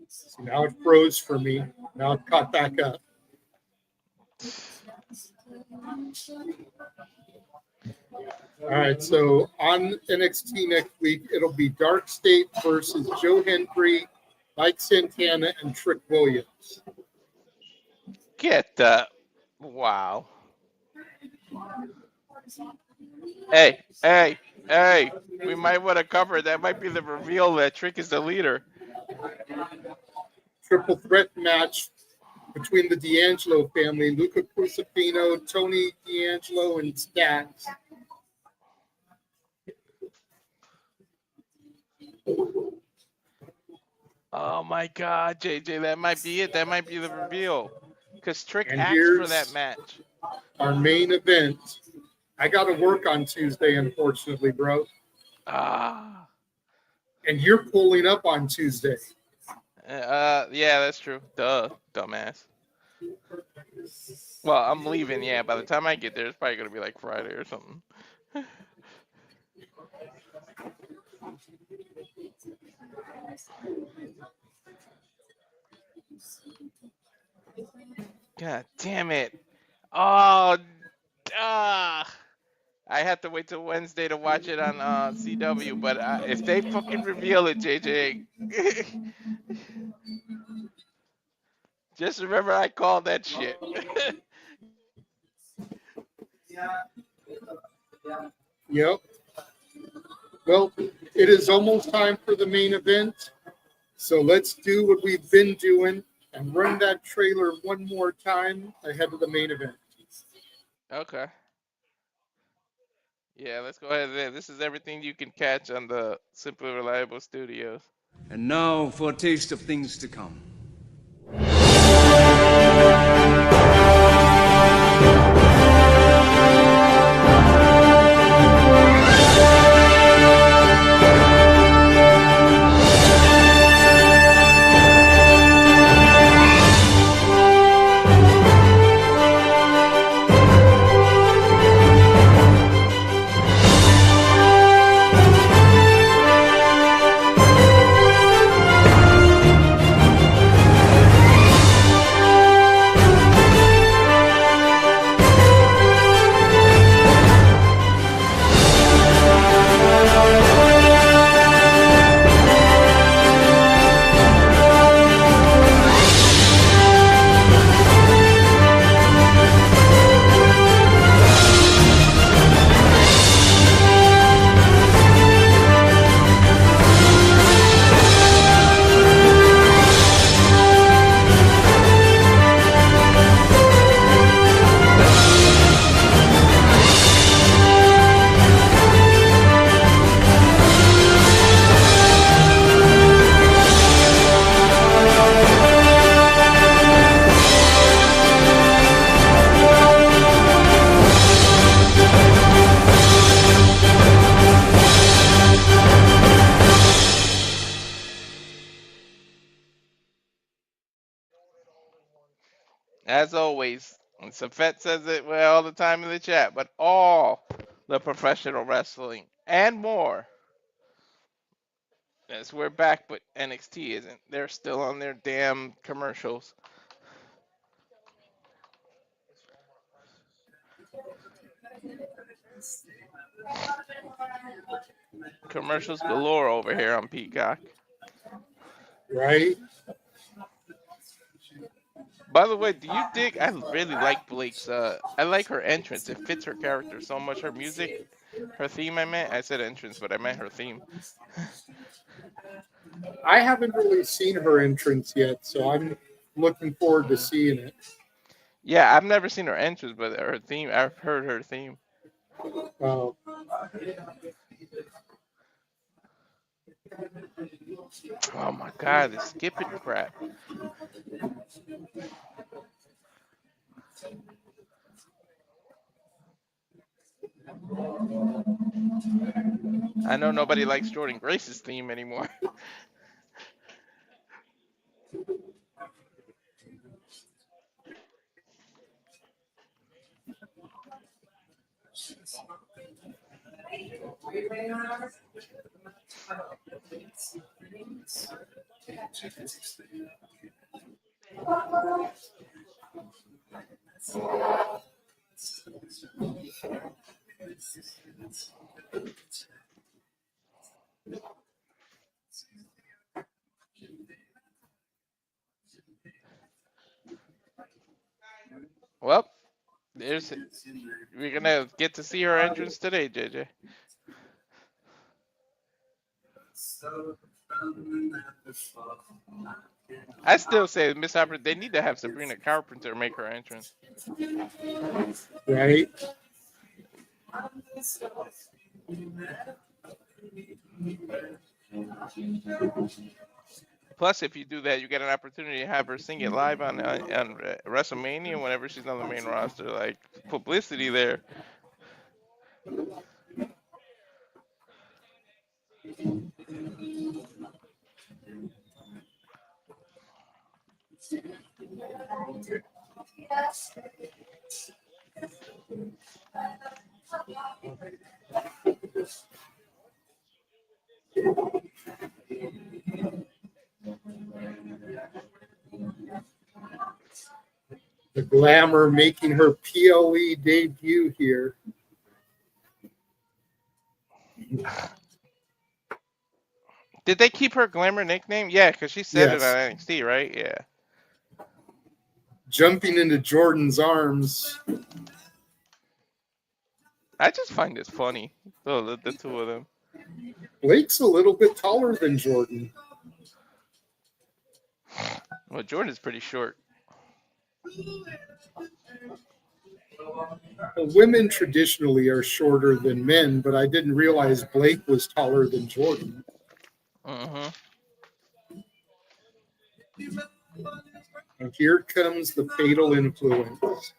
So now it froze for me. Now it caught back up. All right, so on NXT next week, it'll be Dark State versus Joe Hendry, Mike Santana, and Trick Williams. Get the wow. Hey, hey, hey. We might want to cover that. Might be the reveal that Trick is the leader. Triple threat match between the D'Angelo family, Luca Crucifino, Tony D'Angelo, and Stacks. Oh my God, JJ, that might be it. That might be the reveal. Because Trick And asked here's for that match. our main event. I got to work on Tuesday, unfortunately, bro. Ah. And you're pulling up on Tuesday. Yeah, that's true. Duh, dumbass. Well, I'm leaving. Yeah, by the time I get there, it's probably gonna be like Friday or something. God damn it! Oh, I have to wait till Wednesday to watch it on CW. But if they fucking reveal it, JJ, just remember I called that shit. Yep. Well, it is almost time for the main event. So let's do what we've been doing and run that trailer one more time ahead of the main event. Okay. Yeah, let's go ahead there. This is everything you can catch on the Simply Reliable Studios. And now for a taste of things to come. As always, and Safet says it well all the time in the chat, but all the professional wrestling and more. Yes, we're back, but NXT isn't. They're still on their damn commercials. Commercials galore over here on Peacock. Right? By the way, do you dig? I really like Blake's. I like her entrance. It fits her character so much. Her music, her theme. I said entrance, but I meant her theme. I haven't really seen her entrance yet, so I'm looking forward to seeing it. Yeah, I've never seen her entrance, but her theme, I've heard her theme. Uh, Oh my god, the skipping crap. I know nobody likes Jordynne Grace's theme anymore. Well, there's we're gonna get to see her entrance today, JJ. I still say Miss Opera, they need to have Sabrina Carpenter make her entrance. right? Plus, if you do that, you get an opportunity to have her sing it live on WrestleMania whenever she's on the main roster. Like publicity there. The Glamour making her PLE debut here. Did they keep her Glamour nickname? Yeah, because she said it Yes. on NXT, right? Yeah. Jumping into Jordan's arms. I just find this funny. The two of them. Blake's a little bit taller than Jordynne. Well, Jordynne's pretty short. Well, women traditionally are shorter than men, but I didn't realize Blake was taller than Jordynne. Mm-hmm. And here comes the fatal influence.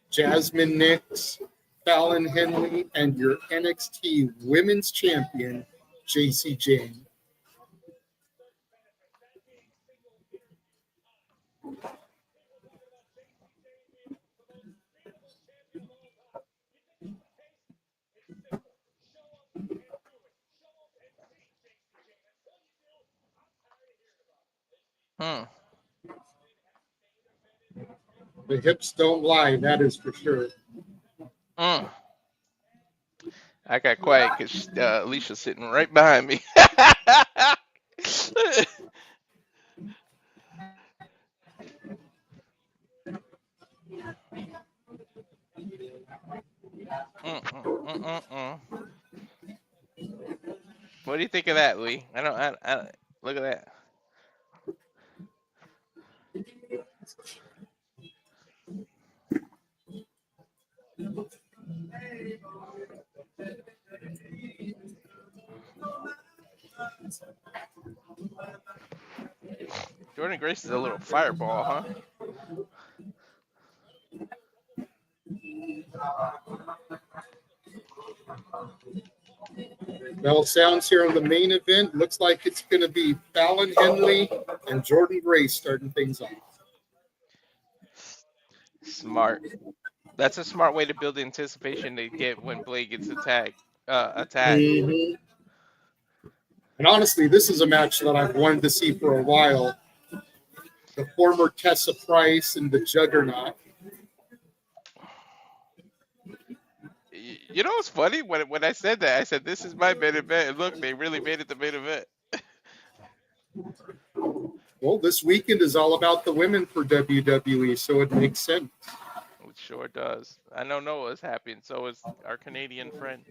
Jasmine Nix, Fallon Henley, and your NXT Women's Champion, Jacy Jayne. Hmm. The hips don't lie, that is for sure. Mm. I got quiet because Alicia's sitting right behind me. What do you think of that, Lee? I look at that. Jordynne Grace is a little fireball, huh? Well, sounds here on the main event. Looks like it's going to be Fallon Henley and Jordynne Grace starting things off. Smart. That's a smart way to build the anticipation to get when Blade gets attacked. Mm-hmm. And honestly, this is a match that I've wanted to see for a while. The former Tessa Price and the Juggernaut. You know what's funny? When I said that, I said this is my main event, and look, they really made it the main event. Well, this weekend is all about the women for WWE, so it makes sense. It sure does. I know Noah's happy, and so is our Canadian friend.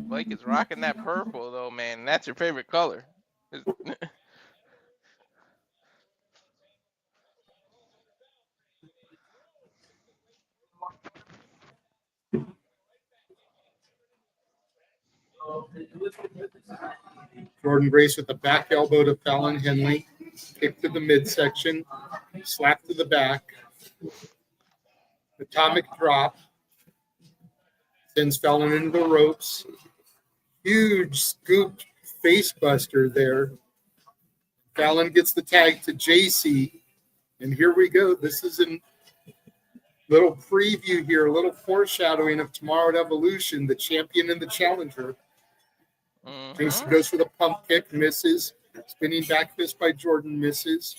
Blake is rocking that purple though, man. That's your favorite color. Jordynne Grace with the back elbow to Fallon Henley. Kick to the midsection. Slap to the back. Atomic drop. Sends Fallon into the ropes. Huge scoop face buster there. Fallon gets the tag to Jacy. And here we go. This is a little preview here, a little foreshadowing of tomorrow at Evolution, the champion and the challenger. Jacy goes for the pump kick, misses. Spinning back fist by Jordynne, misses.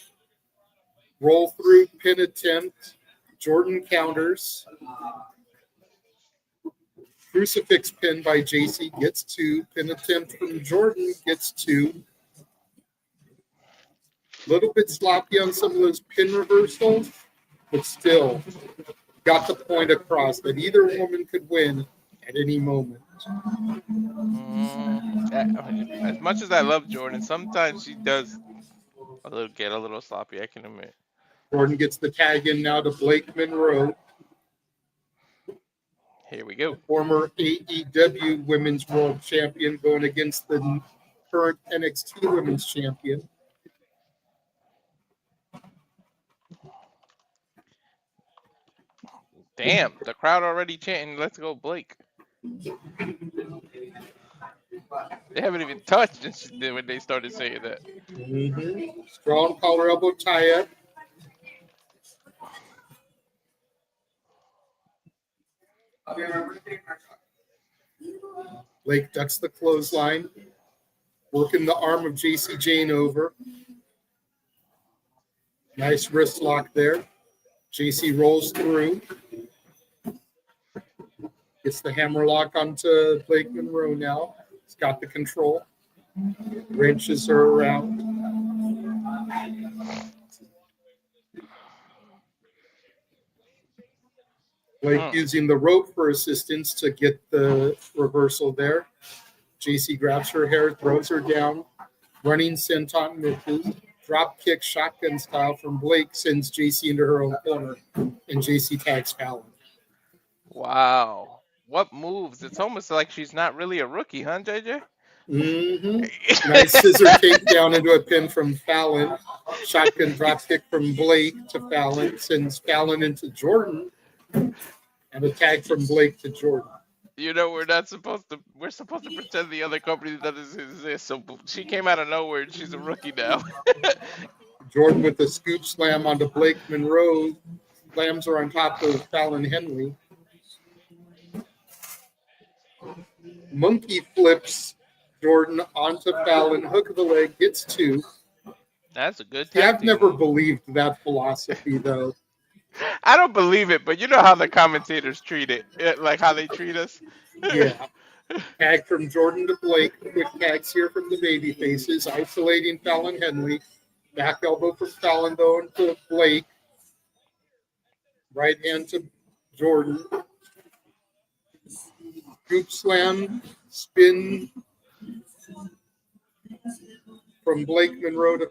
Roll through, pin attempt. Jordynne counters. Crucifix pin by Jacy, gets two. Pin attempt from Jordynne, gets two. A little bit sloppy on some of those pin reversals, but still got the point across that either woman could win at any moment. As much as I love Jordynne, sometimes she does get a little sloppy, I can admit. Jordynne gets the tag in now to Blake Monroe. Here we go. Former AEW Women's World Champion going against the current NXT Women's Champion. Damn, the crowd already chanting, let's go Blake. They haven't even touched when they started saying that. Strong collar elbow tie-up. Blake ducks the clothesline. Working the arm of Jayne over. Nice wrist lock there. Jacy rolls through. Gets the hammer lock onto Blake Monroe now. He's got the control. Wrenches her around. Blake using the rope for assistance to get the reversal there. Jacy grabs her hair, throws her down. Running senton misses. Drop kick shotgun style from Blake sends Jacy into her own corner. And Jacy tags Fallon. Wow. What moves? It's almost like she's not really a rookie, huh, JJ? Nice scissor takedown into a pin from Fallon. Shotgun drop kick from Blake to Fallon. Sends Fallon into Jordynne. And a tag from Blake to Jordynne. You know, we're supposed to pretend the other company doesn't exist. So she came out of nowhere and she's a rookie now. Jordynne with the scoop slam onto Blake Monroe. Slams her on top of Fallon Henley. Monkey flips Jordynne onto Fallon. Hook of the leg, gets two. That's a good Yeah, tactic. I've never believed that philosophy, though. I don't believe it, but you know how the commentators treat it, like how they treat us. Yeah. Tag from Jordynne to Blake. Quick tags here from the baby faces. Isolating Fallon Henley. Back elbow from Fallon, though, into Blake. Right hand to Jordynne. Scoop slam. Spin from Blake Monroe to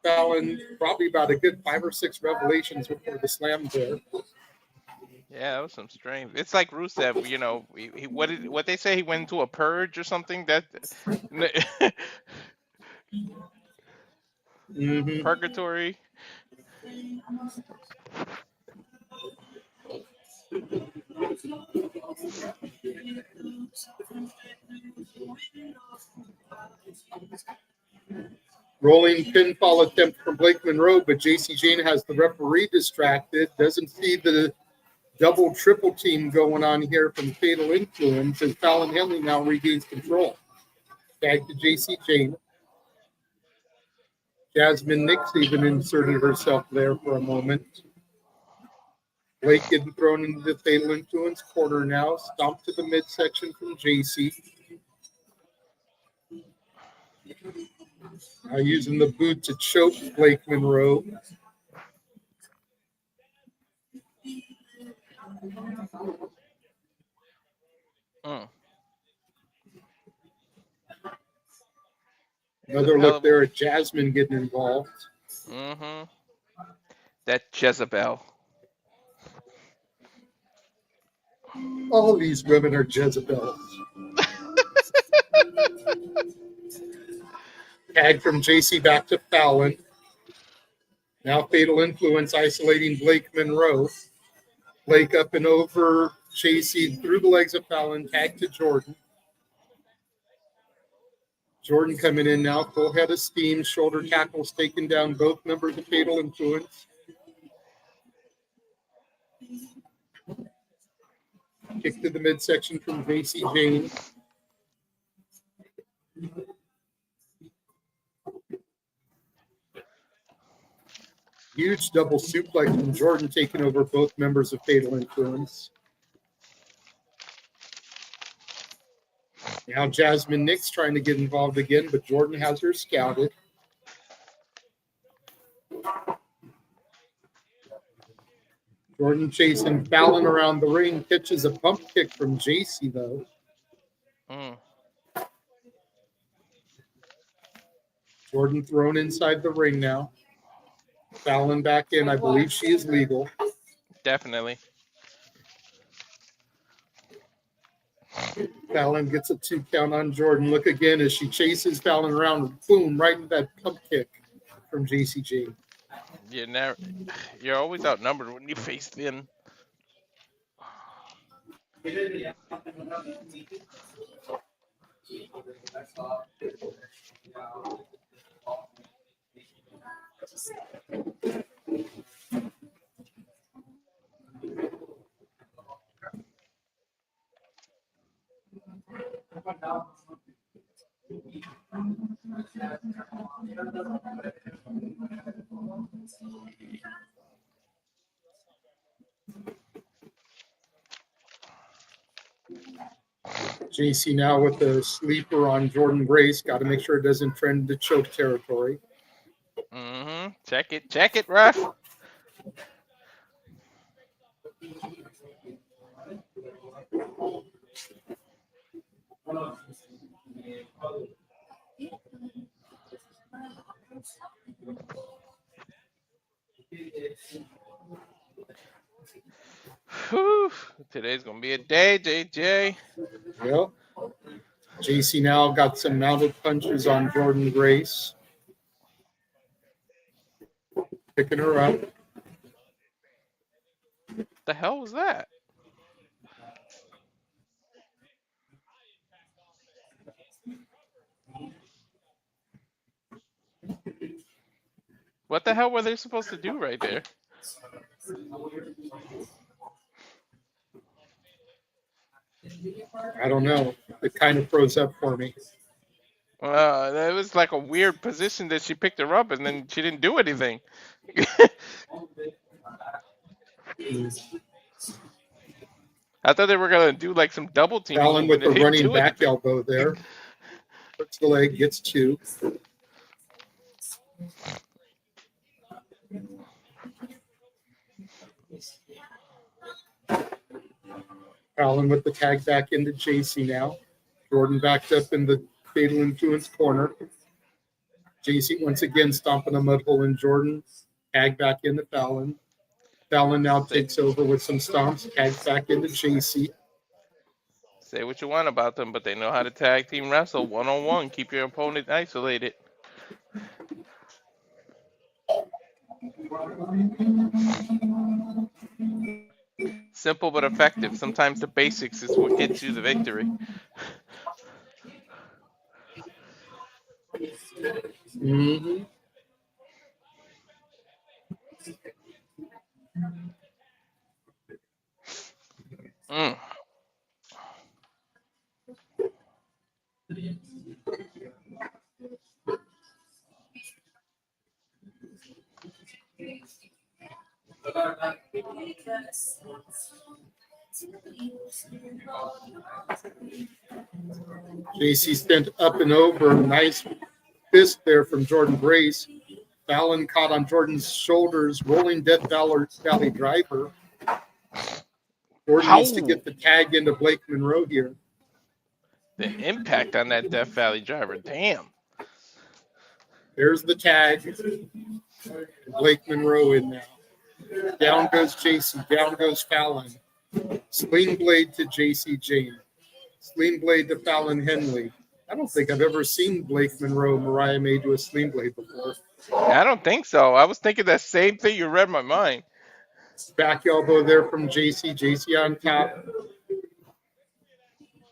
Fallon. Probably about a good 5 or 6 revelations before the slam there. Yeah, that was some strange. It's like Rusev, you know. What they say, he went into a purge or something. That purgatory. Rolling pinfall attempt from Blake Monroe, but Jayne has the referee distracted. Doesn't see the double, triple team going on here from Fatal Influence, and Fallon Henley now regains control. Tag to Jayne. Jasmine Nix even inserted herself there for a moment. Blake getting thrown into the Fatal Influence corner now. Stomp to the midsection from Jacy. Using the boot to choke Blake Monroe. Mm. Another Hell look of there at Jasmine getting involved. Mm-hmm. That Jezebel. All these women are Jezebels. Tag from Jacy back to Fallon. Now Fatal Influence isolating Blake Monroe. Blake up and over Jacy through the legs of Fallon. Tag to Jordynne. Jordynne coming in now. Full head of steam. Shoulder tackles taking down both members of Fatal Influence. Kick to the midsection from Jacy Jayne. Huge double suplex from Jordynne taking over both members of Fatal Influence. Now Jasmine Nix trying to get involved again, but Jordynne has her scouted. Jordynne chasing Fallon around the ring, catches a pump kick from Jacy though. Mm. Jordynne thrown inside the ring now. Fallon back in. I believe she is legal. Definitely. Fallon gets a 2 count on Jordynne. Look again as she chases Fallon around. Boom, right into that pump kick from Jacy Jayne. You're always outnumbered when you face thin. Jacy now with the sleeper on Jordynne Grace. Got to make sure it doesn't trend to choke territory. Mm-hmm. Check it, ref. Whew. Today's gonna be a day, JJ. Well, Jacy now got some mounted punches on Jordynne Grace. Picking her up. The hell was that? What the hell were they supposed to do right there? I don't know. It kind of froze up for me. That was like a weird position that she picked her up and then she didn't do anything. I thought they were gonna do like some double team. Fallon with the They didn't running do back anything. elbow there. Hooks the leg, gets 2. Fallon with the tag back into Jacy now. Jordynne backed up in the Fatal Influence corner. Jacy once again stomping a mud hole in Jordynne. Tag back into Fallon. Fallon now takes over with some stomps. Tags back into Jacy. Say what you want about them, but they know how to tag team wrestle 1-on-1. Keep your opponent isolated. Simple but effective. Sometimes the basics is what gets you the victory. Mm-hmm. Mm. Jacy sent up and over. Nice fist there from Jordynne Grace. Fallon caught on Jordynne's shoulders. Rolling Death Valley driver. Jordynne needs to How? get the tag into Blake Monroe here. The impact on that Death Valley driver. Damn. There's the tag. Blake Monroe in now. Down goes Jacy. Down goes Fallon. Sling blade to Jacy Jayne. Sling blade to Fallon Henley. I don't think I've ever seen Blake Monroe Mariah May do a sling blade before. I don't think so. I was thinking that same thing. You read my mind. Back elbow there from Jacy. Jacy on top.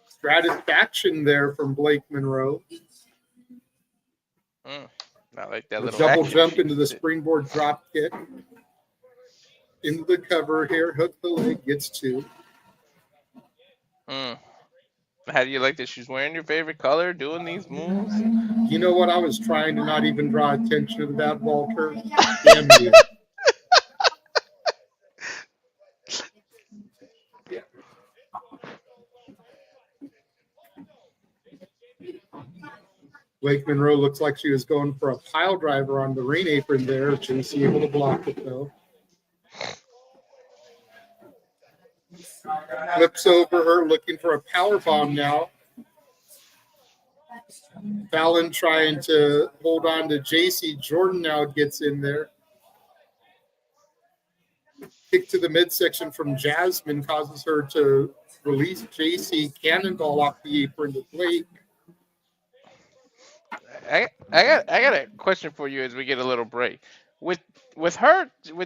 Stratisfaction there from Blake Monroe. I like that A little double action jump she into the did. springboard drop kick. Into the cover here. Hook the leg. Gets two. How do you like that she's wearing your favorite color, doing these moves? You know what? I was trying to not even draw attention to that, Walter. Damn you. Blake Monroe looks like she was going for a pile driver on the ring apron there. Jacy able to block it, though. Flips over her, looking for a power bomb now. Fallon trying to hold on to Jacy. Jordynne now gets in there. Kick to the midsection from Jasmine causes her to release Jacy. Cannonball off the apron to Blake. I got a question for you as we get a little break. With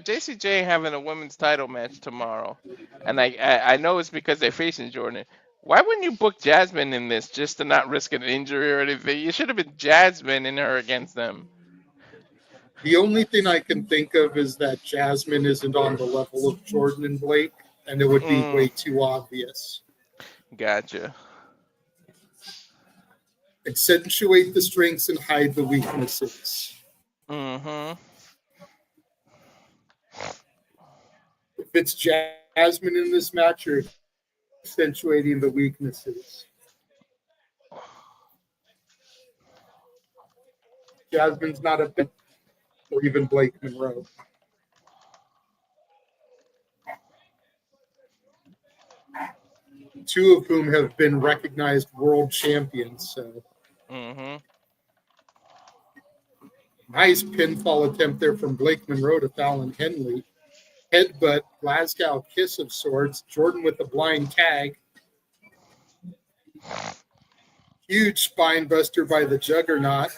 Jacy Jayne having a women's title match tomorrow, and I know it's because they're facing Jordynne. Why wouldn't you book Jasmine in this just to not risk an injury or anything? You should have been Jasmine and her against them. The only thing I can think of is that Jasmine isn't on the level of Jordynne and Blake, and it would be way too obvious. Gotcha. Accentuate the strengths and hide the weaknesses. Mm-hmm. If it's Jasmine in this match, you're accentuating the weaknesses. Jasmine's not a bit, or even Blake Monroe. Two of whom have been recognized world champions. So, nice pinfall attempt there from Blake Monroe to Fallon Henley. Headbutt, Glasgow kiss of sorts. Jordynne with the blind tag. Huge spine buster by the Juggernaut.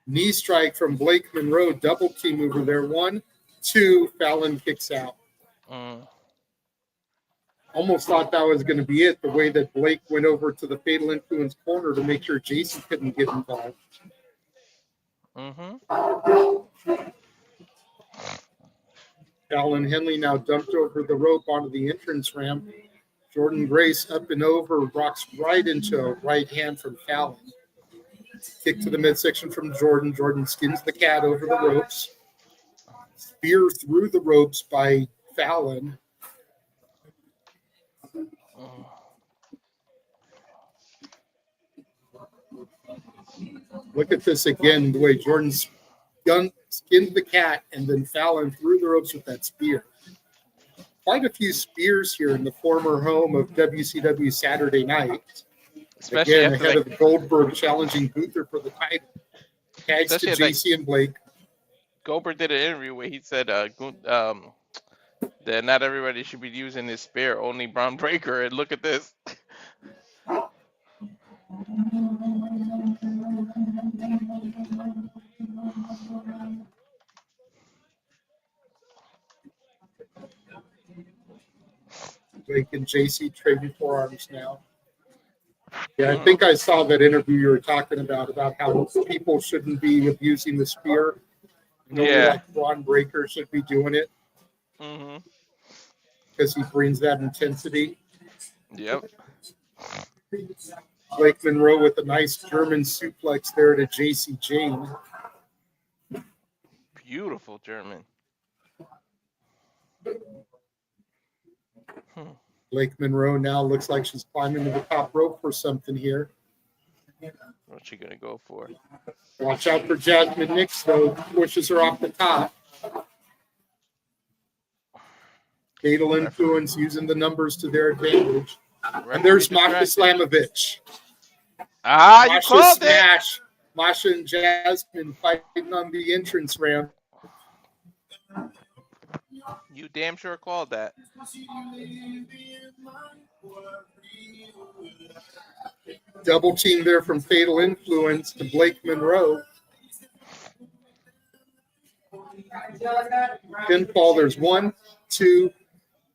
Knee strike from Blake Monroe. Double team over there. 1, 2. Fallon kicks out. Almost thought that was going to be it, the way that Blake went over to the Fatal Influence corner to make sure Jacy couldn't get involved. Fallon Henley now dumped over the rope onto the entrance ramp. Jordynne Grace up and over, rocks right into a right hand from Fallon. Kick to the midsection from Jordynne. Jordynne skins the cat over the ropes. Spear through the ropes by Fallon. Look at this again, the way Jordynne skinned the cat and then Fallon through the ropes with that spear. Quite a few spears here in the former home of WCW Saturday Night. Especially again, after ahead of Goldberg challenging Gunther for the title. Tags to Jacy and Blake. Goldberg did an interview where he said that not everybody should be using this spear, only Braun Breaker. And look at this. Blake and Jacy trading forearms now. Yeah, I think I saw that interview you were talking about how people shouldn't be abusing the spear. Like Braun Breaker should be doing it. Because he brings that intensity. Yep. Blake Monroe with a nice German suplex there to Jacy Jayne. Beautiful German. Blake Monroe now looks like she's climbing to the top rope for something here. What's she gonna go for? Watch out for Jasmine Nix, though. Pushes her off the top. Fatal Influence using the numbers to their advantage. Referee And there's Masha distracted. Slamovich. Ah, you Masha called it. smash. Masha and Jasmine fighting on the entrance ramp. You damn sure called that. Double team there from Fatal Influence to Blake Monroe. Pinfall, there's 1, 2.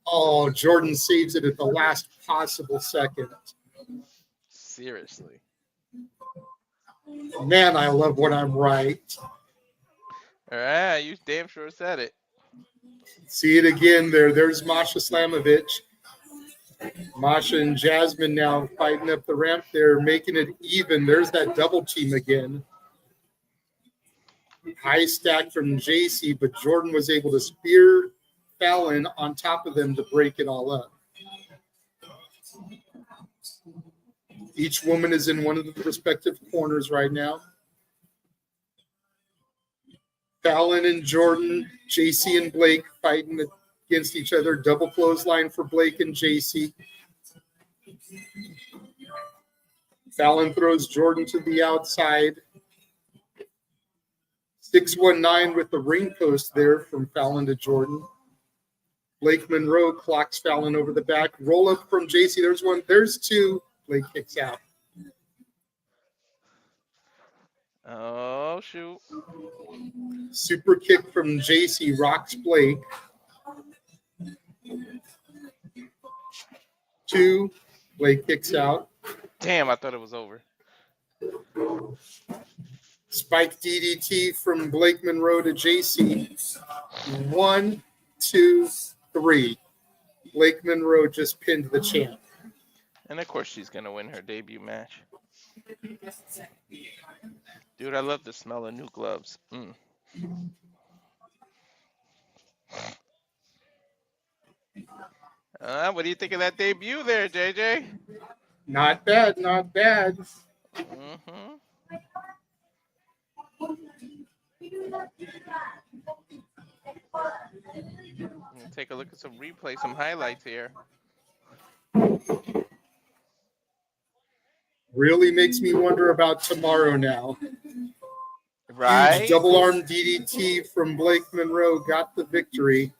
Oh, Jordynne saves it at the last possible second. Seriously. Man, I love when I'm right. All right, you damn sure said it. See it again there. There's Masha Slamovich. Masha and Jasmine now fighting up the ramp there, making it even. There's that double team again. High stack from Jacy, but Jordynne was able to spear Fallon on top of them to break it all up. Each woman is in one of the respective corners right now. Fallon and Jordynne, Jacy and Blake fighting against each other. Double clothesline for Blake and Jacy. Fallon throws Jordynne to the outside. 619 with the ring post there from Fallon to Jordynne. Blake Monroe clocks Fallon over the back. Roll up from Jacy. There's 1. There's 2. Blake kicks out. Oh, shoot. Super kick from Jacy rocks Blake. 2. Blake kicks out. Damn, I thought it was over. Spike DDT from Blake Monroe to Jacy. 1, 2, 3. Blake Monroe just pinned the champ. And of course she's going to win her debut match. Dude, I love the smell of new gloves. What do you think of that debut there, JJ? Not bad, not bad. Mm-hmm. Take a look at some replay, some highlights here. Really makes me wonder about tomorrow now. Right? Huge double arm DDT from Blake Monroe got the victory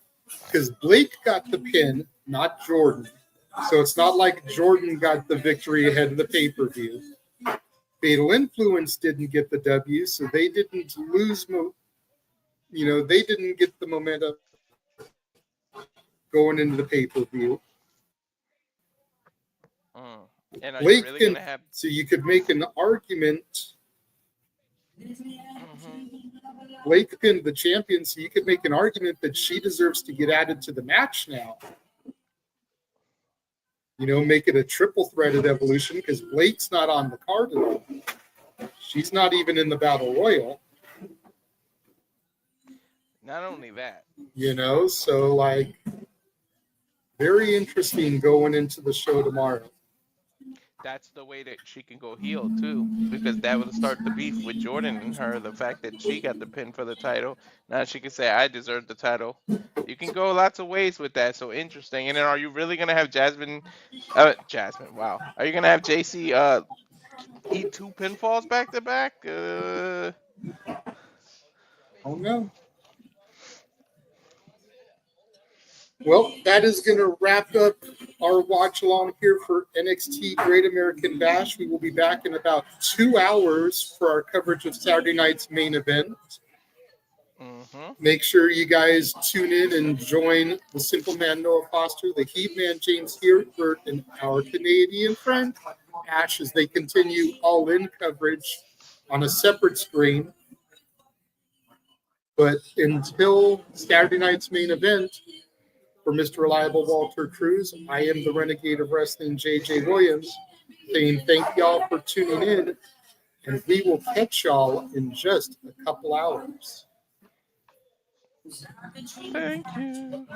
because Blake got the pin, not Jordynne. So it's not like Jordynne got the victory ahead of the pay-per-view. Fatal Influence didn't get the W, so they didn't lose. They didn't get the momentum going into the pay-per-view. And are Blake you really gonna have? So you could make an argument. Mm-hmm. Blake pinned the champion, so you could make an argument that she deserves to get added to the match now. Make it a triple threat at Evolution because Blake's not on the card at all. She's not even in the Battle Royal. Not only that. So very interesting going into the show tomorrow. That's the way that she can go heel too, because that would start the beef with Jordynne and her. The fact that she got the pin for the title, now she can say I deserve the title. You can go lots of ways with that. So interesting. And then, are you really gonna have Jasmine? Wow. Are you gonna have Jacy eat 2 pinfalls back to back? Oh no. Well, that is going to wrap up our watch along here for NXT Great American Bash. We will be back in about 2 hours for our coverage of Saturday night's main event. Mm-hmm. Make sure you guys tune in and join the Simple Man Noah Foster, the Heat Man James Hereford, and our Canadian friend Ash as they continue all-in coverage on a separate screen. But until Saturday night's main event, for Mr. Reliable Walter Cruz, I am the Renegade of Wrestling, JJ Williams, saying thank y'all for tuning in, and we will catch y'all in just a couple hours. Thank you.